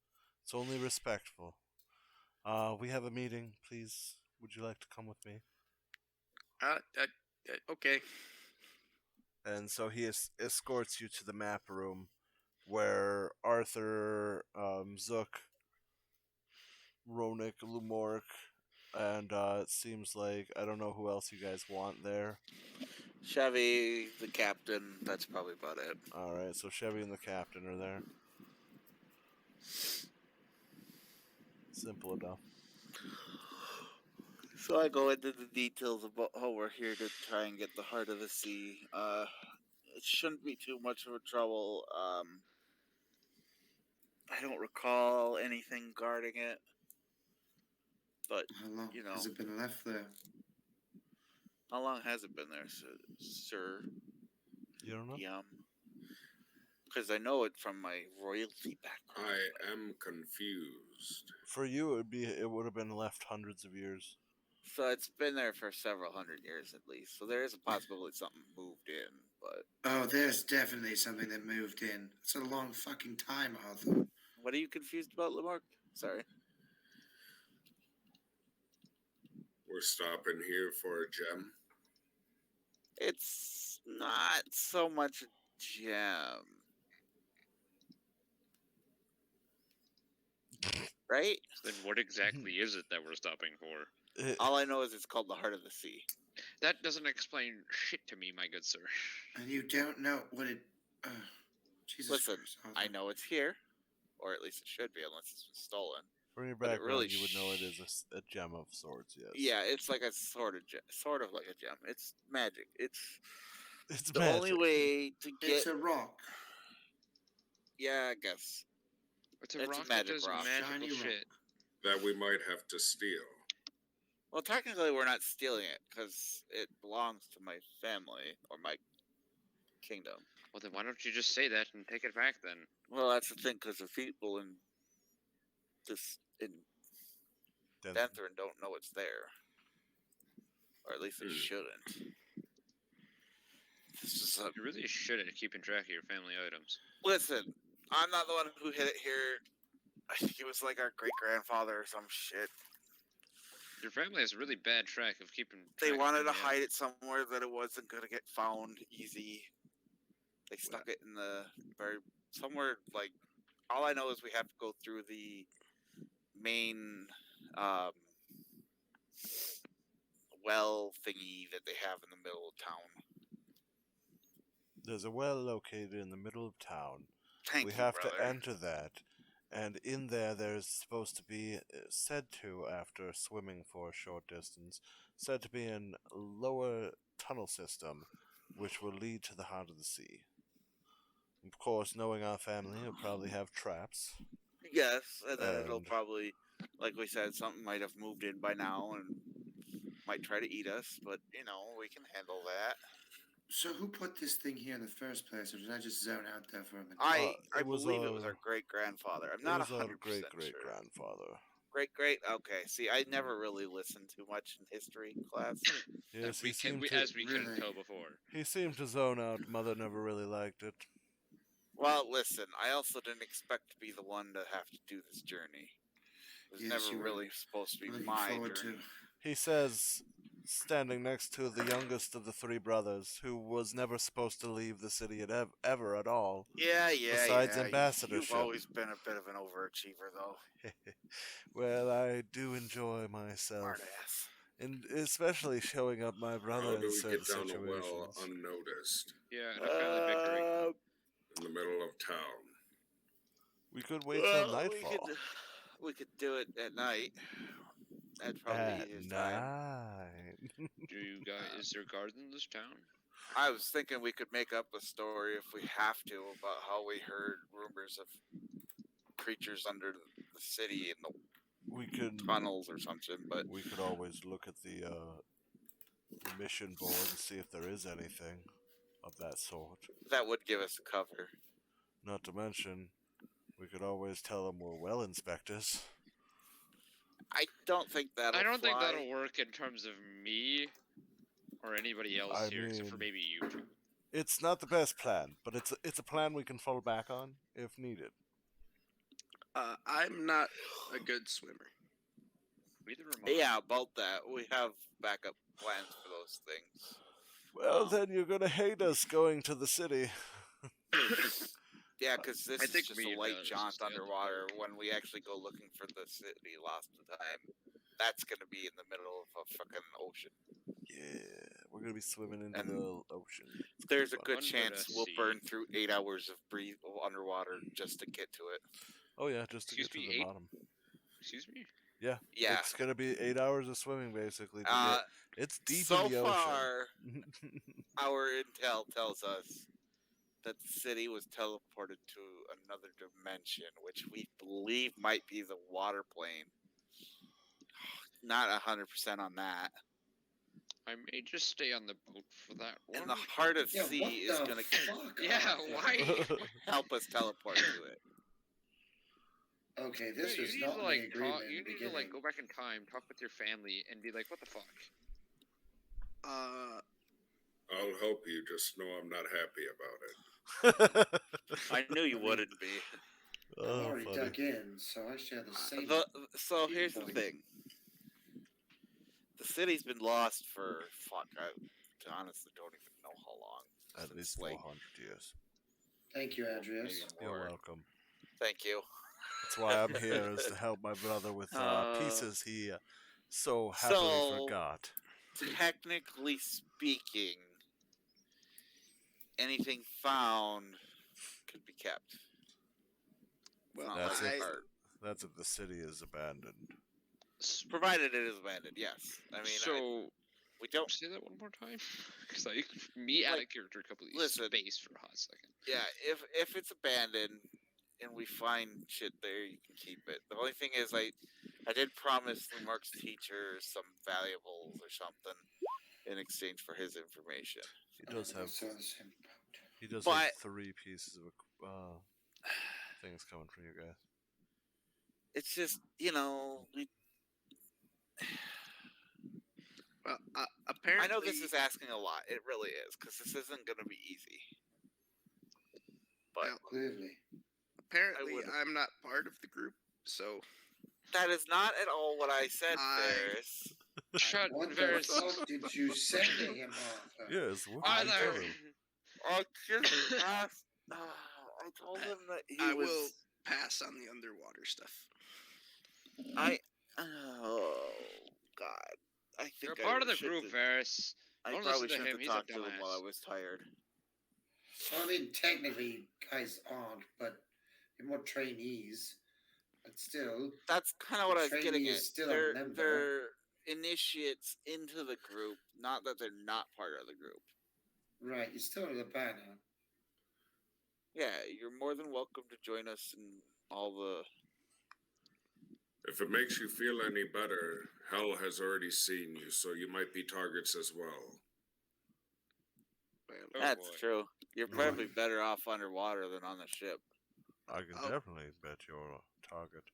It's only respectful. We have a meeting, please. Would you like to come with me?" Okay. And so he escorts you to the map room where Arthur, Zook, Ronik, Lumork, and it seems like I don't know who else you guys want there. Chevy, the captain. That's probably about it. All right, so Chevy and the captain are there. Simple enough. So I go into the details about how we're here to try and get the heart of the sea. It shouldn't be too much of a trouble. I don't recall anything guarding it, but How long you know, has it been left there? how long has it been there, sir? You don't know? Because I know it from my royalty background. I am confused. For you, it would have been left hundreds of years. So it's been there for several hundred years at least. So there is a possibility something moved in, but Oh, there's definitely something that moved in. It's a long fucking time, Arthur. what are you confused about, Lamarck? Sorry. We're stopping here for a gem. It's not so much a gem. Right? Then what exactly is it that we're stopping for? All I know is it's called the Heart of the Sea. That doesn't explain shit to me, my good sir. And you don't know what it. Jesus Listen, Christ, Arthur. I know it's here, or at least it should be, unless it's been stolen. From your But it background, really you would know it is a gem of sorts, yes. Yeah, it's like a sort of like a gem. It's magic. It's the magic. only way to get. It's a rock. Yeah, I guess. It's a It's a rock magic that does rock. magical Shiny rock. shit. That we might have to steal. Well, technically, we're not stealing it because it belongs to my family or my kingdom. Well, then why don't you just say that and take it back then? Well, that's the thing, because the people in Denthrin don't know it's there, or at least they shouldn't. This is You really should at keeping track of your family items. Listen, I'm not the one who hid it here. I think it was like our great grandfather or some shit. Your family has a really bad track of keeping. They track wanted of to hide it somewhere that it wasn't gonna get found easy. They stuck it in the somewhere like. All I know is we have to go through the main well thingy that they have in the middle of town. There's a well located in the middle of town. Thank we you, have brother. to enter that, and in there's supposed to be said to, after swimming for a short distance, said to be a lower tunnel system, which will lead to the heart of the sea. Of course, knowing our family, it'll probably have traps. Yes, and then it'll probably, like we said, something might have moved in by now and might try to eat us, but, we can handle that. So who put this thing here in the first place, or did I just zone out there for a minute? I believe it was our great-grandfather. I'm not 100% sure. Great-great-grandfather. Great? Okay. See, I never really listened too much in history class. Yes, as we couldn't tell before. He seemed to zone out. Mother never really liked it. Well, listen, I also didn't expect to be the one to have to do this journey. It was never really supposed to be my journey. He says standing next to the youngest of the three brothers, who was never supposed to leave the city ever at all. Yeah. Besides You've ambassadorship. always been a bit of an overachiever, though. Well, I do enjoy myself. Smartass. And especially showing up my brother How in do we certain get down a well situations. unnoticed Yeah, and a family victory. in the middle of town? We could wait till Well, nightfall. we could do it at night. That's probably At the easiest time. night. Do you guys? Is there gardens in this town? I was thinking we could make up a story if we have to about how we heard rumors of creatures under the city in the We could tunnels or something, but we could always look at the mission board and see if there is anything of that sort. that would give us a cover. Not to mention, we could always tell them we're well inspectors. I don't think that'll I don't think fly. that'll work in terms of me or anybody else I here, except for mean- maybe you two. It's not the best plan, but it's a plan we can fall back on if needed. I'm not a good swimmer. Neither am I. Yeah, about that. We have backup plans for those things. Well, then you're gonna hate us going to the city. Yeah, because this I is think just me a and light Dennis jaunt will stay on the underwater. When we actually go looking for the city lost to time, that's going to be in the middle of a fucking ocean. Yeah, we're gonna be swimming into And the ocean. It's gonna be There's a fun. good Under chance the we'll sea. burn through 8 hours of underwater just to get to it. Oh yeah, just to Excuse get to me, the 8? bottom. Excuse me? Yeah, Yeah. it's gonna be 8 hours of swimming basically. To Uh, get, it's deep so in the far, ocean. our intel tells us that the city was teleported to another dimension, which we believe might be the water plane. Not 100% on that. I may just stay on the boat for that one. And the heart of Yeah, sea what is the going to fuck? Yeah, why? help us teleport to it. Okay, this Yeah, was you need not to in like the agreement talk. in You the need to like beginning. go back in time, talk with your family, and be like, "What the fuck?" I'll help you, just know I'm not happy about it. I knew you I mean, wouldn't be. I've Oh, already funny. dug in, so I share the same. So here's the viewpoint. thing. The city's been lost for, I honestly don't even know how long. At Since, least 400 years. Thank you, maybe Andreas. You're more. welcome. Thank you. That's why I'm here, is to help my brother with pieces he so happily forgot. Technically speaking, anything found could be kept. Well, Not That's like it. art. That's if the city is abandoned. Provided it is abandoned, yes. I mean, So we don't. say that one more time, because me out Like, of character completely listen. space for a hot second. Yeah, if it's abandoned and we find shit there, you can keep it. The only thing is, I did promise Mark's teacher some valuables or something in exchange for his information. He does have That's what I was saying about. he does But- have 3 pieces of things coming for you guys. It's just, Well, apparently, I know this is asking a lot. It really is, because this isn't going to be easy. But Well, Clearly. apparently would've- I'm not part of the group, so that is not at all what I said, I- Ferris. Shut, What the Varys. fuck did you say to him, Arthur? Yes, what I did you tell know. him? I just asked. I told him that he I was. will pass on the underwater stuff. Oh God! I think You're I part of the should've- group, Varys. I Don't probably listen to shouldn't him, have he's a talked to him while I dumbass. was tired. Well, I mean, technically, guys aren't, but you're more trainees. But still, That's kind of what I was trainee getting is at. still a They're member. they're initiates into the group, not that they're not part of the group. right, you're still under the banner. Yeah, you're more than welcome to join us in all the. If it makes you feel any better, Hell has already seen you, so you might be targets as well. Oh, That's boy. true. You're Right. probably better off underwater than on the ship. I can Oh. definitely bet you're a target.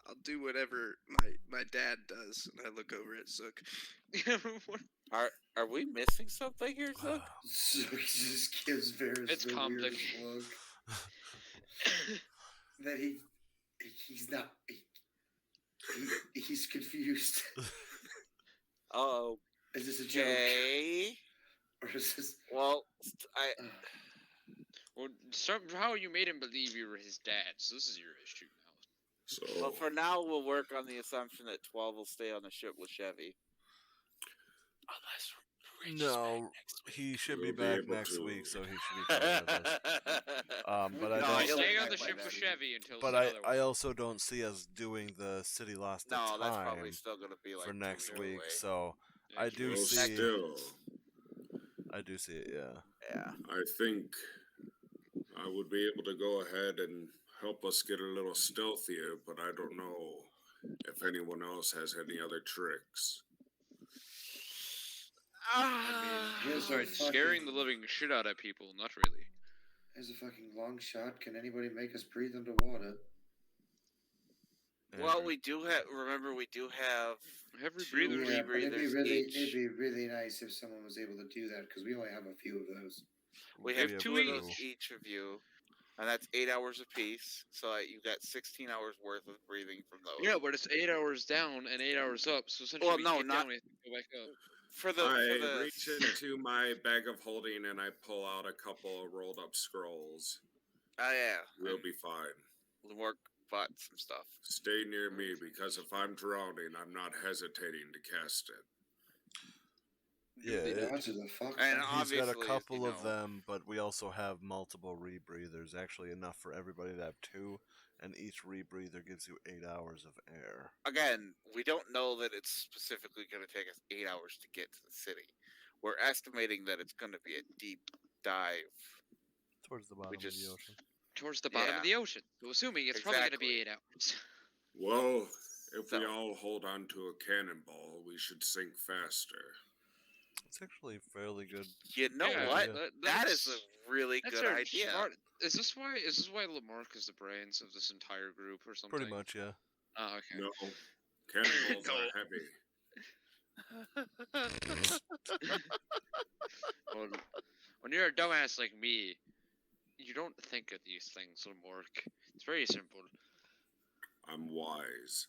I'll do whatever my dad does, and I look over at Zook. What? Are we missing something here, Zook? So he just gives Varys It's the weirdest complicated. look. That he's not. He's confused. Oh, Is this a joke? okay. Or is this? Well, I Well, somehow you made him believe you were his dad, so this is your issue now. So well for now we'll work on the assumption that 12 will stay on the ship with Chevy. Unless Rich is No, back next week. he should be We'll be back able next to- week, so he should be fine with us. But I No, don't. he'll Stay be on back the by ship then. with Chevy until But said I otherwise. also don't see us doing the city lost to No, time that's probably still going to be like for 2 next weeks week. away. So Yeah, I keep do it. well, see. still, I do see it. Yeah. Yeah. I think I would be able to go ahead and help us get a little stealthier, but I don't know if anyone else has any other tricks. Here's a Scaring the fucking- living shit out of people, not really. Here's a fucking long shot. Can anybody make us breathe underwater? Well, Andrew. we do have. Remember, we do have Have two rebreathers. Yeah, but it'd be rebreathers each. it'd be really nice if someone was able to do that because we only have a few of those. We have have 2 two of those each of you, and that's 8 hours apiece. So you got 16 hours worth of breathing from those. Yeah, but it's 8 hours down and 8 hours up, so essentially Well, we no, get not- down, we have to go back up. For the I reach into my bag of holding and I pull out a couple of rolled up scrolls. Oh yeah, We'll be fine. Lemork bought some stuff. Stay near me because if I'm drowning, I'm not hesitating to cast it. Yeah. What the fuck? And He's got a obviously, couple you of know, them, but we also have multiple rebreathers. Actually, enough for everybody to have 2, and each rebreather gives you 8 hours of air. Again, we don't know that it's specifically going to take us 8 hours to get to the city. We're estimating that it's going to be a deep dive. Towards the bottom of just- the ocean. Towards the bottom Yeah. of the ocean. So assuming it's probably going to be Exactly. 8 hours. Well, if we So- all hold on to a cannonball, we should sink faster. It's actually a fairly good. You know Yeah, what? idea. That is a really That's good our idea. smart. Is this why Lamarck is the brains of this entire group or something? Pretty much, yeah. Oh, okay. No, cannonballs No. are heavy. When you're a dumbass like me, you don't think of these things, Lamarck. It's very simple. I'm wise.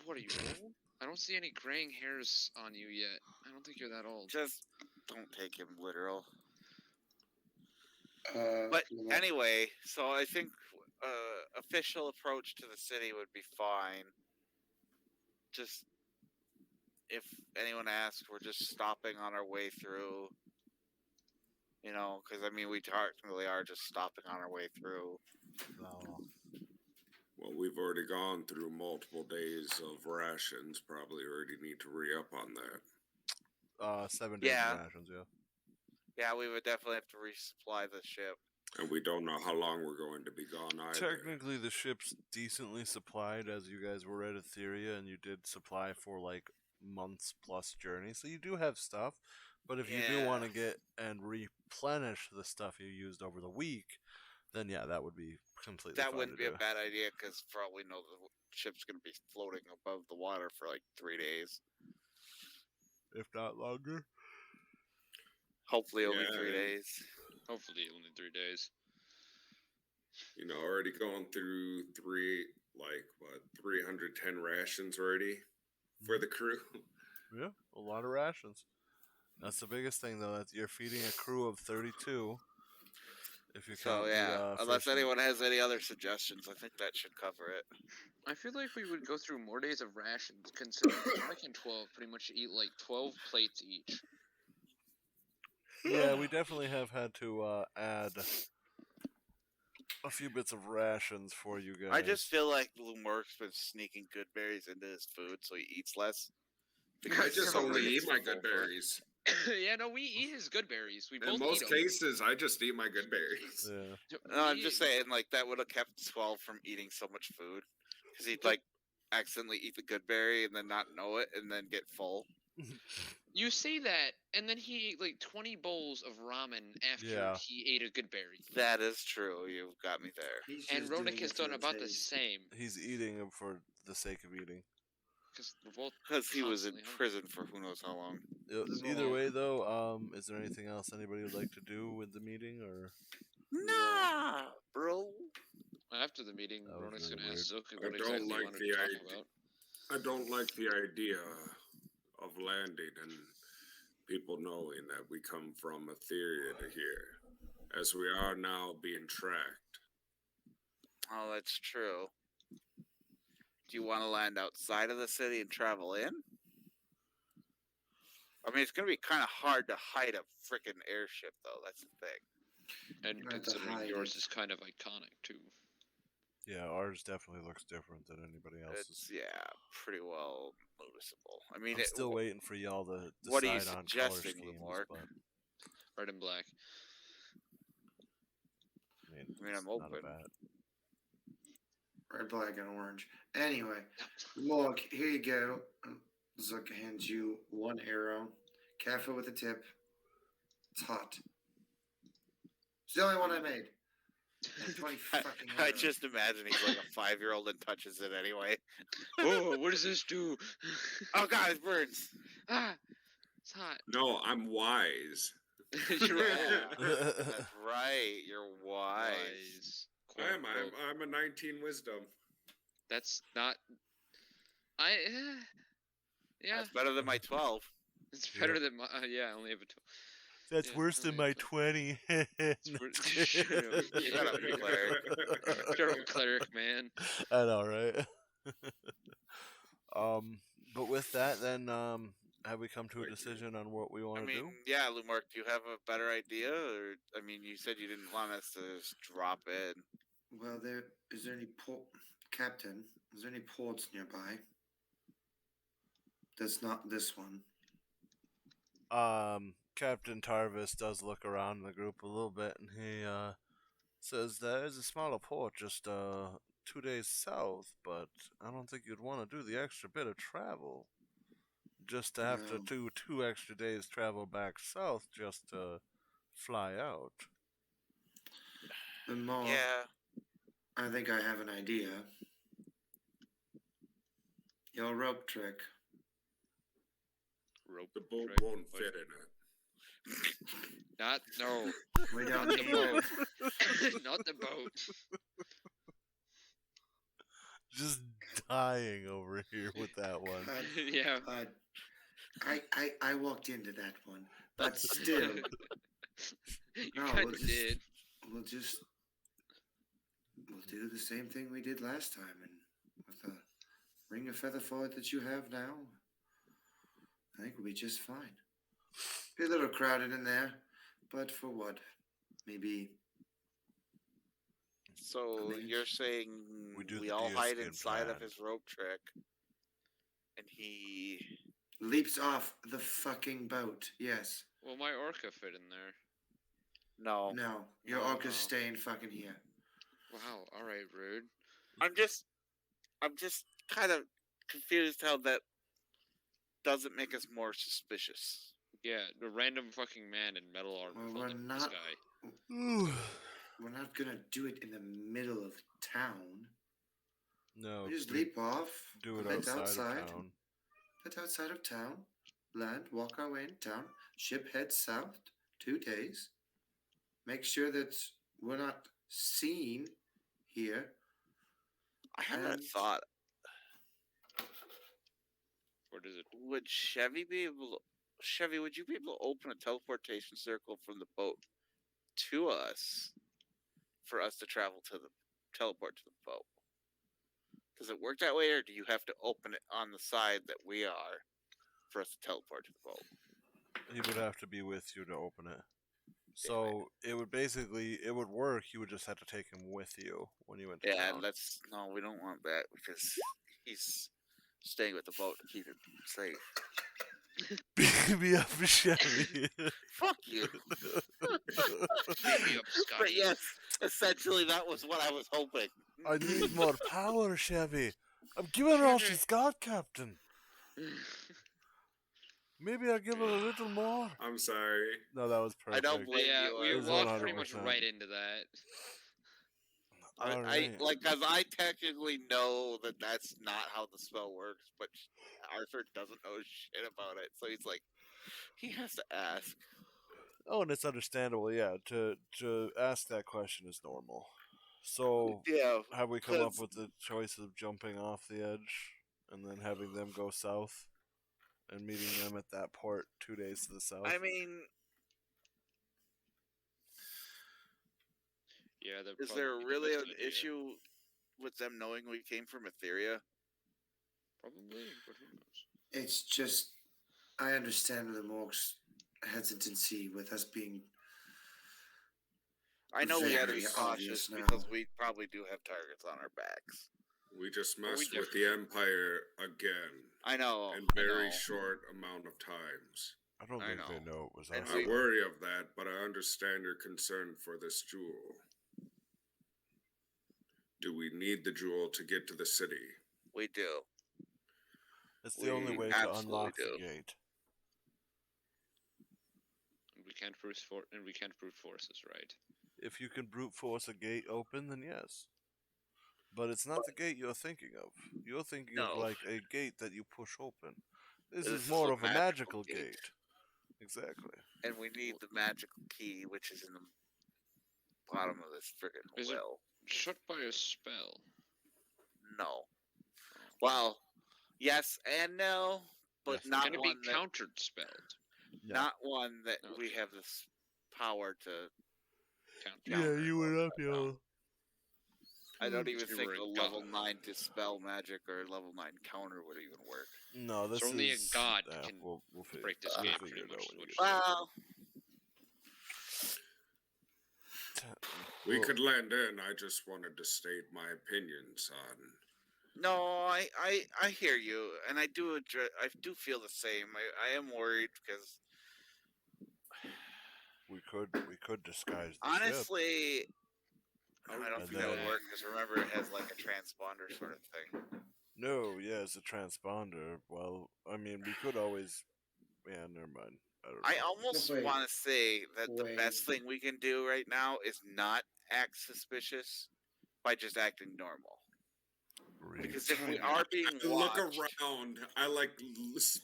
What are you old? I don't see any graying hairs on you yet. I don't think you're that old. Just don't take him literal. But But anyway, so I think official approach to the city would be fine. Just if anyone asks, we're just stopping on our way through. You know, because I mean, we technically are just stopping on our way through. No. Well, we've already gone through multiple days of rations. Probably already need to re-up on that. 7 days Yeah. of rations, yeah. Yeah, we would definitely have to resupply the ship. And we don't know how long we're going to be gone either. Technically, the ship's decently supplied, as you guys were at Etheria, and you did supply for like months plus journey, so you do have stuff. But if you do want to Yeah. get and replenish the stuff you used over the week, then yeah, that would be completely That fine wouldn't to be do. a bad idea because for all we know, the ship's going to be floating above the water for like 3 days. If not longer. Hopefully, only Yeah. 3 days. Hopefully, only 3 days. You know, already going through 310 rations already for the crew. Yeah, a lot of rations. That's the biggest thing, though. That you're feeding a crew of 32. If you So count yeah, the, unless first and- anyone has any other suggestions, I think that should cover it. I feel like we would go through more days of rations, considering Mike and 12 pretty much eat like 12 plates each. Yeah, we definitely have had to add a few bits of rations for you guys. I just feel like Bloomwork's been sneaking good berries into his food, so he eats less. I just They're only already eat my full good for it. berries. Yeah, no, we eat his good berries. We both In most eat 'em. cases, I just eat my good berries. Yeah. No, I'm We- just saying, like, that would have kept 12 from eating so much food. Because he'd, like, accidentally eat the good berry and then not know it and then get full. You say that, and then he ate like 20 bowls of ramen after Yeah. he ate a good berry. That is true. You've got me there. he's And just doing Ronak has it for done about the taste. same. He's eating them for the sake of eating. Because we're both. Because he was in Constantly prison for who knows how long. Either way, though, is there anything else anybody would like to do with the meeting, or Nah, bro. After the meeting, That was Ronak's really going to ask Zoka I what don't exactly he like wanted the to talk idea. about. I don't like the idea of landing and people knowing that we come from Etheria to here, as we are now being tracked. Oh, that's true. Do you want to land outside of the city and travel in? I mean, it's going to be kind of hard to hide a freaking airship, though. That's the thing. And You have to considering hide yours it. is kind of iconic too. Yeah, ours definitely looks different than anybody It's, else's. yeah, pretty well noticeable. I mean, I'm still waiting for y'all to what are you decide on color suggesting, schemes, Lumork? but Red and black. I mean, I mean, it's I'm not a open. bad. Red, black, and orange. Anyway, look, here you go. Zuck hands you one arrow. Careful with the tip. It's hot. It's the only one I made. And 20 fucking I arrows. just imagine he's like a 5-year-old and touches it anyway. Whoa, what does this do? Oh god, it burns. Ah, it's hot. No, I'm wise. You're old. That's right. You're wise. I am. I'm a 19 wisdom. That's not. Yeah. That's better than my 12. It's better than my. Yeah, I only have a 12. That's Yeah, worse than my 20. Shut up, Shut up, you cleric. Shut up, cleric, man. I know, right? But with that, then, have we come to a decision on what we want I to mean, do? yeah, Lumork, do you have a better idea? Or, I mean, you said you didn't want us to just drop in. Well, is there any port, Captain? Is there any ports nearby? That's not this one. Captain Tarvis does look around the group a little bit, and he says there is a smaller port just 2 days south, but I don't think you'd want to do the extra bit of travel just to have to No. do 2 extra days travel back south just to fly out. And more, Yeah. I think I have an idea. Your rope trick. Rope. The boat trick. won't fit in it. No. We don't Not the need boat. Not the boat. Just dying over here with that one. Yeah. I walked into that one, but still, You No, kind we'll of just- did. we'll do the same thing we did last time, and with the ring of feather foil that you have now, I think we'll be just fine. Be a little crowded in there, but for what? Maybe So minute. you're saying We do we the all hide deerskin inside of plan. his rope trick, and he. leaps off the fucking boat. Yes. Well, my orca fit in there. No. No, your No, orca's no. staying fucking here. Wow. All right, rude. I'm just kind of confused how that doesn't make us more suspicious. Yeah, the random fucking man in metal armor Well, fell we're into the not- sky. We're not gonna do it in the middle of town. No, We just do- leap off. do it head outside of town. Head outside of town. Land, walk our way in town. Ship heads south. 2 days. Make sure that we're not seen here. I have a And- thought. What is it? Would Chevy be able? Chevy, would you be able to open a teleportation circle from the boat to us for us to travel to the teleport to the boat? Does it work that way, or do you have to open it on the side that we are for us to teleport to the boat? He would have to be with you to open it. So it would work. You would just have to take him with you when you went to Yeah, town. we don't want that because he's staying with the boat to keep it safe. Beat me up, Chevy. Fuck you. Beat me up, Scotty. But yes, essentially that was what I was hoping. I need more power, Chevy. I'm giving her all she's got, Captain. Maybe I'll give her a little more. I'm sorry. No, that was I perfect. don't blame Yeah, you. we It was walked pretty much 100%. right into that. All right. Because I technically know that that's not how the spell works, but Arthur doesn't know shit about it, so he's like, he has to ask. Oh, and it's understandable. Yeah, to ask that question is normal. So, Yeah, have we come up 'cause- with the choice of jumping off the edge? and then having them go south and meeting them at that port 2 days to the south. I mean, Yeah, that is probably there be the really best an idea. issue with them knowing we came from Etheria? Probably, but who knows? It's just, I understand the Morg's hesitancy with us being. I know we had to be Very cautious obvious now. because we probably do have targets on our backs. We just Well, we messed with the definitely- Empire again I know. in I very know. short amount of times. I don't I think they know. know it was And us. I we- though. worry of that, but I understand your concern for this jewel. Do we need the jewel to get to the city? We do. It's the only we way to absolutely unlock the do. gate. We can't brute force us, right? If you can brute force a gate open, then yes. But it's not the gate you're thinking of. You're thinking of No. like a gate that you push open. This This is is more a of a magical magical gate. Exactly. And we need the magical key, which is in the bottom of this friggin' Is it- well. Shut by a spell. No. Well, yes and no, but Yes and not Can it one be that countered spelled? No. not one that we Okay. have this power to. Counter. Yeah, you would up be able. I don't even You think were a a level god. 9 dispel magic or level 9 counter would even work. No, this is only a god can we'll figure, break this we'll game figure pretty it out much when is you what get you're Well, We Well, could land in. I just wanted to state my opinion, son. no, I hear you, and I do feel the same. I am worried because we could disguise the ship. honestly, I don't And think that would then- work because remember it has like a transponder sort of thing. No, yeah, it's a transponder. Well, I mean, we could always. Yeah, never mind. I don't know. I almost Wait. want to say that the Wait. best thing we can do right now is not act suspicious by just acting normal. Read. Because if we are being Look watched, around. I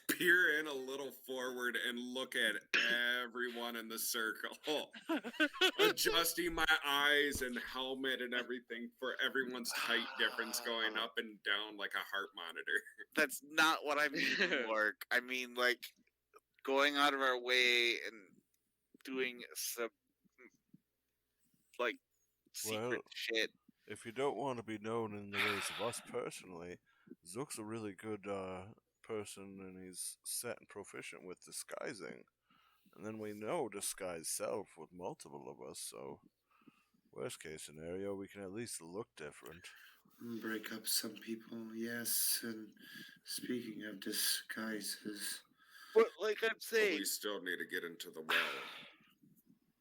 peer in a little forward and look at everyone in the circle, adjusting my eyes and helmet and everything for everyone's height difference going up and down like a heart monitor. that's not what I mean, Mark. I mean like going out of our way and doing some like secret Well, shit. If you don't want to be known in the ways of us personally, Zook's a really good person, and he's set and proficient with disguising. And then we know disguise self with multiple of us, so worst case scenario, we can at least look different. Break up some people, yes. And speaking of disguises, But like I'm But saying, we still need to get into the well.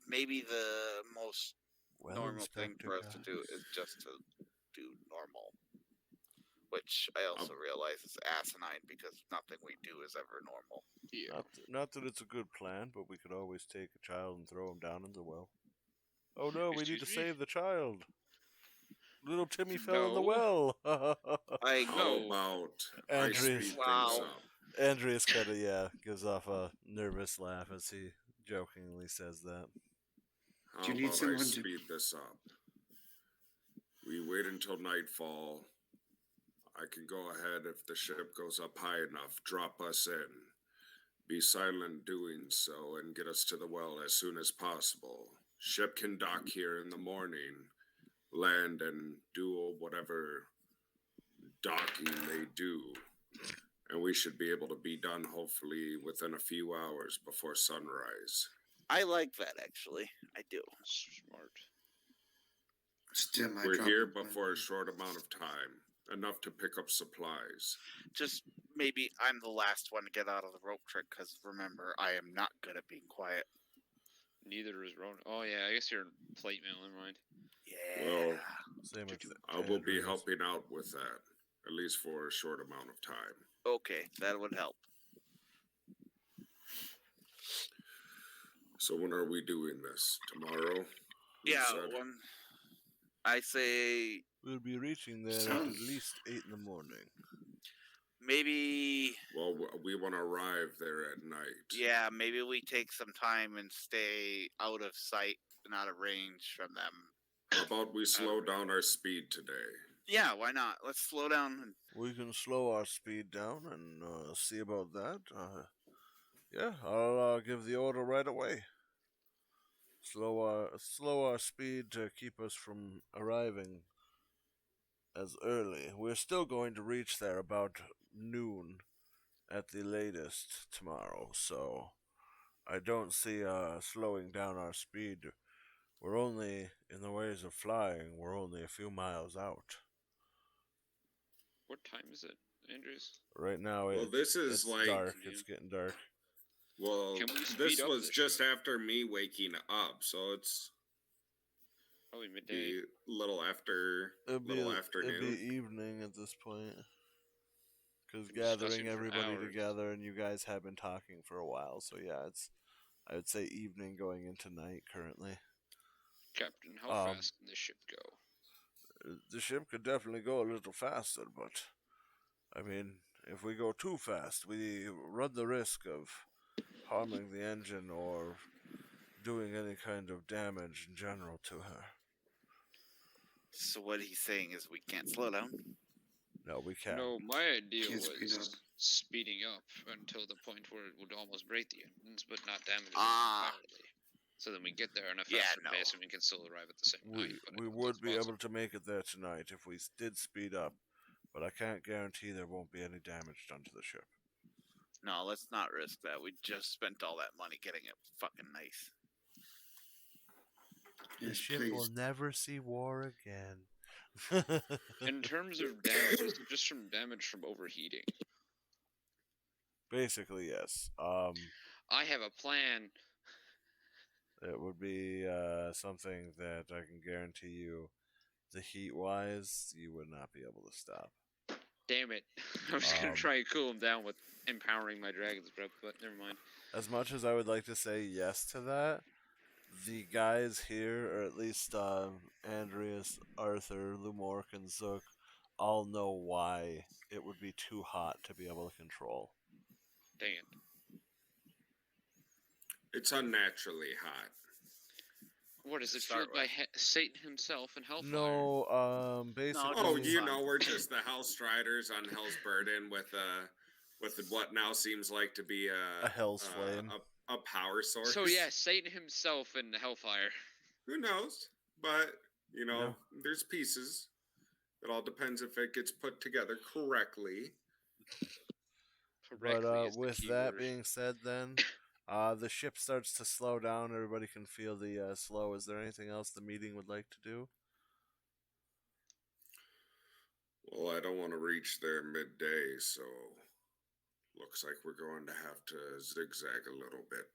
maybe the most Well, normal thing Inspector for us to do Guys. is just to do normal. Which I also realize is asinine because nothing we do is ever normal. Yeah. Not that it's a good plan, but we could always take a child and throw him down in the well. Oh no, we need to Excuse me? save the child. Little Timmy fell in the No. well. I How No. about I Andrews. speed Wow. things up? Andreas kind of, gives off a nervous laugh as he jokingly says that. How Do you need about I someone to- speed this up? We wait until nightfall. I can go ahead if the ship goes up high enough, drop us in. Be silent doing so and get us to the well as soon as possible. Ship can dock here in the morning, land and do whatever docking they do. And we should be able to be done hopefully within a few hours before sunrise. I like that actually. I do. Smart. still might We're drop here a plan. before a short amount of time, enough to pick up supplies. Just maybe I'm the last one to get out of the rope trick because remember I am not good at being quiet. Neither is Ronan. Oh yeah, I guess you're plate mail. Never mind. Yeah. Well, Same with I will be Andreas. helping out with that, at least for a short amount of time. Okay, that would help. So when are we doing this? Tomorrow? You Yeah, said? when I say We'll be reaching there at Sounds- least 8 in the morning. maybe Well, we want to arrive there at night. yeah, maybe we take some time and stay out of sight and out of range from them. How about we slow down our speed today? Yeah, why not? Let's slow down. And We can slow our speed down and see about that. Yeah, I'll give the order right away. Slow our speed to keep us from arriving as early. We're still going to reach there about noon at the latest tomorrow, so I don't see slowing down our speed. We're only in the ways of flying. We're only a few miles out. What time is it, Andrews? Right now, Well, this is it's like dark. noon. It's getting dark. well, Can we speed this up was this just ship? after me waking up, so it's Probably midday. be little after It'd be noon. evening at this point. Because Been discussing gathering for everybody hours. together, and you guys have been talking for a while, so yeah, it's I would say evening going into night currently. Captain, how Um, fast can this ship go? the ship could definitely go a little faster, but I mean, if we go too fast, we run the risk of harming the engine or doing any kind of damage in general to her. so what he's saying is we can't slow down. No, we can't. No, my idea Can't speed was up. speeding up until the point where it would almost break the engines, but not damage them Ah. entirely. So then we get there on a Yeah, faster no. pace and we can still arrive at the same night. But I We don't think would it's be possible. able to make it there tonight if we did speed up, but I can't guarantee there won't be any damage done to the ship. No, let's not risk that. We just spent all that money getting it fucking nice. Yes, please. never see war again. In terms of damage, is it just from damage from overheating? Basically, yes. I have a plan. It would be something that I can guarantee you, the heat wise, you would not be able to stop. Damn it. I was gonna Um, try and cool him down with empowering my dragon's breath, but never mind. As much as I would like to say yes to that, the guys here, or at least Andreas, Arthur, Lumork, and Zook, all know why it would be too hot to be able to control. Dang it. It's unnaturally hot. What is To it start fueled by Satan himself and Hellfire? No, basically. Oh, just you fun. know, we're just the Hell Striders on Hell's Burden with what now seems like to be A Hell's Flame. a power source. So yeah, Satan himself and Hellfire. Who knows? But you know, Yeah. there's pieces. It all depends if it gets put together correctly. Correctly But is the with key that word. being said, then the ship starts to slow down. Everybody can feel the slow. Is there anything else the meeting would like to do? Well, I don't want to reach there midday, so looks like we're going to have to zigzag a little bit.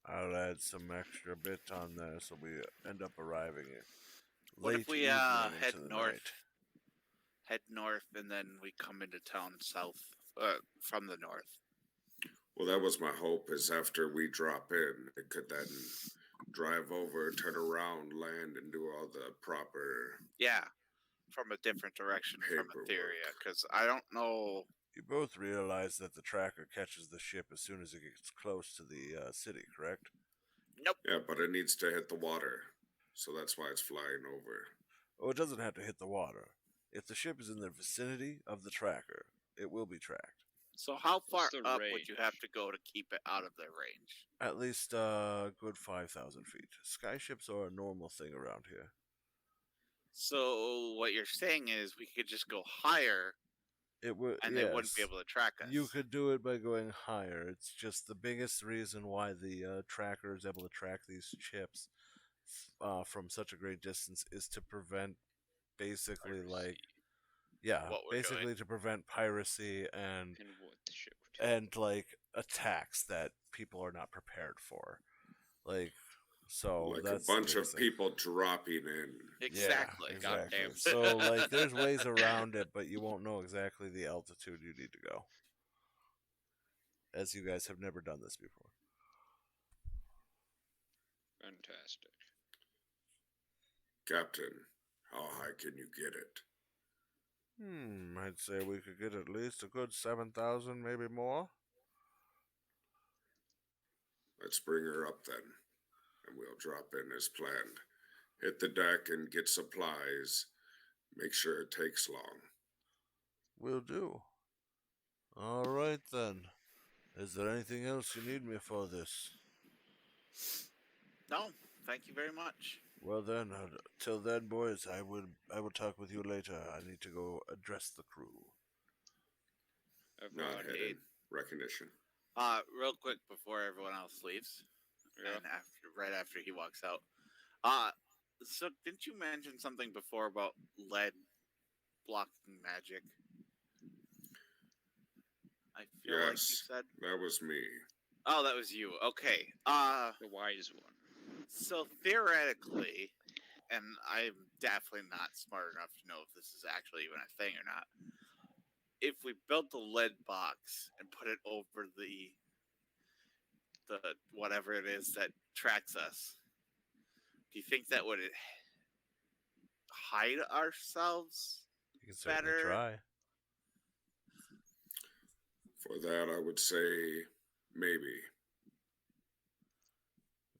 I'll add some extra bit on there so we end up arriving at What late if we evening head into the north? night. Head north and then we come into town south from the north. Well, that was my hope, is after we drop in, it could then drive over, turn around, land, and do all the proper... Yeah, from a different direction from Paperwork. Etheria, because I don't know. You both realize that the tracker catches the ship as soon as it gets close to the city, correct? Nope. Yeah, but it needs to hit the water, so that's why it's flying over. Oh, it doesn't have to hit the water. If the ship is in the vicinity of the tracker, it will be tracked. So how far the up would you range? have to go to keep it out of their range? At least a good 5,000 feet. Skyships are a normal thing around here. So what you're saying is we could just go higher It would, and they wouldn't be able to track us. You could do it by going higher. It's just the biggest reason why the tracker is able to track these ships from such a great distance is to prevent basically Piracy. What we're basically doing. to prevent piracy and And what the ship would do. and like attacks that people are not prepared for. Like so Like that's a the bunch of biggest thing. people dropping in. Exactly. Yeah, exactly. Goddamn. So like there's ways around it, but you won't know exactly the altitude you need to go. As you guys have never done this before. Fantastic. Captain, how high can you get it? I'd say we could get at least a good 7,000, maybe more. Let's bring her up then, and we'll drop in as planned. Hit the deck and get supplies, Make sure it takes long. Will do. All right then. Is there anything else you need me for this? No, thank you very much. Well then, till then, boys, I will talk with you later. I need to go address the crew. Have Not fun. hidden recognition. Real quick before everyone else leaves, Yeah. and right after he walks out. So didn't you mention something before about lead blocking magic? I feel like you Yes, said. that was me. Oh, that was you. Okay. The wise one. So theoretically, and I'm definitely not smart enough to know if this is actually even a thing or not. If we built a lead box and put it over the whatever it is that tracks us, do you think that would hide ourselves You can certainly better? try. For that, I would say maybe.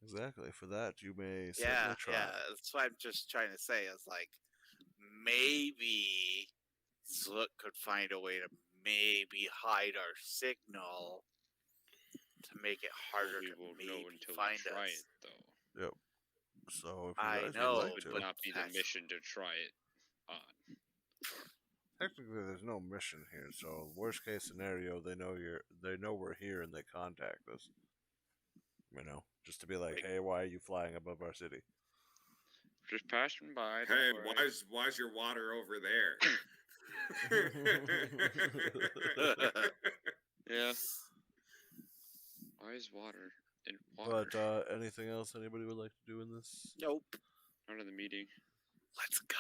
Exactly. For that, you may Yeah, certainly try. yeah. That's what I'm just trying to say. Is like maybe Zook could find a way to maybe hide our signal to make it harder We to won't maybe know until find we try us. it, though. Yep. So if you I guys know, would like Would to, but not be the that's- mission to try it on. technically there's no mission here. So worst case scenario, they know we're here and they contact us. You know, just to be like, hey, why are you flying above our city? Just passing by. Hey, don't worry. why's your water over there? Yeah. Wise water and water. But anything else anybody would like to do in this? Nope. Out of the meeting. Let's go.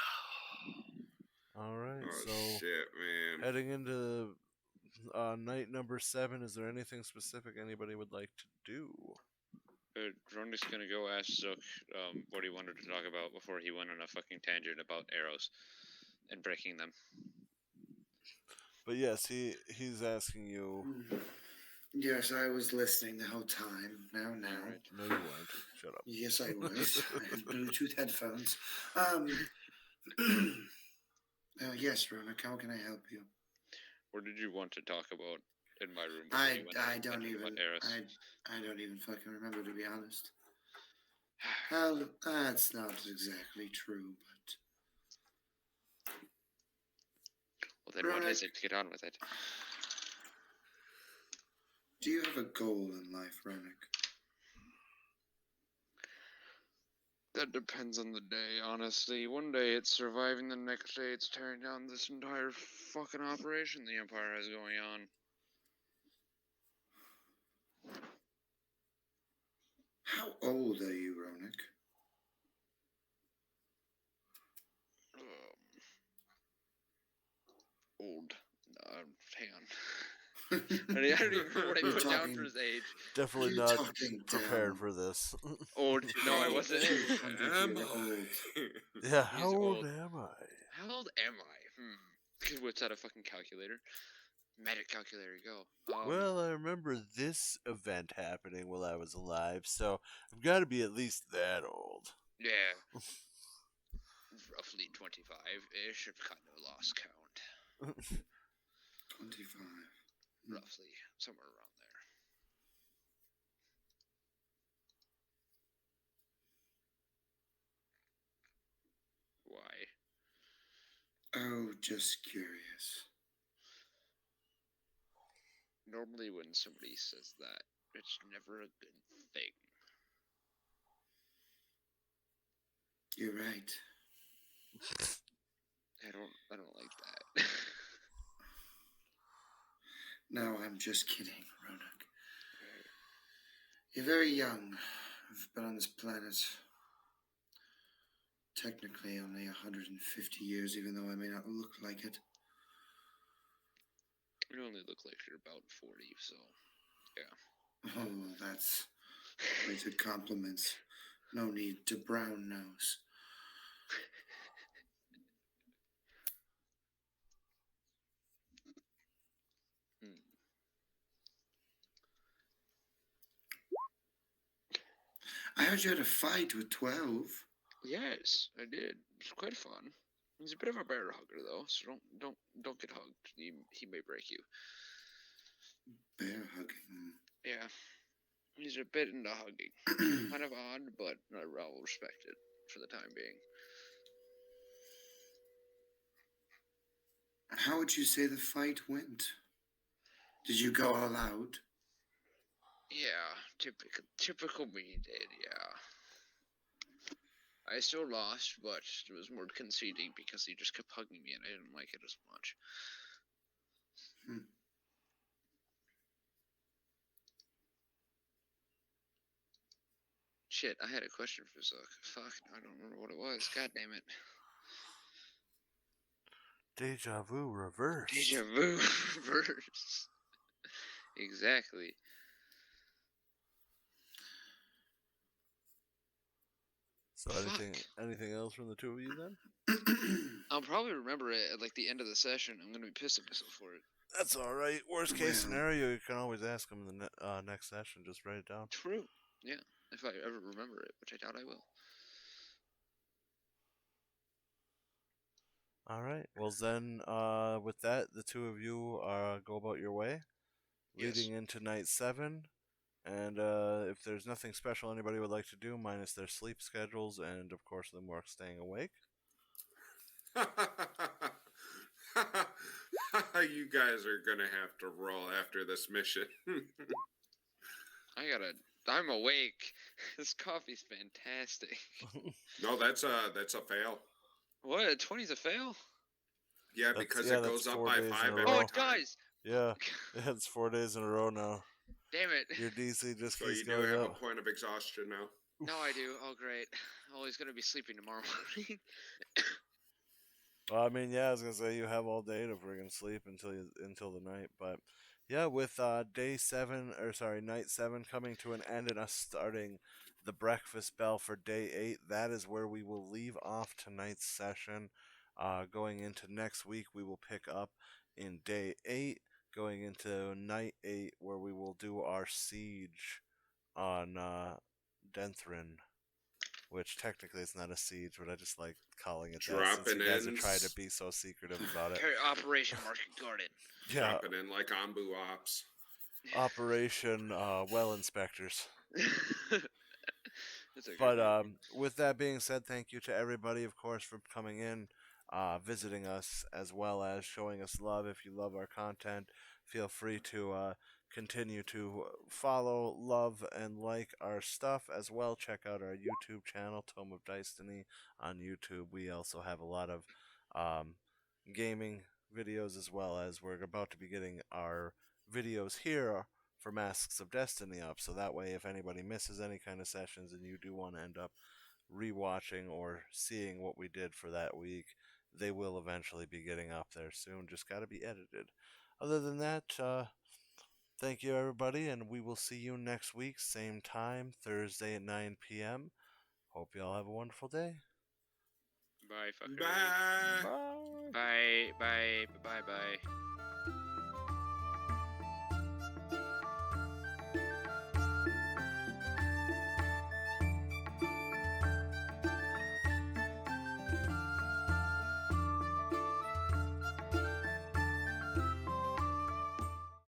All right. Oh So shit, man. heading into night number 7, is there anything specific anybody would like to do? Rondi's gonna go ask Zook what he wanted to talk about before he went on a fucking tangent about arrows and breaking them. But yes, he's asking you. Yes, I was listening the whole time. Now. Alright. No, you weren't. Shut up. Yes, I was. I had Bluetooth headphones. Yes, Ronak, how can I help you? What did you want to talk about in my room? before you went on I a don't tangent even. about arrows? I don't even fucking remember, to be honest. Well, that's not exactly true, but Well, then what Ronak, is it? Get on with it. do you have a goal in life, Ronak? That depends on the day, honestly. One day it's surviving, the next day it's tearing down this entire fucking operation the Empire has going on. How old are you, Ronak? Old. Hang on. I don't even remember what I You're put down talking- for his age. Definitely You're not talking prepared down. for this. Old. No, I wasn't. Am You're I? old. Yeah, He's how old old. am I? How old am I? What's that, a fucking calculator? Magic calculator, go. Well, I remember this event happening while I was alive, so I've got to be at least that old. Yeah. Roughly 25-ish. I've kind of lost count. 25. Roughly. Somewhere around there. Why? Oh, just curious. Normally when somebody says that, it's never a good thing. You're right. I don't like that. No, I'm just kidding, Ronak. You're very young. I've been on this planet technically only 150 years, even though I may not look like it. You only look like you're about 40, so yeah. Oh, that's weighted compliments. No need to brown nose. I heard you had a fight with 12. Yes, I did. It was quite fun. He's a bit of a bear hugger, though, so don't get hugged. He may break you. Bear hugging. Yeah, he's a bit into hugging. Kind of odd, but I will respect it for the time being. How would you say the fight went? Did you go all out? Yeah, typical me did. Yeah. I still lost, but it was more conceding because he just kept hugging me and I didn't like it as much. Shit, I had a question for Zook. Fuck, I don't remember what it was. God damn it. Deja vu reverse. Deja vu reverse. Exactly. So anything else from the two of you then? I'll probably remember it at like the end of the session. I'm gonna be pissed at myself for it. That's all right. Worst case scenario, you can always ask him in the next session. Just write it down. True. Yeah. If I ever remember it, which I doubt I will. All right. Well then, with that, the two of you go about your way, leading into night 7. And if there's nothing special anybody would like to do, minus their sleep schedules, and of course them work staying awake. You guys are gonna have to roll after this mission. I'm awake. This coffee's fantastic. No, that's a fail. What? 20's a fail? Yeah, because it goes up by 5 every Oh, time. it does. Yeah, it's 4 days in a row now. Damn it. Your DC just So keeps you do going have up. a point of exhaustion now. No, I do. Oh, great. Oh, he's gonna be sleeping tomorrow morning. Well, I mean, yeah, I was gonna say you have all day to friggin' sleep until the night, but yeah, with night 7 coming to an end and us starting the breakfast bell for day 8, that is where we will leave off tonight's session. Going into next week, we will pick up in day 8, going into night 8, where we will do our siege on Denthrin. Which technically it's not a siege, but I just like calling it that since you guys are trying to be so secretive about it. Operation Market Garden. Yeah. Dropping in like Ombu Ops. Operation Well Inspectors. But with that being said, thank you to everybody, of course, for coming in, visiting us, as well as showing us love. If you love our content, feel free to continue to follow, love, and like our stuff as well. Check out our YouTube channel, Tome of Dicetiny, on YouTube. We also have a lot of gaming videos, as well as we're about to be getting our videos here for Masks of Destiny up, so that way if anybody misses any kind of sessions and you do want to end up rewatching or seeing what we did for that week, they will eventually be getting up there soon. Just got to be edited. Other than that, thank you everybody, and we will see you next week, same time, Thursday at 9 p.m. Hope you all have a wonderful day. Bye, fucker. Bye. Bye. Bye, bye, bye, bye.